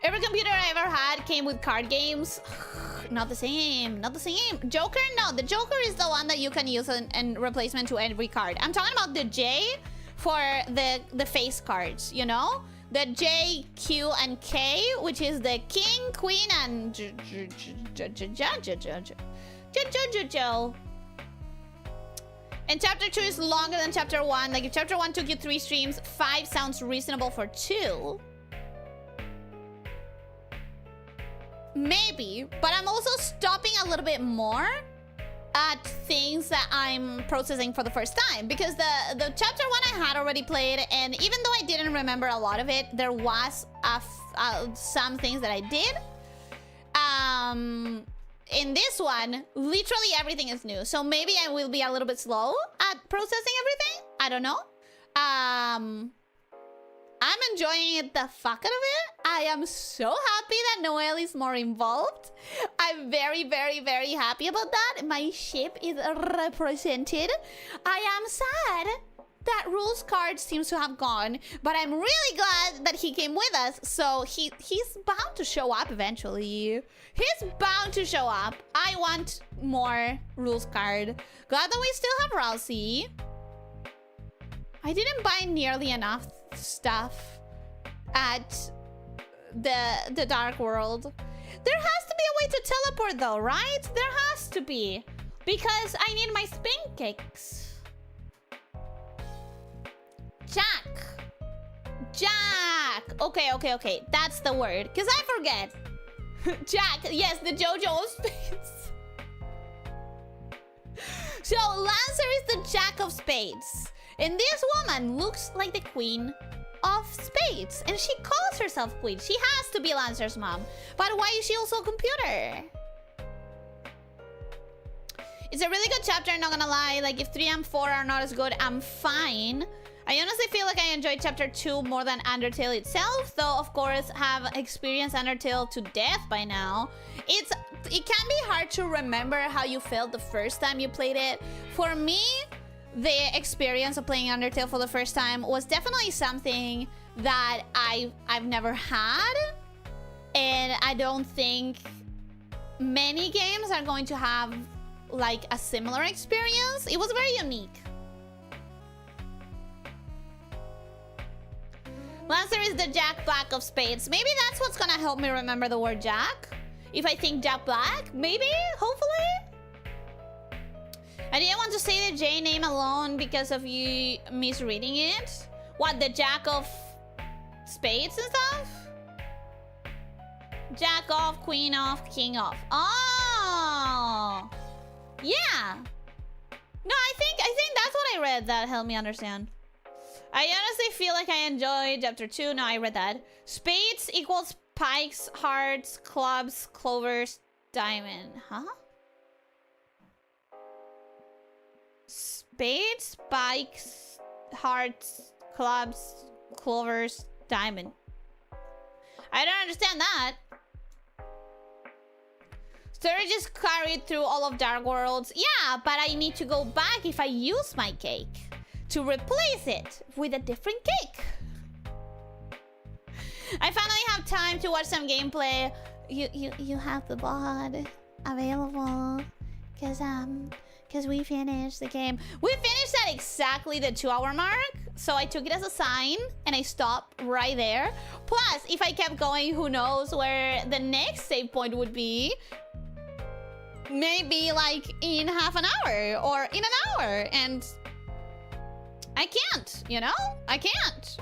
Every computer I ever had came with card games. Not the same, not the same. Joker? No, the Joker is the one that you can use in replacement to every card. I'm talking about the J for the face cards, you know? The J, Q, and K, which is the King, Queen, and and Chapter 2 is longer than Chapter 1. Like, if Chapter 1 took you 3 streams, 5 sounds reasonable for 2. Maybe, but I'm also stopping a little bit more at things that I'm processing for the first time, because the Chapter 1 I had already played, and even though I didn't remember a lot of it, there was some things that I did. In this one, literally everything is new, so maybe I will be a little bit slow at processing everything. I don't know. I'm enjoying it the fuck out of it. I am so happy that Noelle is more involved. I'm very, very, very happy about that. My ship is represented. I am sad that Rules card seems to have gone, but I'm really glad that he came with us. So he's bound to show up eventually. He's bound to show up. I want more Rules card. Glad that we still have Rousey. I didn't buy nearly enough stuff at the Dark World. There has to be a way to teleport though, right? There has to be, because I need my spin kicks. Jack. Okay, that's the word, because I forget. Jack, yes, the JoJo of spades. So Lancer is the Jack of spades, and this woman looks like the queen of spades, and she calls herself queen. She has to be Lancer's mom, but why is she also a computer? It's a really good chapter, not gonna lie. Like, if 3 and 4 are not as good, I'm fine. I honestly feel like I enjoyed chapter 2 more than Undertale itself, though of course have experienced Undertale to death by now. It can be hard to remember how you felt the first time you played it. For me, the experience of playing Undertale for the first time was definitely something that I've never had, and I don't think many games are going to have like a similar experience. It was very unique. Lancer is the Jack Black of spades. Maybe that's what's gonna help me remember the word Jack. If I think Jack Black, maybe, hopefully. I didn't want to say the J name alone because of you misreading it. What, the Jack of spades and stuff? Jack off, queen off, king off. Oh, yeah. No, I think that's what I read that helped me understand. I honestly feel like I enjoyed chapter 2. No, I read that. Spades equals pikes, hearts, clubs, clovers, diamond. Huh? Spades, pikes, hearts, clubs, clovers, diamond. I don't understand that. Storage is carried through all of Dark Worlds. Yeah, but I need to go back if I use my cake to replace it with a different cake. I finally have time to watch some gameplay. You have the VOD available because we finished the game. We finished at exactly the 2-hour mark, so I took it as a sign and I stopped right there. Plus, if I kept going, who knows where the next save point would be. Maybe like in half an hour or in an hour, and I can't, you know? I can't.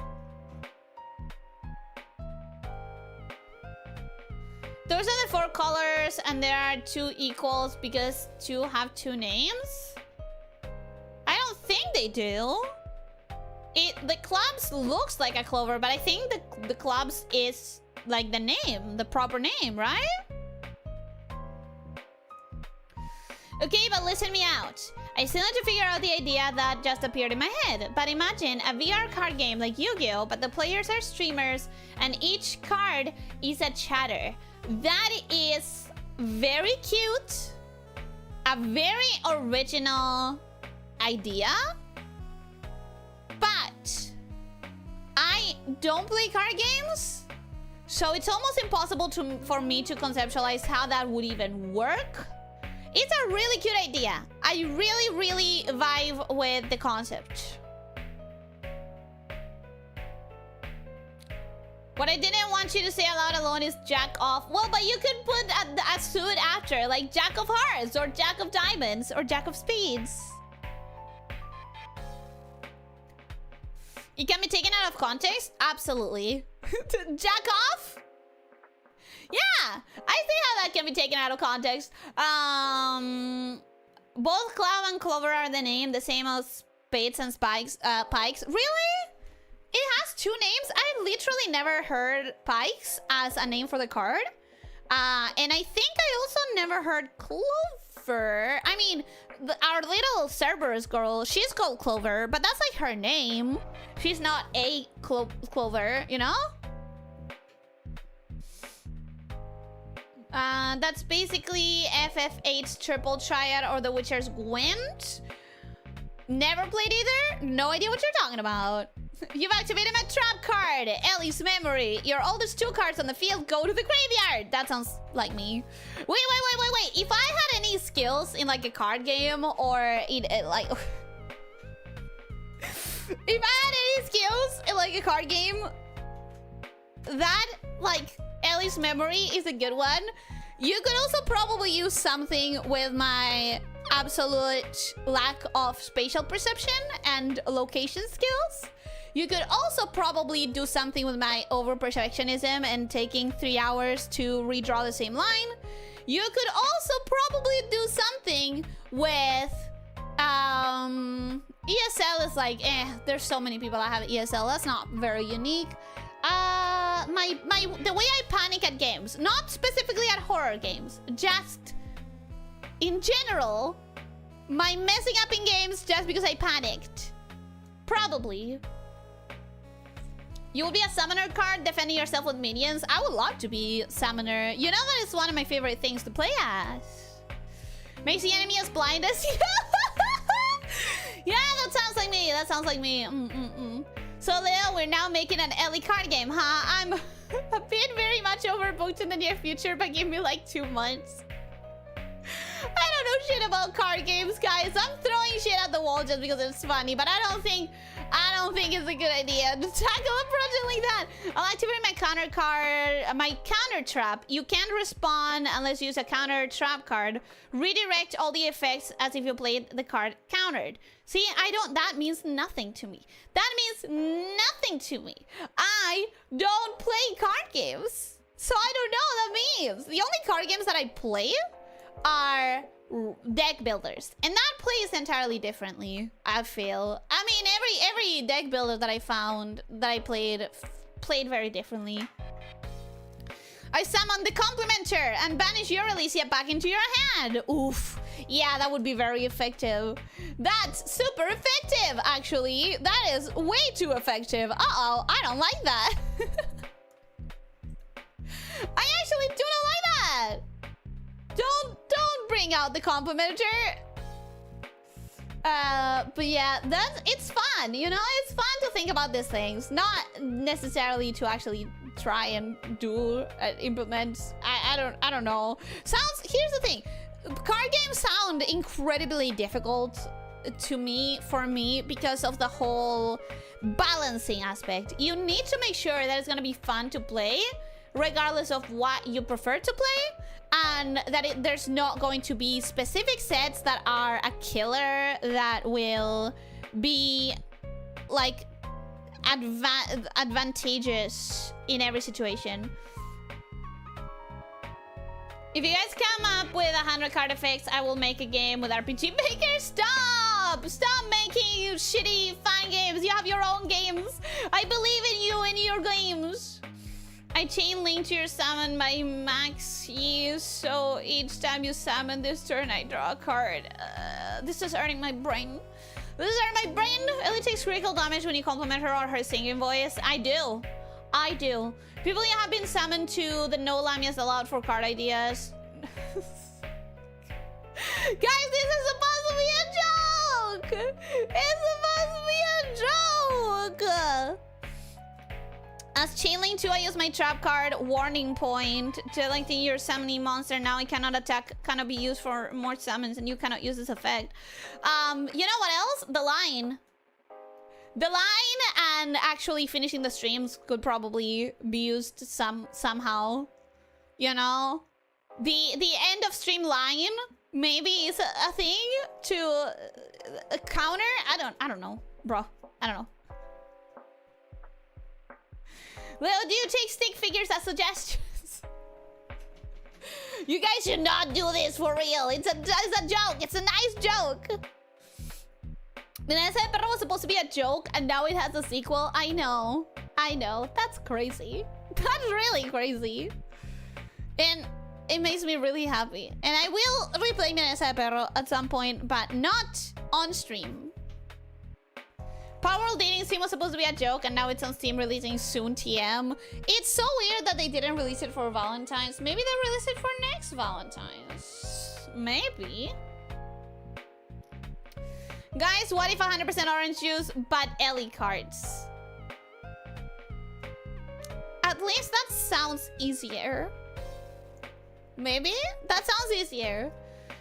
Those are the 4 colors, and there are 2 equals because 2 have 2 names. I don't think they do. The clubs looks like a clover, but I think the clubs is like the name, the proper name, right? Okay, but listen me out. I still need to figure out the idea that just appeared in my head. But imagine a VR card game like Yu-Gi-Oh! But the players are streamers and each card is a chatter. That is very cute. A very original idea. But I don't play card games. So it's almost impossible for me to conceptualize how that would even work. It's a really cute idea. I really vibe with the concept. What I didn't want you to say aloud alone is jack off. Well, but you could put a suit after, like Jack of Hearts or Jack of Diamonds or Jack of Spades. It can be taken out of context? Absolutely. Jack off? Yeah, I see how that can be taken out of context. Both Cloud and Clover are the name, the same as Spades and Pikes. Really? It has 2 names? I literally never heard Pikes as a name for the card. And I think I also never heard Clover. I mean, our little Cerberus girl, she's called Clover, but that's like her name. She's not a Clover, you know? That's basically FF8's Triple Triad or The Witcher's Gwent. Never played either. No idea what you're talking about. You've activated my trap card. Ellie's Memory. Your oldest 2 cards on the field go to the graveyard. That sounds like me. Wait. If I had any skills in like a card game or in like... If I had any skills in like a card game, that like... Ellie's Memory is a good one. You could also probably use something with my absolute lack of spatial perception and location skills. You could also probably do something with my over-perfectionism and taking 3 hours to redraw the same line. You could also probably do something with... ESL is like, there's so many people that have ESL. That's not very unique. The way I panic at games, not specifically at horror games, just in general, my messing up in games just because I panicked. Probably. You will be a summoner card defending yourself with minions. I would love to be summoner. You know that is one of my favorite things to play as. Makes the enemy as blind as you. Yeah, that sounds like me. That sounds like me. So Leo, we're now making an Ellie card game, huh? I'm a bit very much overbooked in the near future, but give me like 2 months. I don't know shit about card games, guys. I'm throwing shit at the wall just because it's funny, but I don't think it's a good idea to tackle a project like that. I'll activate my counter card, my counter trap. You can't respawn unless you use a counter trap card. Redirect all the effects as if you played the card countered. See, that means nothing to me. That means nothing to me. I don't play card games. So I don't know what that means. The only card games that I play are deck builders, and that plays entirely differently, I feel. I mean, every deck builder that I found that I played very differently. I summon the complementer and banish your Elyssia back into your hand. Oof. Yeah, that would be very effective. That's super effective, actually. That is way too effective. Uh-oh, I don't like that. I actually do not like that. Don't hang out the complimenter. But yeah, it's fun, you know? It's fun to think about these things. Not necessarily to actually try and do, implement. I don't know. Here's the thing. Card games sound incredibly difficult for me, because of the whole balancing aspect. You need to make sure that it's gonna be fun to play, regardless of what you prefer to play, and that there's not going to be specific sets that are a killer that will be like advantageous in every situation. If you guys come up with 100 card effects, I will make a game with RPG Maker. Stop making shitty fun games. You have your own games. I believe in you and your games. I chain link to your summon by max use, so each time you summon this turn, I draw a card. This is hurting my brain. Ellie takes critical damage when you compliment her or her singing voice. I do. People you have been summoned to the no lamias allowed for card ideas. Guys, this is supposed to be a joke! It's supposed to be a joke! As Chainlink 2, I use my trap card, Warning Point, to lengthen your summoning monster. Now it cannot attack, cannot be used for more summons, and you cannot use this effect. You know what else? The line and actually finishing the streams could probably be used somehow. You know? The end of stream line maybe is a thing to counter. I don't know, bro. I don't know. Leo, do you take stick figures as suggestions? You guys should not do this for real. It's a joke. It's a nice joke. Vanessa Perro was supposed to be a joke, and now it has a sequel. I know. That's crazy. That's really crazy. And it makes me really happy. And I will replay Vanessa Perro at some point, but not on stream. Power World Dating Sim was supposed to be a joke, and now it's on Steam releasing soon, TM. It's so weird that they didn't release it for Valentine's. Maybe they'll release it for next Valentine's. Maybe. Guys, what if 100% orange juice, but Ellie cards? At least that sounds easier. Maybe? That sounds easier.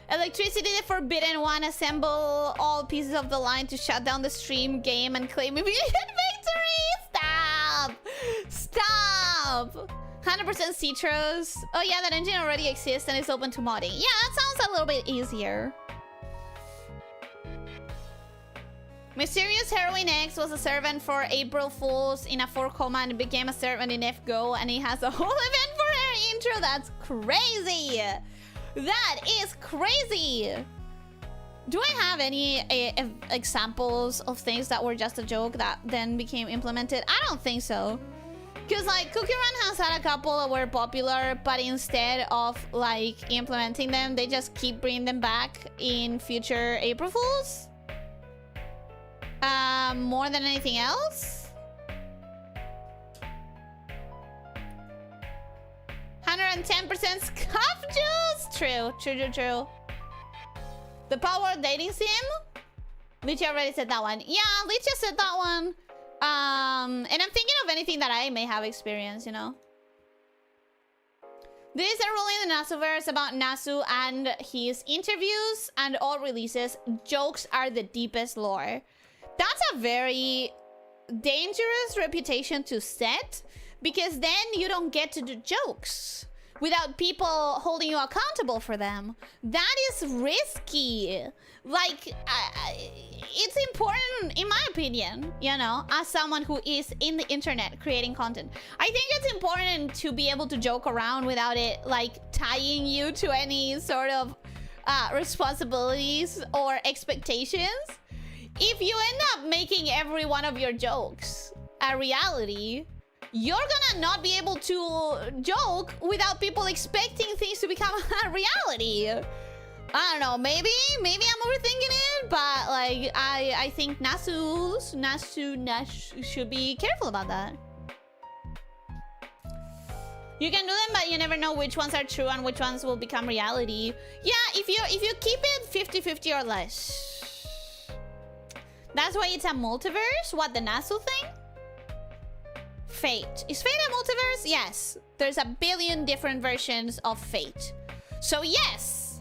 Electricity, the Forbidden One. Assemble all pieces of the line to shut down the stream game and claim immediate victory. Stop. 100% citrus. Oh yeah, that engine already exists and is open to modding. Yeah, that sounds a little bit easier. Mysterious Heroine X was a servant for April Fools in a 4 coma and became a servant in FGO, and he has a whole event for her intro. That's crazy. That is crazy. Do I have any examples of things that were just a joke that then became implemented? I don't think so. Because like Cookie Run has had a couple that were popular, but instead of like implementing them, they just keep bringing them back in future April Fools. More than anything else. 110% scuff juice. True. The Power Dating Sim. Lychia already said that one. Yeah, Lychia said that one. And I'm thinking of anything that I may have experienced, you know. There is a rule in the Nasuverse about Nasu and his interviews and all releases. Jokes are the deepest lore. That's a very dangerous reputation to set, because then you don't get to do jokes without people holding you accountable for them. That is risky. Like, it's important, in my opinion, you know, as someone who is in the internet creating content. I think it's important to be able to joke around without it, like, tying you to any sort of responsibilities or expectations. If you end up making every one of your jokes a reality, you're gonna not be able to joke without people expecting things to become a reality. I don't know, maybe I'm overthinking it, but like I think Nasu should be careful about that. You can do them, but you never know which ones are true and which ones will become reality. Yeah, if you keep it 50-50 or less. That's why it's a multiverse? What, the Nasu thing? Fate. Is Fate a multiverse? Yes. There's a billion different versions of Fate. So yes!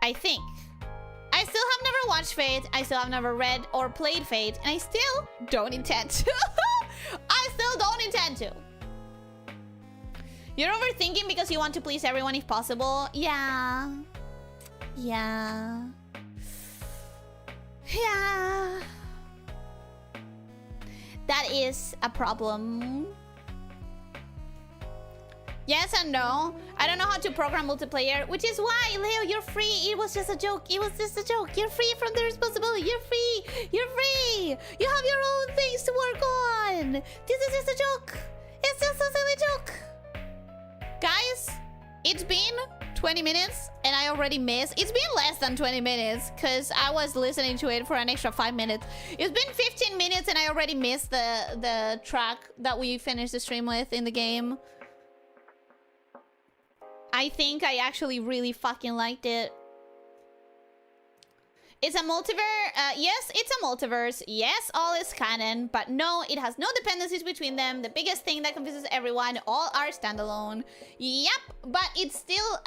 I think. I still have never watched Fate. I still have never read or played Fate. And I still don't intend to. I still don't intend to. You're overthinking because you want to please everyone if possible. Yeah. Yeah. Yeah. That is a problem. Yes and no. I don't know how to program multiplayer, which is why, Leo, you're free. It was just a joke. It was just a joke. You're free from the responsibility. You're free. You're free. You have your own things to work on. This is just a joke. It's just a silly joke. Guys, it's been 20 minutes and I already missed. It's been less than 20 minutes because I was listening to it for an extra 5 minutes. It's been 15 minutes and I already missed the track that we finished the stream with in the game. I think I actually really fucking liked it. It's a multiverse. Yes, it's a multiverse. Yes, all is canon. But no, it has no dependencies between them. The biggest thing that confuses everyone, all are standalone. Yep, but it's still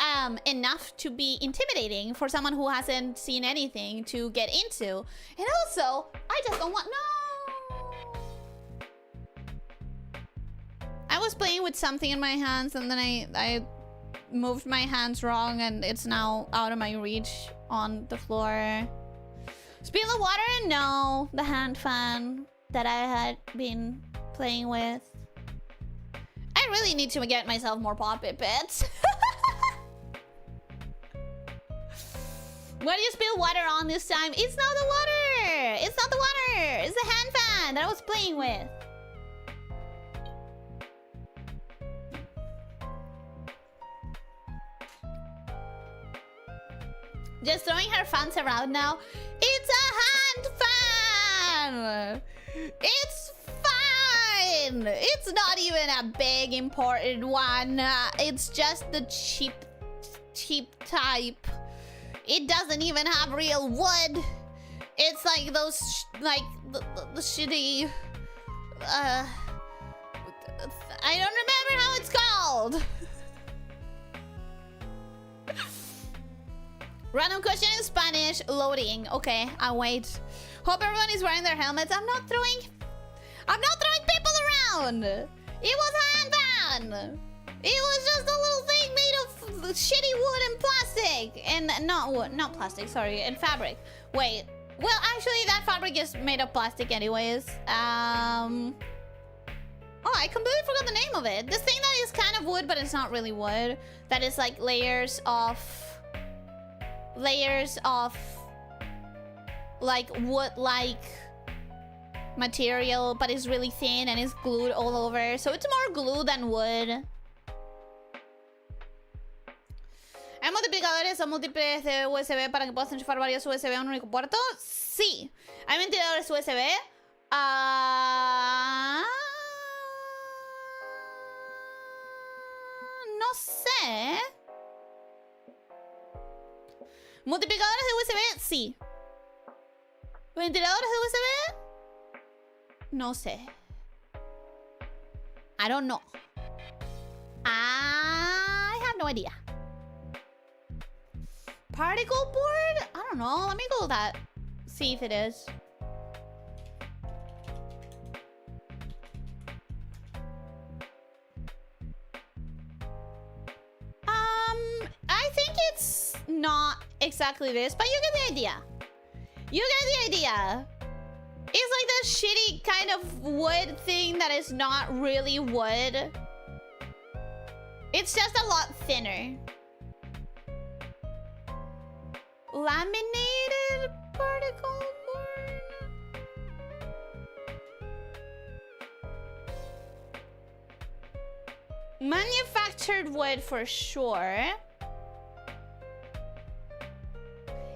enough to be intimidating for someone who hasn't seen anything to get into. And also, I just don't want... No! I was playing with something in my hands and then I moved my hands wrong and it's now out of my reach on the floor. Spill the water? No. The hand fan that I had been playing with. I really need to get myself more poppet pits. What do you spill water on this time? It's not the water! It's not the water! It's the hand fan that I was playing with. Just throwing her fans around now. It's a hand fan! It's fine! It's not even a big important one. It's just the cheap type. It doesn't even have real wood. It's like those, the shitty... I don't remember how it's called. Random question in Spanish. Loading. Okay, I'll wait. Hope everyone is wearing their helmets. I'm not throwing people around. It was a hand fan. It was just a little thing made of shitty wood and plastic. And not wood, not plastic, sorry, and fabric. Wait. Well, actually, that fabric is made of plastic anyways. Oh, I completely forgot the name of it. This thing that is kind of wood, but it's not really wood. That is like layers of like wood-like material, but it's really thin and it's glued all over. So it's more glue than wood. ¿Hay multiplicadores o múltiples de USB para que puedas enchufar varios USB a un único puerto? Sí. ¿Hay ventiladores USB? No sé. ¿Multiplicadores de USB? Sí. ¿Ventiladores de USB? No sé. I don't know. I have no idea. Particle board? I don't know. Let me Google that. See if it is. I think it's not exactly this, but you get the idea. You get the idea. It's like this shitty kind of wood thing that is not really wood. It's just a lot thinner. Laminated particle board? Manufactured wood for sure.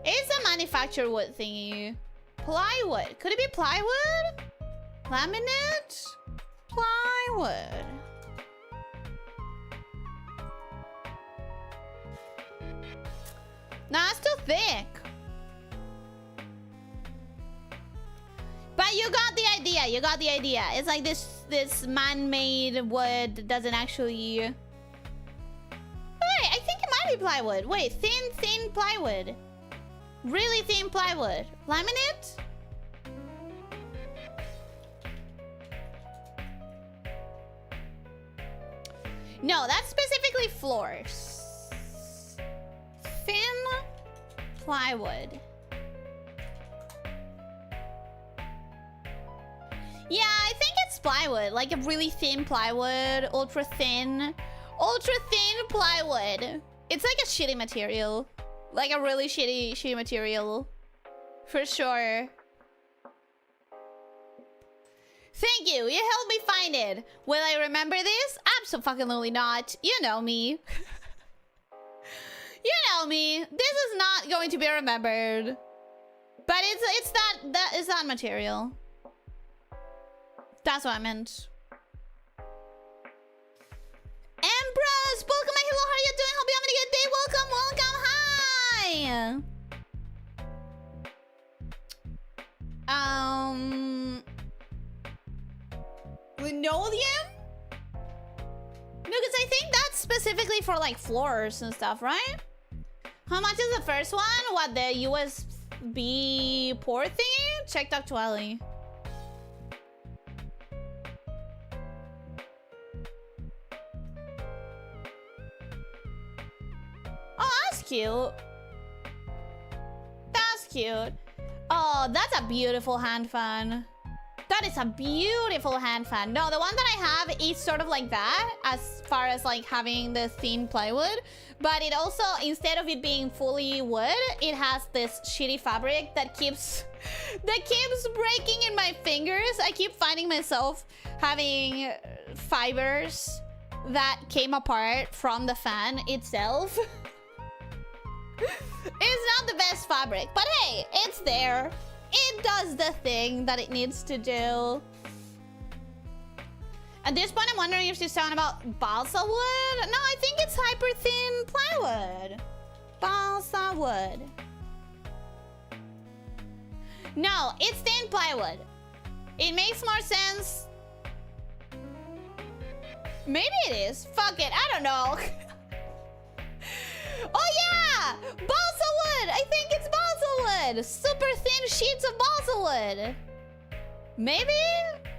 It's a manufactured wood thingy. Plywood. Could it be plywood? Laminate? Plywood. Nah, it's too thick. But you got the idea. You got the idea. It's like this man-made wood that doesn't actually... Wait, I think it might be plywood. Wait, thin plywood. Really thin plywood. Laminate? No, that's specifically floors. Thin plywood. Yeah, I think it's plywood. Like a really thin plywood. Ultra thin plywood. It's like a shitty material. Like a really shitty material. For sure. Thank you. You helped me find it. Will I remember this? Absolutely not. You know me. You know me. This is not going to be remembered. But it's that material. That's what I meant. Empress! Welcome, hello, how are you doing? Hope you're having a good day. Welcome, hi! Linoleum? No, because I think that's specifically for like floors and stuff, right? How much is the first one? What, the USB port thingy? Check actually. Oh, that's cute. That's cute. Oh, that's a beautiful hand fan. That is a beautiful hand fan. No, the one that I have is sort of like that, as far as like having the thin plywood. But it also, instead of it being fully wood, it has this shitty fabric that keeps breaking in my fingers. I keep finding myself having fibers that came apart from the fan itself. It's not the best fabric, but hey, it's there. It does the thing that it needs to do. At this point, I'm wondering if she's talking about balsa wood. No, I think it's hyper thin plywood. Balsa wood. No, it's thin plywood. It makes more sense. Maybe it is. Fuck it, I don't know. Oh yeah! Balsa wood! I think it's balsa wood! Super thin sheets of balsa wood. Maybe?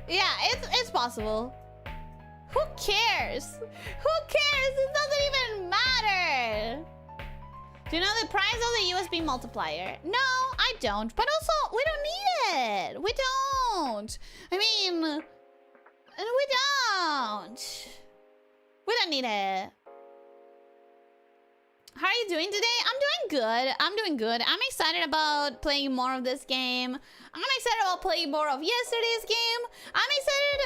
Yeah, it's possible. Who cares? Who cares? It doesn't even matter. Do you know the price of the USB multiplier? No, I don't. But also, we don't need it. We don't. I mean, we don't. We don't need it. How are you doing today? I'm doing good. I'm doing good. I'm excited about playing more of this game. I'm excited about playing more of yesterday's game. I'm excited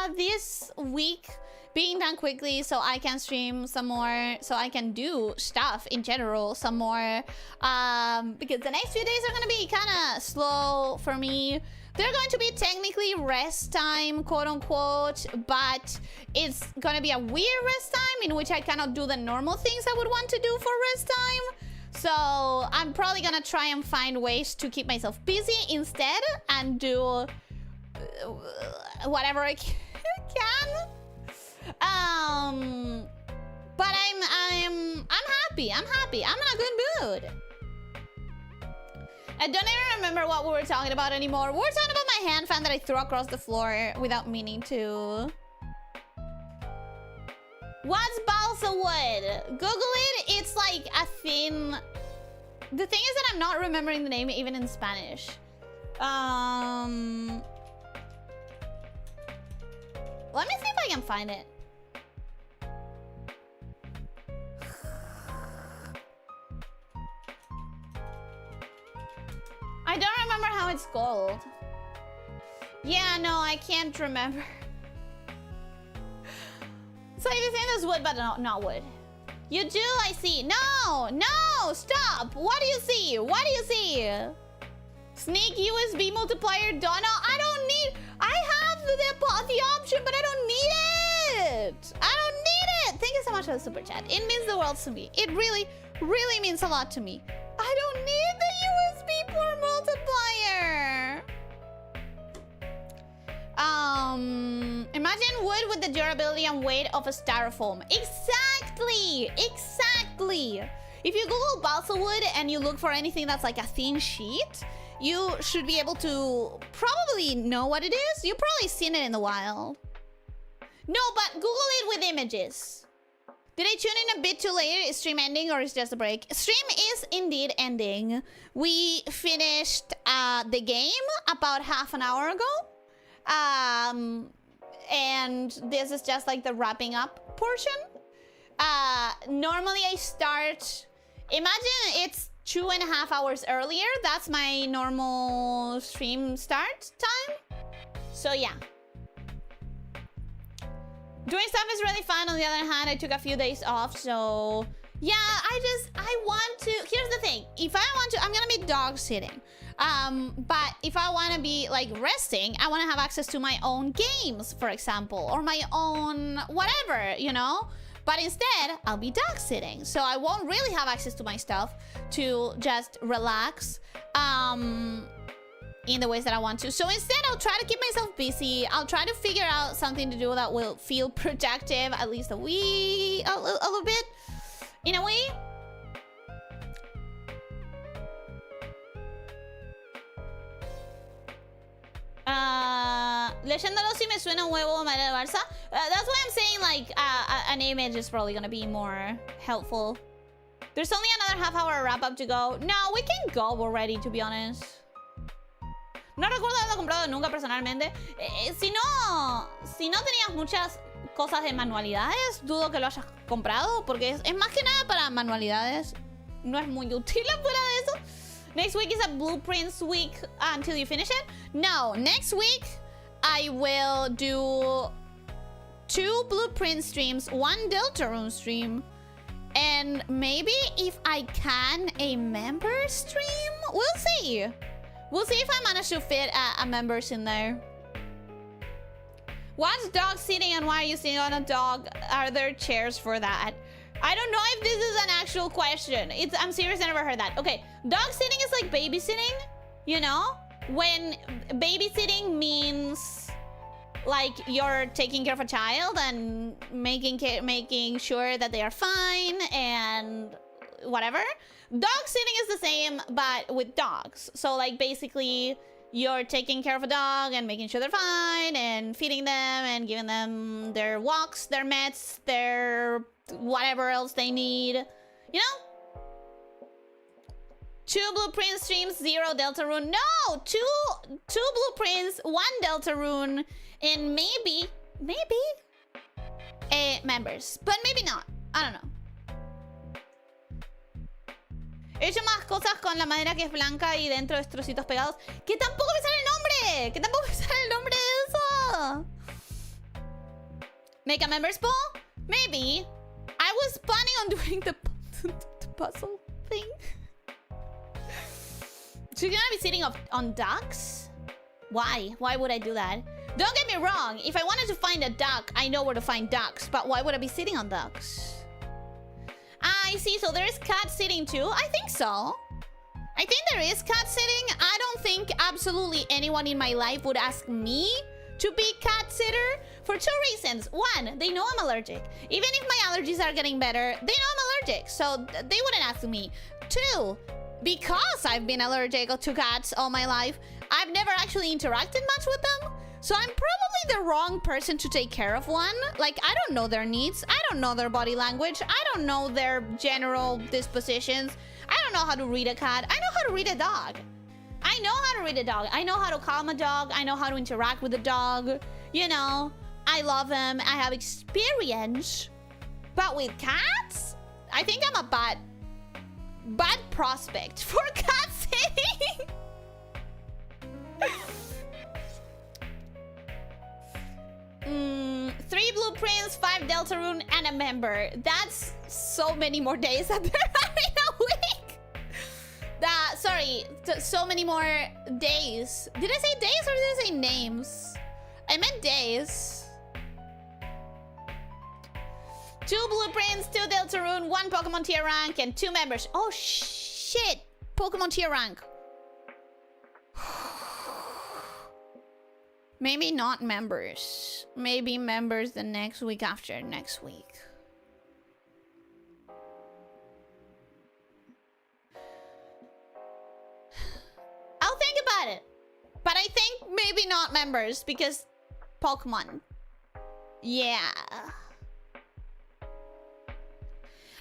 on this week being done quickly so I can stream some more, so I can do stuff in general some more. Because the next few days are gonna be kind of slow for me. They're going to be technically rest time, quote unquote, but it's gonna be a weird rest time in which I cannot do the normal things I would want to do for rest time. So I'm probably gonna try and find ways to keep myself busy instead and do whatever I can. But I'm happy. I'm happy. I'm in a good mood. I don't even remember what we were talking about anymore. We were talking about my hand fan that I threw across the floor without meaning to. What's balsa wood? Google it. It's like a thin... The thing is that I'm not remembering the name even in Spanish. Let me see if I can find it. I don't remember how it's called. Yeah, no, I can't remember. It's like the same as wood, but not wood. You do, I see. No, no, stop. What do you see? What do you see? Sneak USB multiplier Donna. I don't need... I have the option, but I don't need it. I don't need it. Thank you so much for the super chat. It means the world to me. It really, really means a lot to me. I don't need the USB port multiplier. Imagine wood with the durability and weight of a styrofoam. Exactly. If you Google balsa wood and you look for anything that's like a thin sheet, you should be able to probably know what it is. You've probably seen it in the wild. No, but Google it with images. Did I tune in a bit too late? Is stream ending or is just a break? Stream is indeed ending. We finished the game about half an hour ago. And this is just like the wrapping up portion. Normally I start... Imagine it's 2.5 hours earlier. That's my normal stream start time. So yeah. Doing stuff is really fun. On the other hand, I took a few days off, so... Yeah, I want to... Here's the thing. If I want to... I'm gonna be dog sitting. But if I want to be, like, resting, I want to have access to my own games, for example. Or my own... whatever, you know? But instead, I'll be dog sitting. So I won't really have access to my stuff to just relax. In the ways that I want to. So instead, I'll try to keep myself busy. I'll try to figure out something to do that will feel productive, at least a little bit, in a way. Leyéndolo si me suena un huevo María del Barça. That's why I'm saying, like, an image is probably gonna be more helpful. There's only another half-hour wrap-up to go. No, we can go already, to be honest. No recuerdo haberlo comprado nunca personalmente. Si no tenías muchas cosas de manualidades, dudo que lo hayas comprado, porque es más que nada para manualidades. No es muy útil fuera de eso. Next week is a blueprints week until you finish it. No, next week I will do 2 blueprint streams, 1 Deltarune stream, and maybe if I can, a member stream? We'll see. We'll see if I manage to fit a members in there. What's dog sitting and why are you sitting on a dog? Are there chairs for that? I don't know if this is an actual question. I'm serious, I never heard that. Okay, dog sitting is like babysitting, you know? When babysitting means like you're taking care of a child and making sure that they are fine and whatever. Dog sitting is the same, but with dogs. So, like, basically, you're taking care of a dog and making sure they're fine and feeding them and giving them their walks, their meds, their whatever else they need. You know? 2 blueprint streams, 0 Deltarune. No! 2 blueprints, 1 Deltarune, and maybe members. But maybe not. I don't know. He hecho más cosas con la madera que es blanca y dentro de trocitos pegados. ¡Que tampoco me sale el nombre! ¡Que tampoco me sale el nombre de eso! Make a members pool? Maybe. I was planning on doing the puzzle thing. So you're gonna be sitting on ducks? Why? Why would I do that? Don't get me wrong. If I wanted to find a duck, I know where to find ducks. But why would I be sitting on ducks? I see, so there is cat sitting too? I think so. I think there is cat sitting. I don't think absolutely anyone in my life would ask me to be cat sitter for 2 reasons. 1, they know I'm allergic. Even if my allergies are getting better, they know I'm allergic, so they wouldn't ask me. 2, because I've been allergic to cats all my life, I've never actually interacted much with them. So I'm probably the wrong person to take care of one. Like, I don't know their needs. I don't know their body language. I don't know their general dispositions. I don't know how to read a cat. I know how to read a dog. I know how to read a dog. I know how to calm a dog. I know how to interact with a dog. You know, I love them. I have experience. But with cats, I think I'm a bad prospect for cat sitting. 3 blueprints, 5 Deltarune, and a member. That's so many more days that they're having a week. Sorry, so many more days. Did I say days or did I say names? I meant days. 2 blueprints, 2 Deltarune, 1 Pokemon tier rank, and 2 members. Oh shit! Pokemon tier rank. Maybe not members. Maybe members the next week after next week. I'll think about it. But I think maybe not members because Pokemon. Yeah.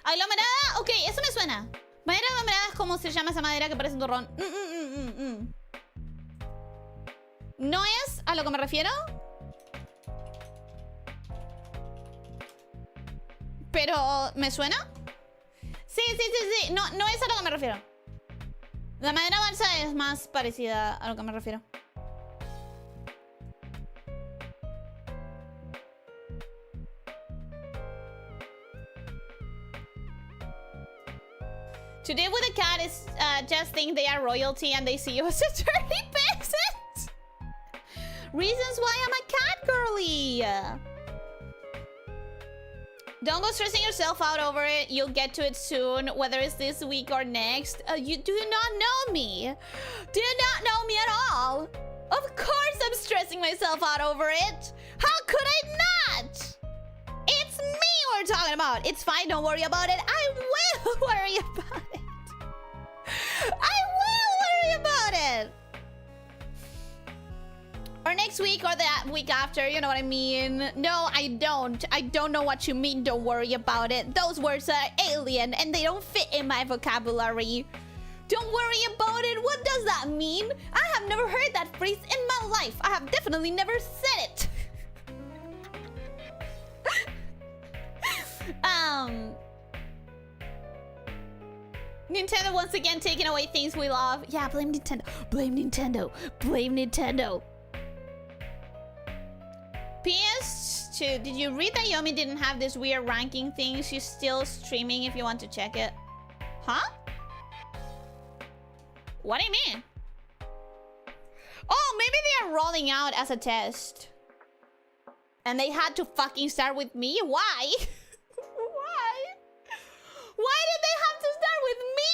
Aglomerada. Ok, eso me suena. Madera aglomerada es como se llama esa madera que parece un turrón. ¿No es a lo que me refiero? Pero, ¿me suena? Sí. No es a lo que me refiero. La madera balsa es más parecida a lo que me refiero. To deal with a cat is just think they are royalty and they see you as a dirty peasant. Reasons why I'm a cat girly. Don't go stressing yourself out over it. You'll get to it soon, whether it's this week or next. You do not know me. Do not know me at all. Of course I'm stressing myself out over it. How could I not? It's me we're talking about. It's fine, don't worry about it. I will worry about it. I will worry about it. Or next week or the week after, you know what I mean? No, I don't. I don't know what you mean, don't worry about it. Those words are alien and they don't fit in my vocabulary. Don't worry about it. What does that mean? I have never heard that phrase in my life. I have definitely never said it. Nintendo once again taking away things we love. Yeah, blame Nintendo. Blame Nintendo. Blame Nintendo. PS2, did you read that Yomi didn't have this weird ranking thing? She's still streaming if you want to check it. Huh? What do you mean? Oh, maybe they are rolling out as a test. And they had to fucking start with me? Why? Why? Why did they have to start with me?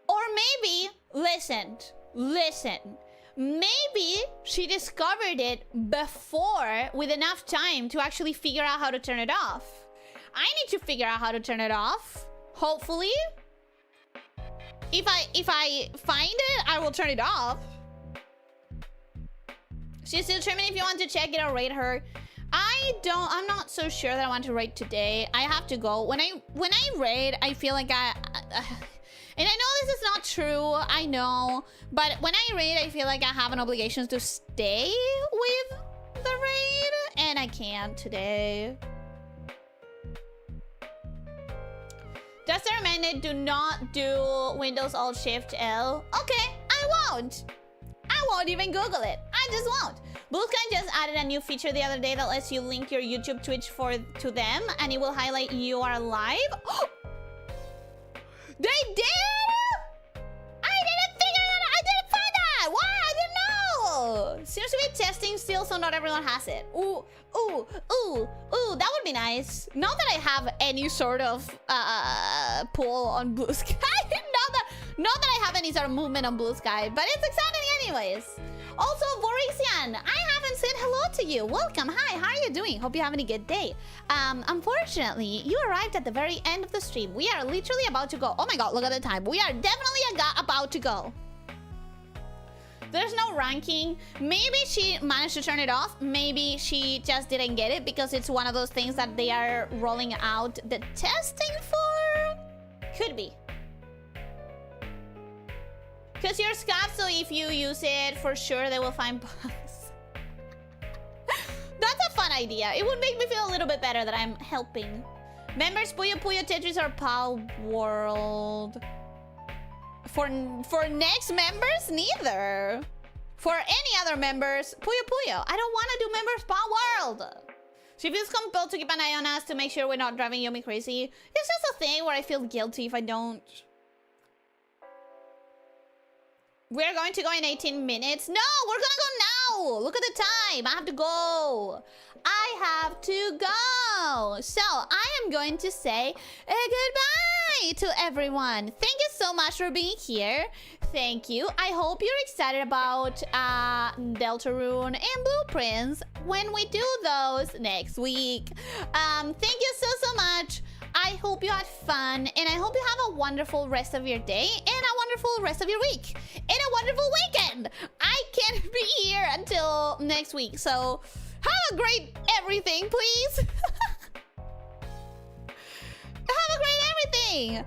Or maybe, listen. Maybe she discovered it before with enough time to actually figure out how to turn it off. I need to figure out how to turn it off. Hopefully. If I find it, I will turn it off. She's still streaming if you want to check it or rate her. I'm not so sure that I want to raid today. I have to go. When I raid, I feel like and I know this is not true, I know. But when I raid, I feel like I have an obligation to stay with the raid. And I can't today. Just a reminder, do not do Windows Alt Shift L. Okay, I won't even Google it. I just won't. Blue Sky just added a new feature the other day that lets you link your YouTube Twitch to them, and it will highlight you are live. Oh! They did! I didn't figure that out. I didn't find that. Why? I didn't know. Seems to be testing still, so not everyone has it. Ooh, that would be nice. Not that I have any sort of pull on Blue Sky. not that I have any sort of movement on Blue Sky, but it's exciting anyways. Also, Vorixian, I haven't said hello to you. Welcome. Hi, how are you doing? Hope you're having a good day. Unfortunately, you arrived at the very end of the stream. We are literally about to go. Oh my god, look at the time. We are definitely about to go. There's no ranking. Maybe she managed to turn it off. Maybe she just didn't get it because it's one of those things that they are rolling out the testing for. Could be. Because you're scabbed, so if you use it, for sure they will find bugs. That's a fun idea. It would make me feel a little bit better that I'm helping. Members, Puyo Puyo, Tetris, or Pal World. For next members, neither. For any other members, Puyo Puyo. I don't want to do members Pal World. She feels compelled to keep an eye on us to make sure we're not driving Yomi crazy. It's just a thing where I feel guilty if I don't. We're going to go in 18 minutes. No, we're gonna go Look at the time. I have to go. I have to go. So I am going to say goodbye to everyone. Thank you so much for being here. Thank you. I hope you're excited about Deltarune and Blueprints when we do those next week. Thank you so much. I hope you had fun, and I hope you have a wonderful rest of your day and a wonderful rest of your week and a wonderful weekend. I can't be here until next week, so have a great everything, please. Have a great everything.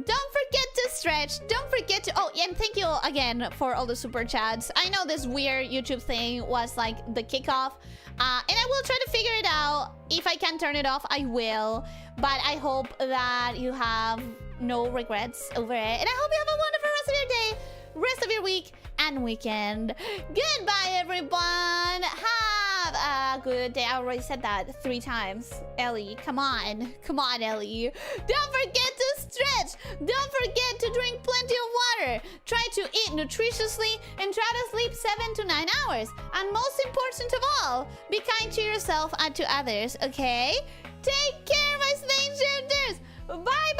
Don't forget to stretch. Don't forget to... Oh, and thank you again for all the super chats. I know this weird YouTube thing was like the kickoff. And I will try to figure it out. If I can turn it off, I will. But I hope that you have no regrets over it. And I hope you have a wonderful rest of your day, rest of your week, and weekend. Goodbye, everyone. Have a good day. I already said that 3 times. Ellie, come on. Come on, Ellie. Don't forget to stretch. Don't forget to drink plenty of water. Try to eat nutritiously and try to sleep 7 to 9 hours. And most important of all, be kind to yourself and to others, okay? Take care, my snake shifters. Bye-bye.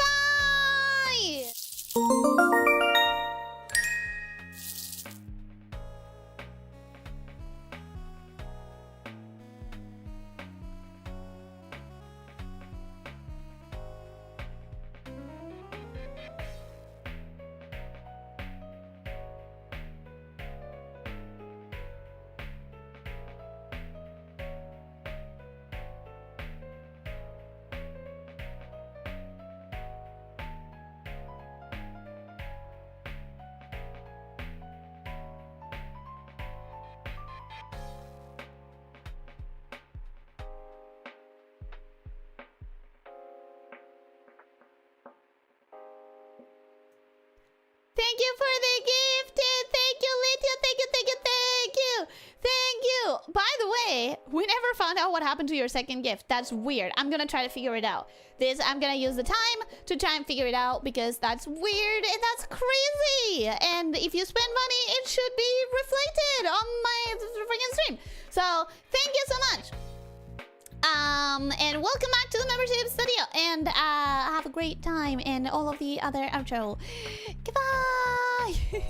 Thank you for the gift. Thank you, Lydia. Thank you, thank you, thank you. Thank you. By the way, we never found out what happened to your second gift. That's weird. I'm gonna try to figure it out. I'm gonna use the time to try and figure it out because that's weird and that's crazy. And if you spend money, it should be reflected on my freaking stream. So thank you so much. And welcome back to the membership studio, and have a great time and all of the other outro. Goodbye.